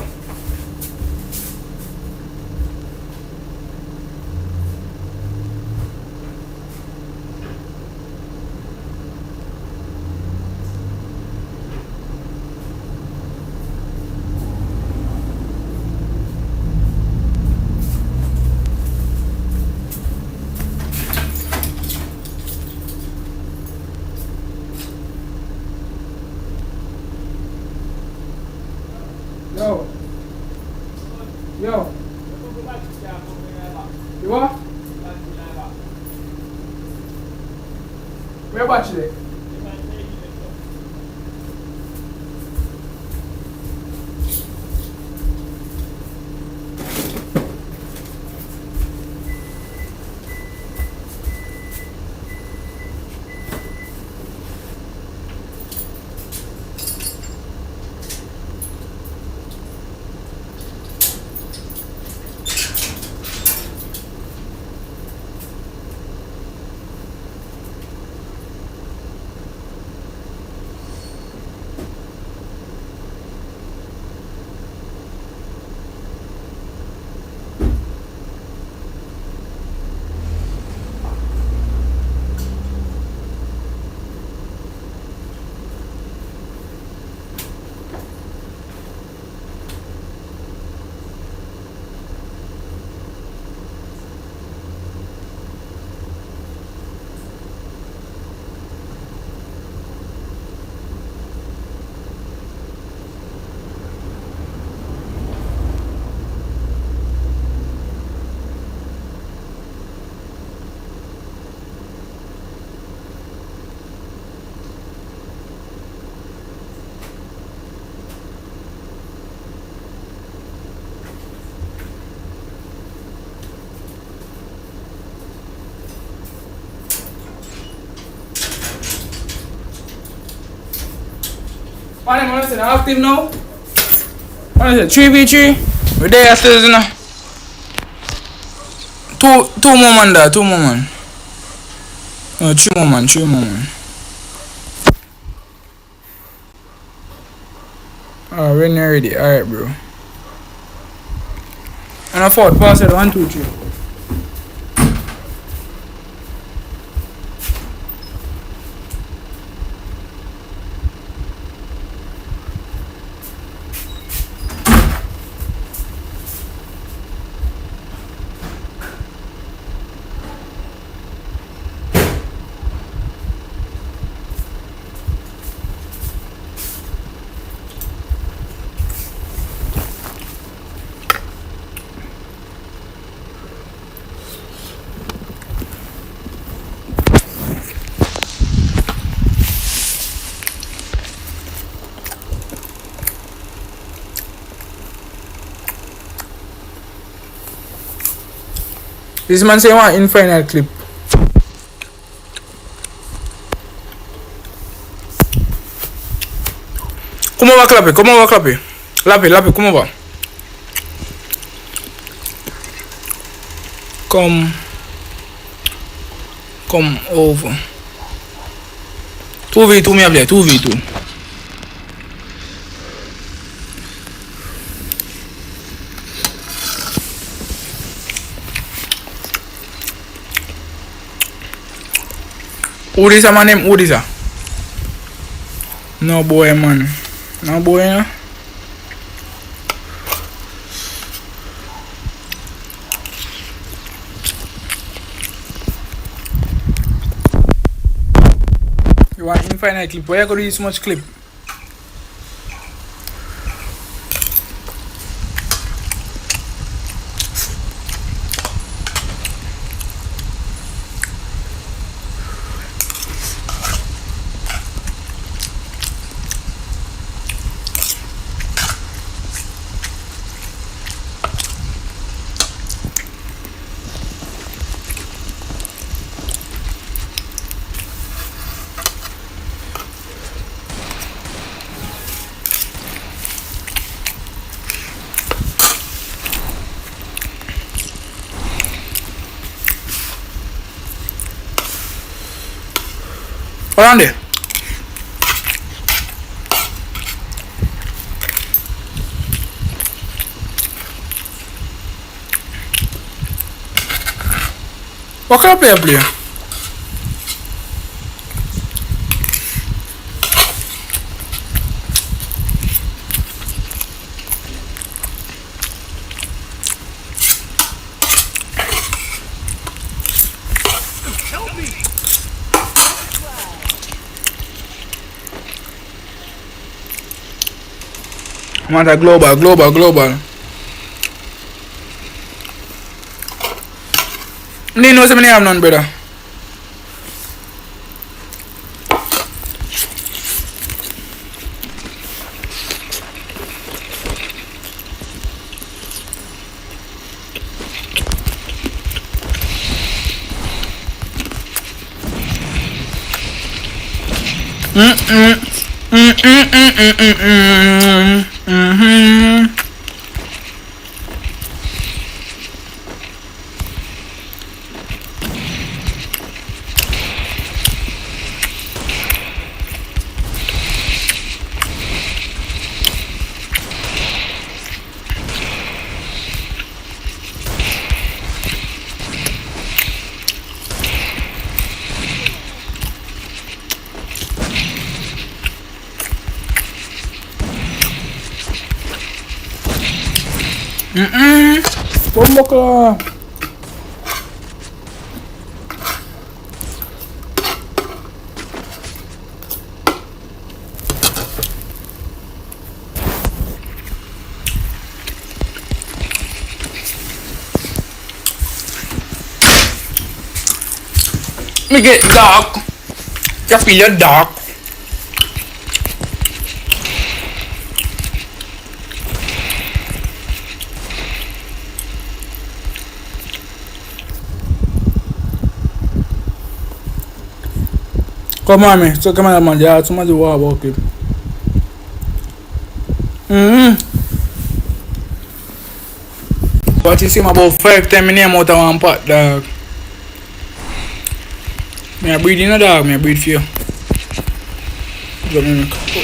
Yo. You what? Where about you? What am I saying? Active now? What is it? 3v3? We're there still, you know. Two more man there, 2 more man. No, 3 more man, 3 more man. Oh, we're not ready. Alright, bro. And I fought, pass it 1, 2, 3. This man say one infinite clip. Come over, Clappy. Come over, Clappy. Lappy, come over. Come over. 2v2 me have there. 2v2. Who this a man name? Who this a? No boy man. No boy no. You want infinite clip? Why you gonna use so much clip? Around there. What kind of player? I want a global. You know something I have none, brother. Bomba ka. Me get dark. You feel dark. Come on, man. So come on, man. Yeah, somebody walk about it. But you see him about 5 times my name out of one pot, dog. Me a breed in a dog, me a breed for you.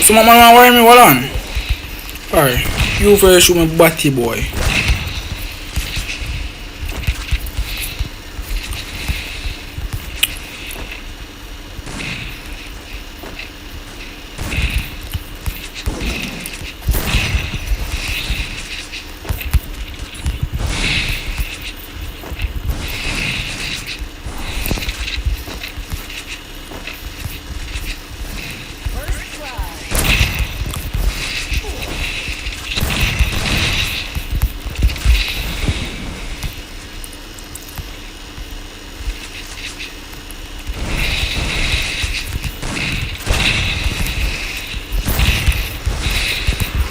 Some man want worry me, hold on. Alright, you first shoot me batty boy.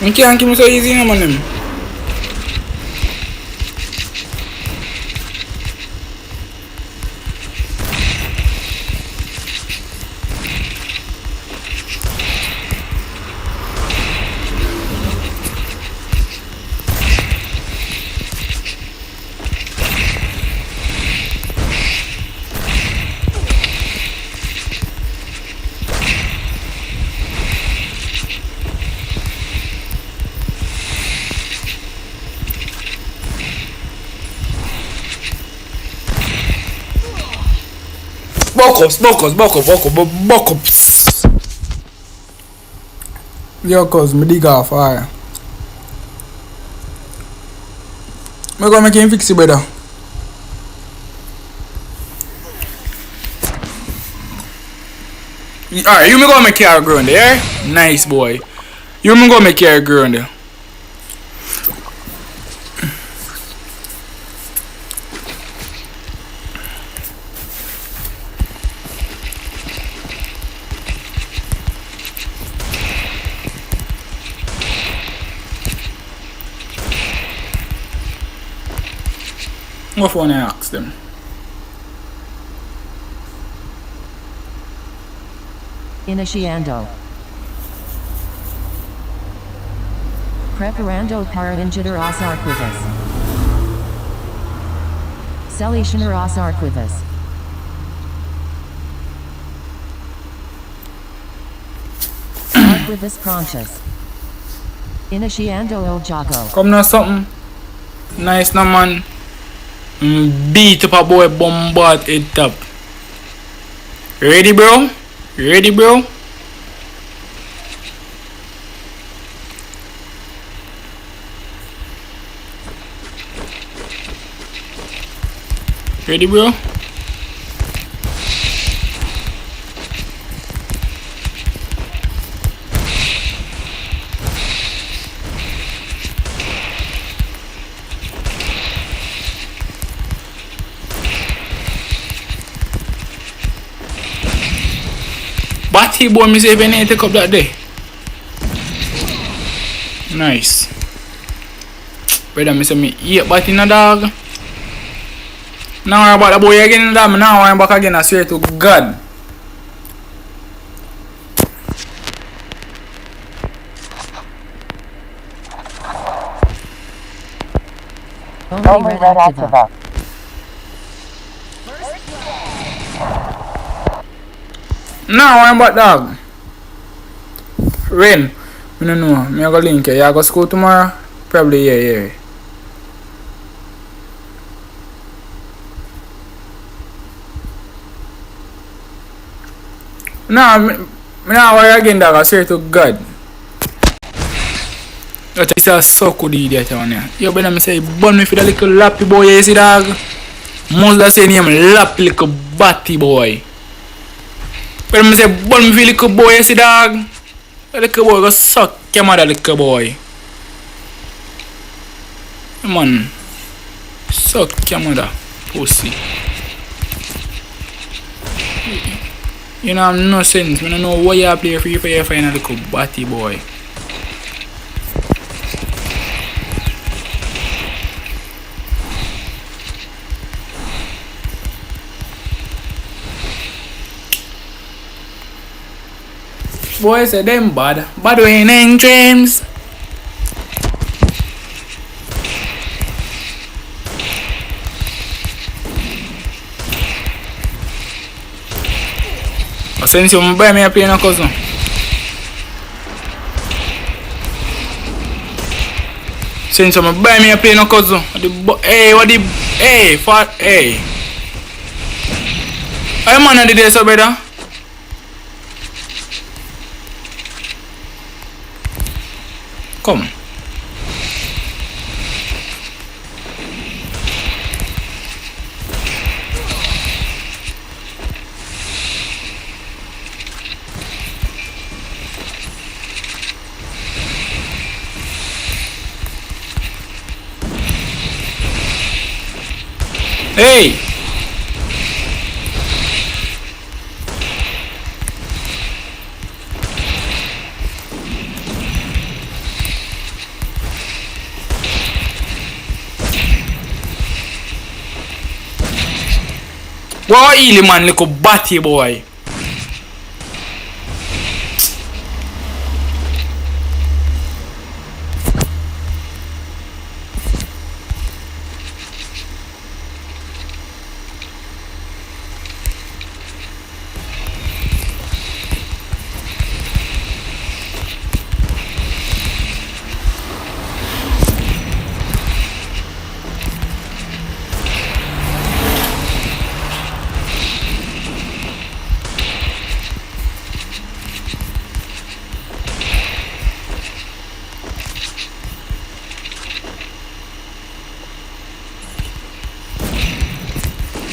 You can't kill me so easy, no man. Buck ups. Yo, cuz, me dig off, alright. Me gonna make him fix it, brother. Alright, you me gonna make carry ground there. Nice boy. You me gonna make carry ground there. What one I ask them? Iniciando. Preparando para ingerir as arquivas. Selecionar as arquivas. Arquivas prontas. Iniciando el juego. Come now something. Nice no man. Beat up a boy bombard it up. Ready bro? Ready bro? Ready bro? Batty boy, me say if I take up that day. Nice. Brother, me say me eat batty in a dog. Now worry about the boy again in the dog. Now I'm back again, I swear to God. Only red activa. Now I'm back dog. Rain. I don't know. Me I go link you. You go school tomorrow? Probably yeah. Nah, me not worry again dog. I swear to God. That is a so good idiot on here. You better me say burn me for the little lappy boy, you see dog? Most say name lappy little batty boy. But I say, burn me for little boy, you see dog? The little boy go suck your mother, little boy. Man, suck your mother, pussy. You know, have no sense. I don't know why you play free fire for a little batty boy. Boy say them bad. Bad way in James. Since you buy me a plane, no cousin. Since you buy me a plane, no cousin. Hey, what the. Hey, fat. Hey. Hey, man, did this, brother? Come. Hey! What really man, little batty boy?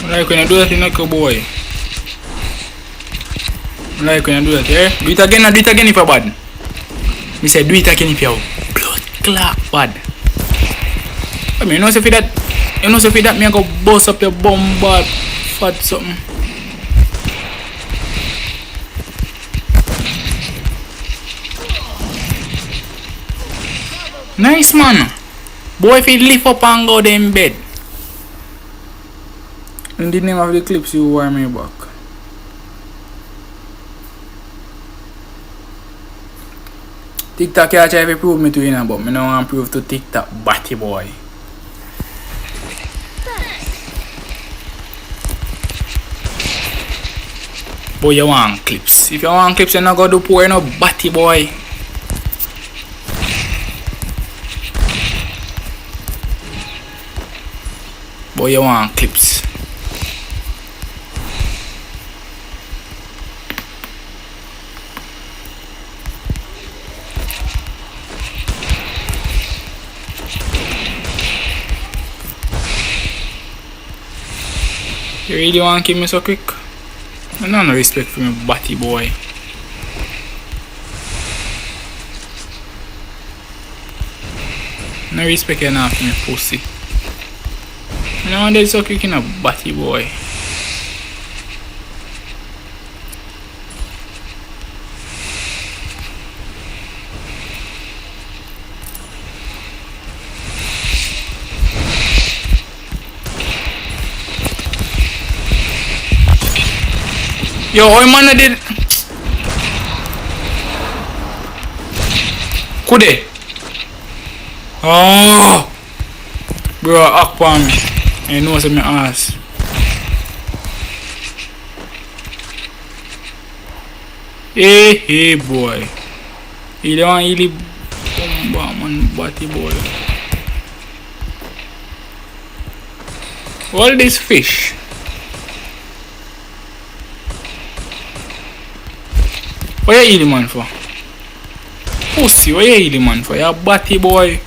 Like when I do that in a boy. Like when I do that, eh? Do it again if you're bad. Me say do it again if you're blood clot bad. I mean, you know if that me I go bust up your bum bad fat something. Nice man. Boy if he lift up and go there in bed. In the name of the clips, you wire me back. TikTok can't try to prove me to you, but I don't want to prove to TikTok batty boy. Boy, you want clips. If you want clips, you're not going to do poor, no batty boy. Boy, you want clips. You really want to kill me so quick? I don't no respect for me batty boy. No respect enough for me pussy. I don't want to so quick in a batty boy. Yo, oi man did. Kude. Oh, bro, act for me. I know what's in my ass. Hey boy. You don't want really man, batty boy. All this fish. What you eating man for? Pussy, what you eating man for? You batty boy.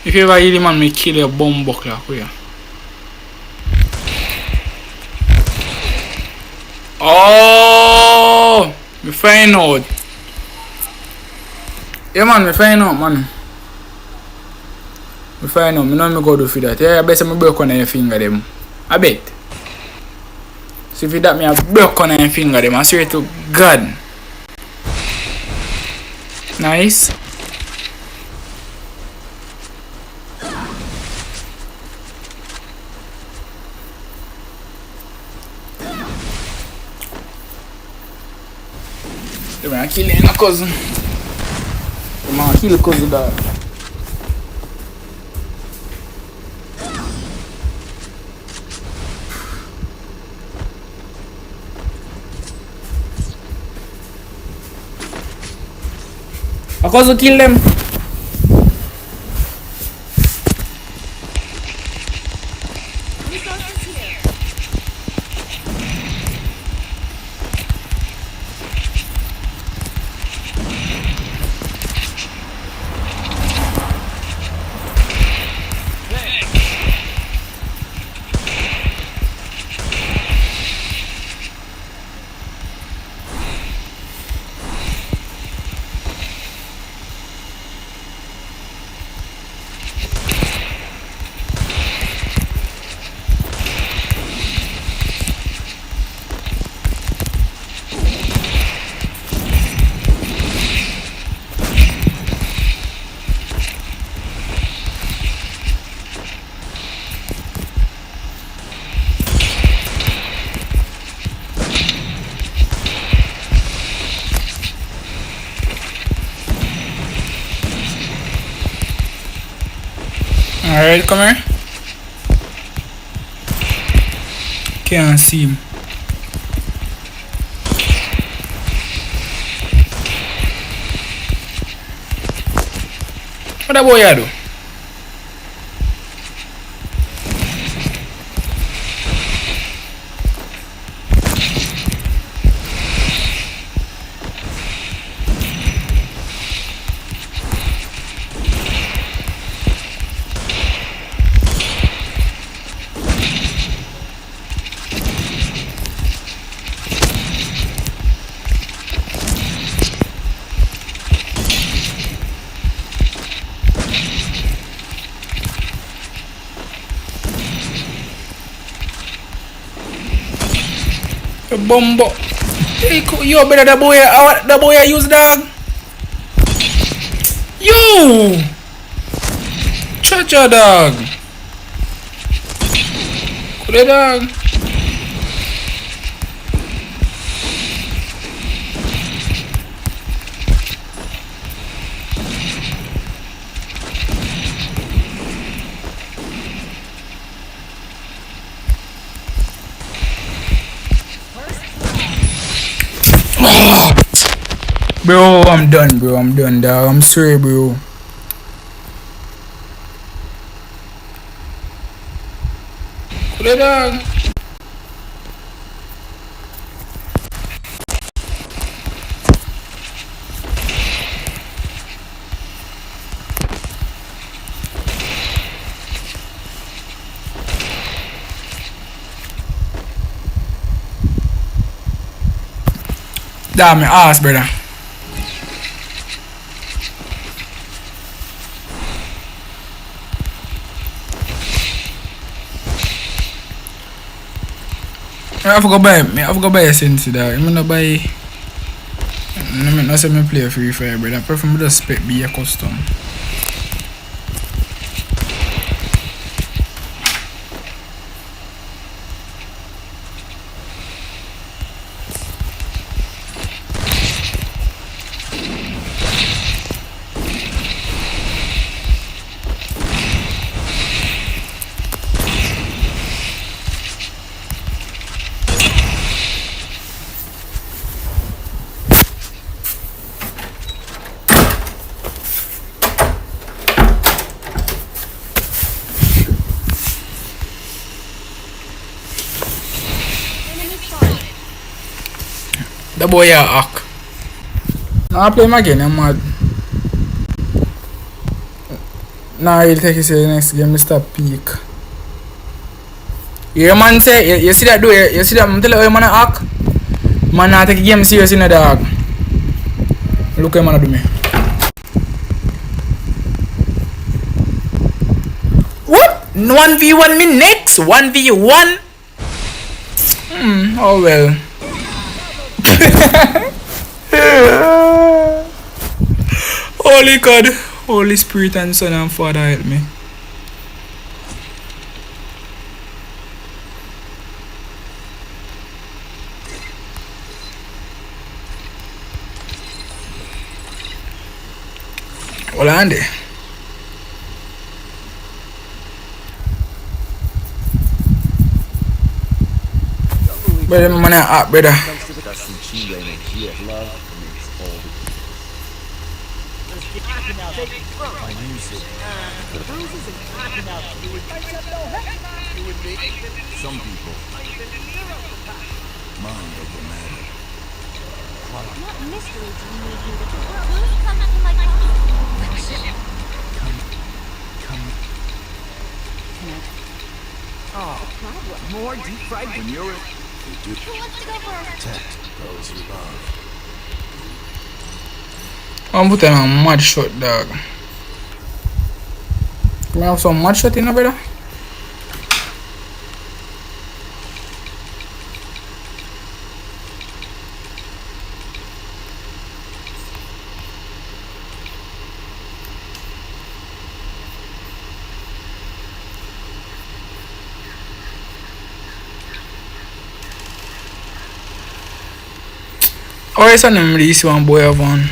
If you ever eat man, me kill your bum buckler for you. Oh, me find out. Yeah man, me find out man. Me find out, me know me go do for that. Yeah, I bet me broke on your finger them. I bet. So if you that me a broke on your finger them, I swear to God. Nice. You're gonna kill your cousin. You're gonna kill your cousin dog. I cause to kill them. Resources here. Alright, come here. Can't see him. What that boy do? The bumbo. Hey, yo, better the boy I use dog. Yo! Cha-cha dog. Cool dog. Bro, I'm done, bro. I'm done, dog. I'm sorry, bro. Cool dog. Damn, my ass, brother. I have to go buy a sense dog. I'm gonna buy. I'm not say me play free fire, brother. I prefer me just spec be a custom. The boy a hack. Now I play him again, I'm mad. Now he'll take his next game, Mr. Peak. Yeah, man say, you see that do you see that I'm telling you man a hack? Man not take a game serious in the dog. Look at man do me. What? 1v1 me next? 1v1? Oh well. Holy God, Holy Spirit and Son and Father help me. Well, Andy. Brother, my man up, brother. take from my music. Bruises and knocking out you would might have no heck. You would be. Some people mind over matter. What mystery do you need here to do? Who's coming to my car? Oh, more deep fried when you're Who wants to go first? those you love. I'm putting a mad shot, dog. Can I have some mad shot in there, brother? Oh, it's an release one boy of one.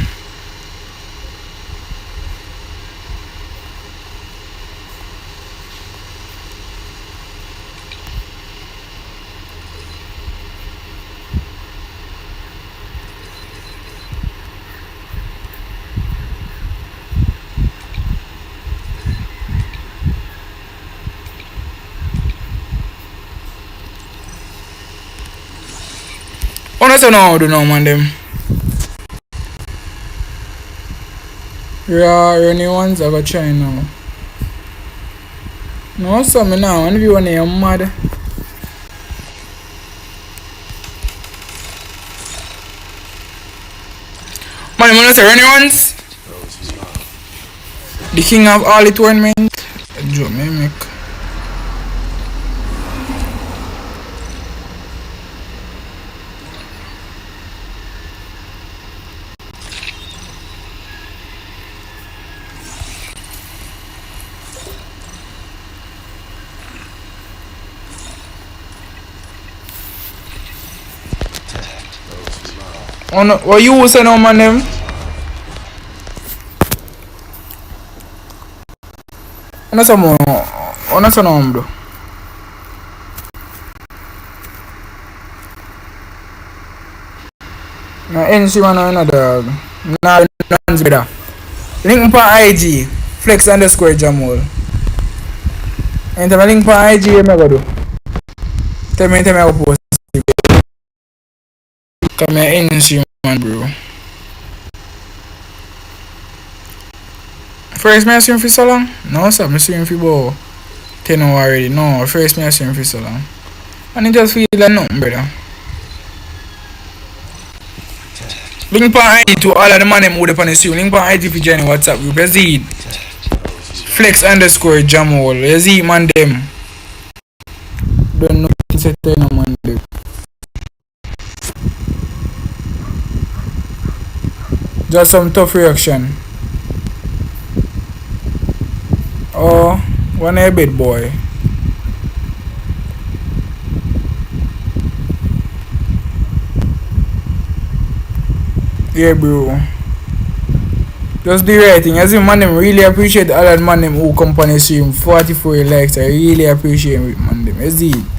Oh, that's no how do now, man, them. Yeah, any ones I got try now. No, so me now, and if you want to mad. Man, you want to say any ones? The king of all the tournament. Joe, me make. Oh no, what you say now, man, them? Ano sa mo? Ano sa nom, bro? Na NC man na dog. Na nans bida. Link pa IG flex underscore Jamul. And the link pa IG me go do. Tell me go post. Come NC man, bro. First me I see him for so long? No sir, I see him for about 10 hours already. No, first me I see him for so long. And it just feel like nothing, brother. Link pa IG to all of the man them who dey on the stream. Link pa IG for join WhatsApp group. Yazid flex underscore Jamul. Yazid man them. Don't know what to say to no man them. Just some tough reaction. Oh, one a bit boy. Yeah, bro. Just the right thing. As in, man, them really appreciate all that man them who come on the stream. 44 likes. I really appreciate it, man. Them. Is it?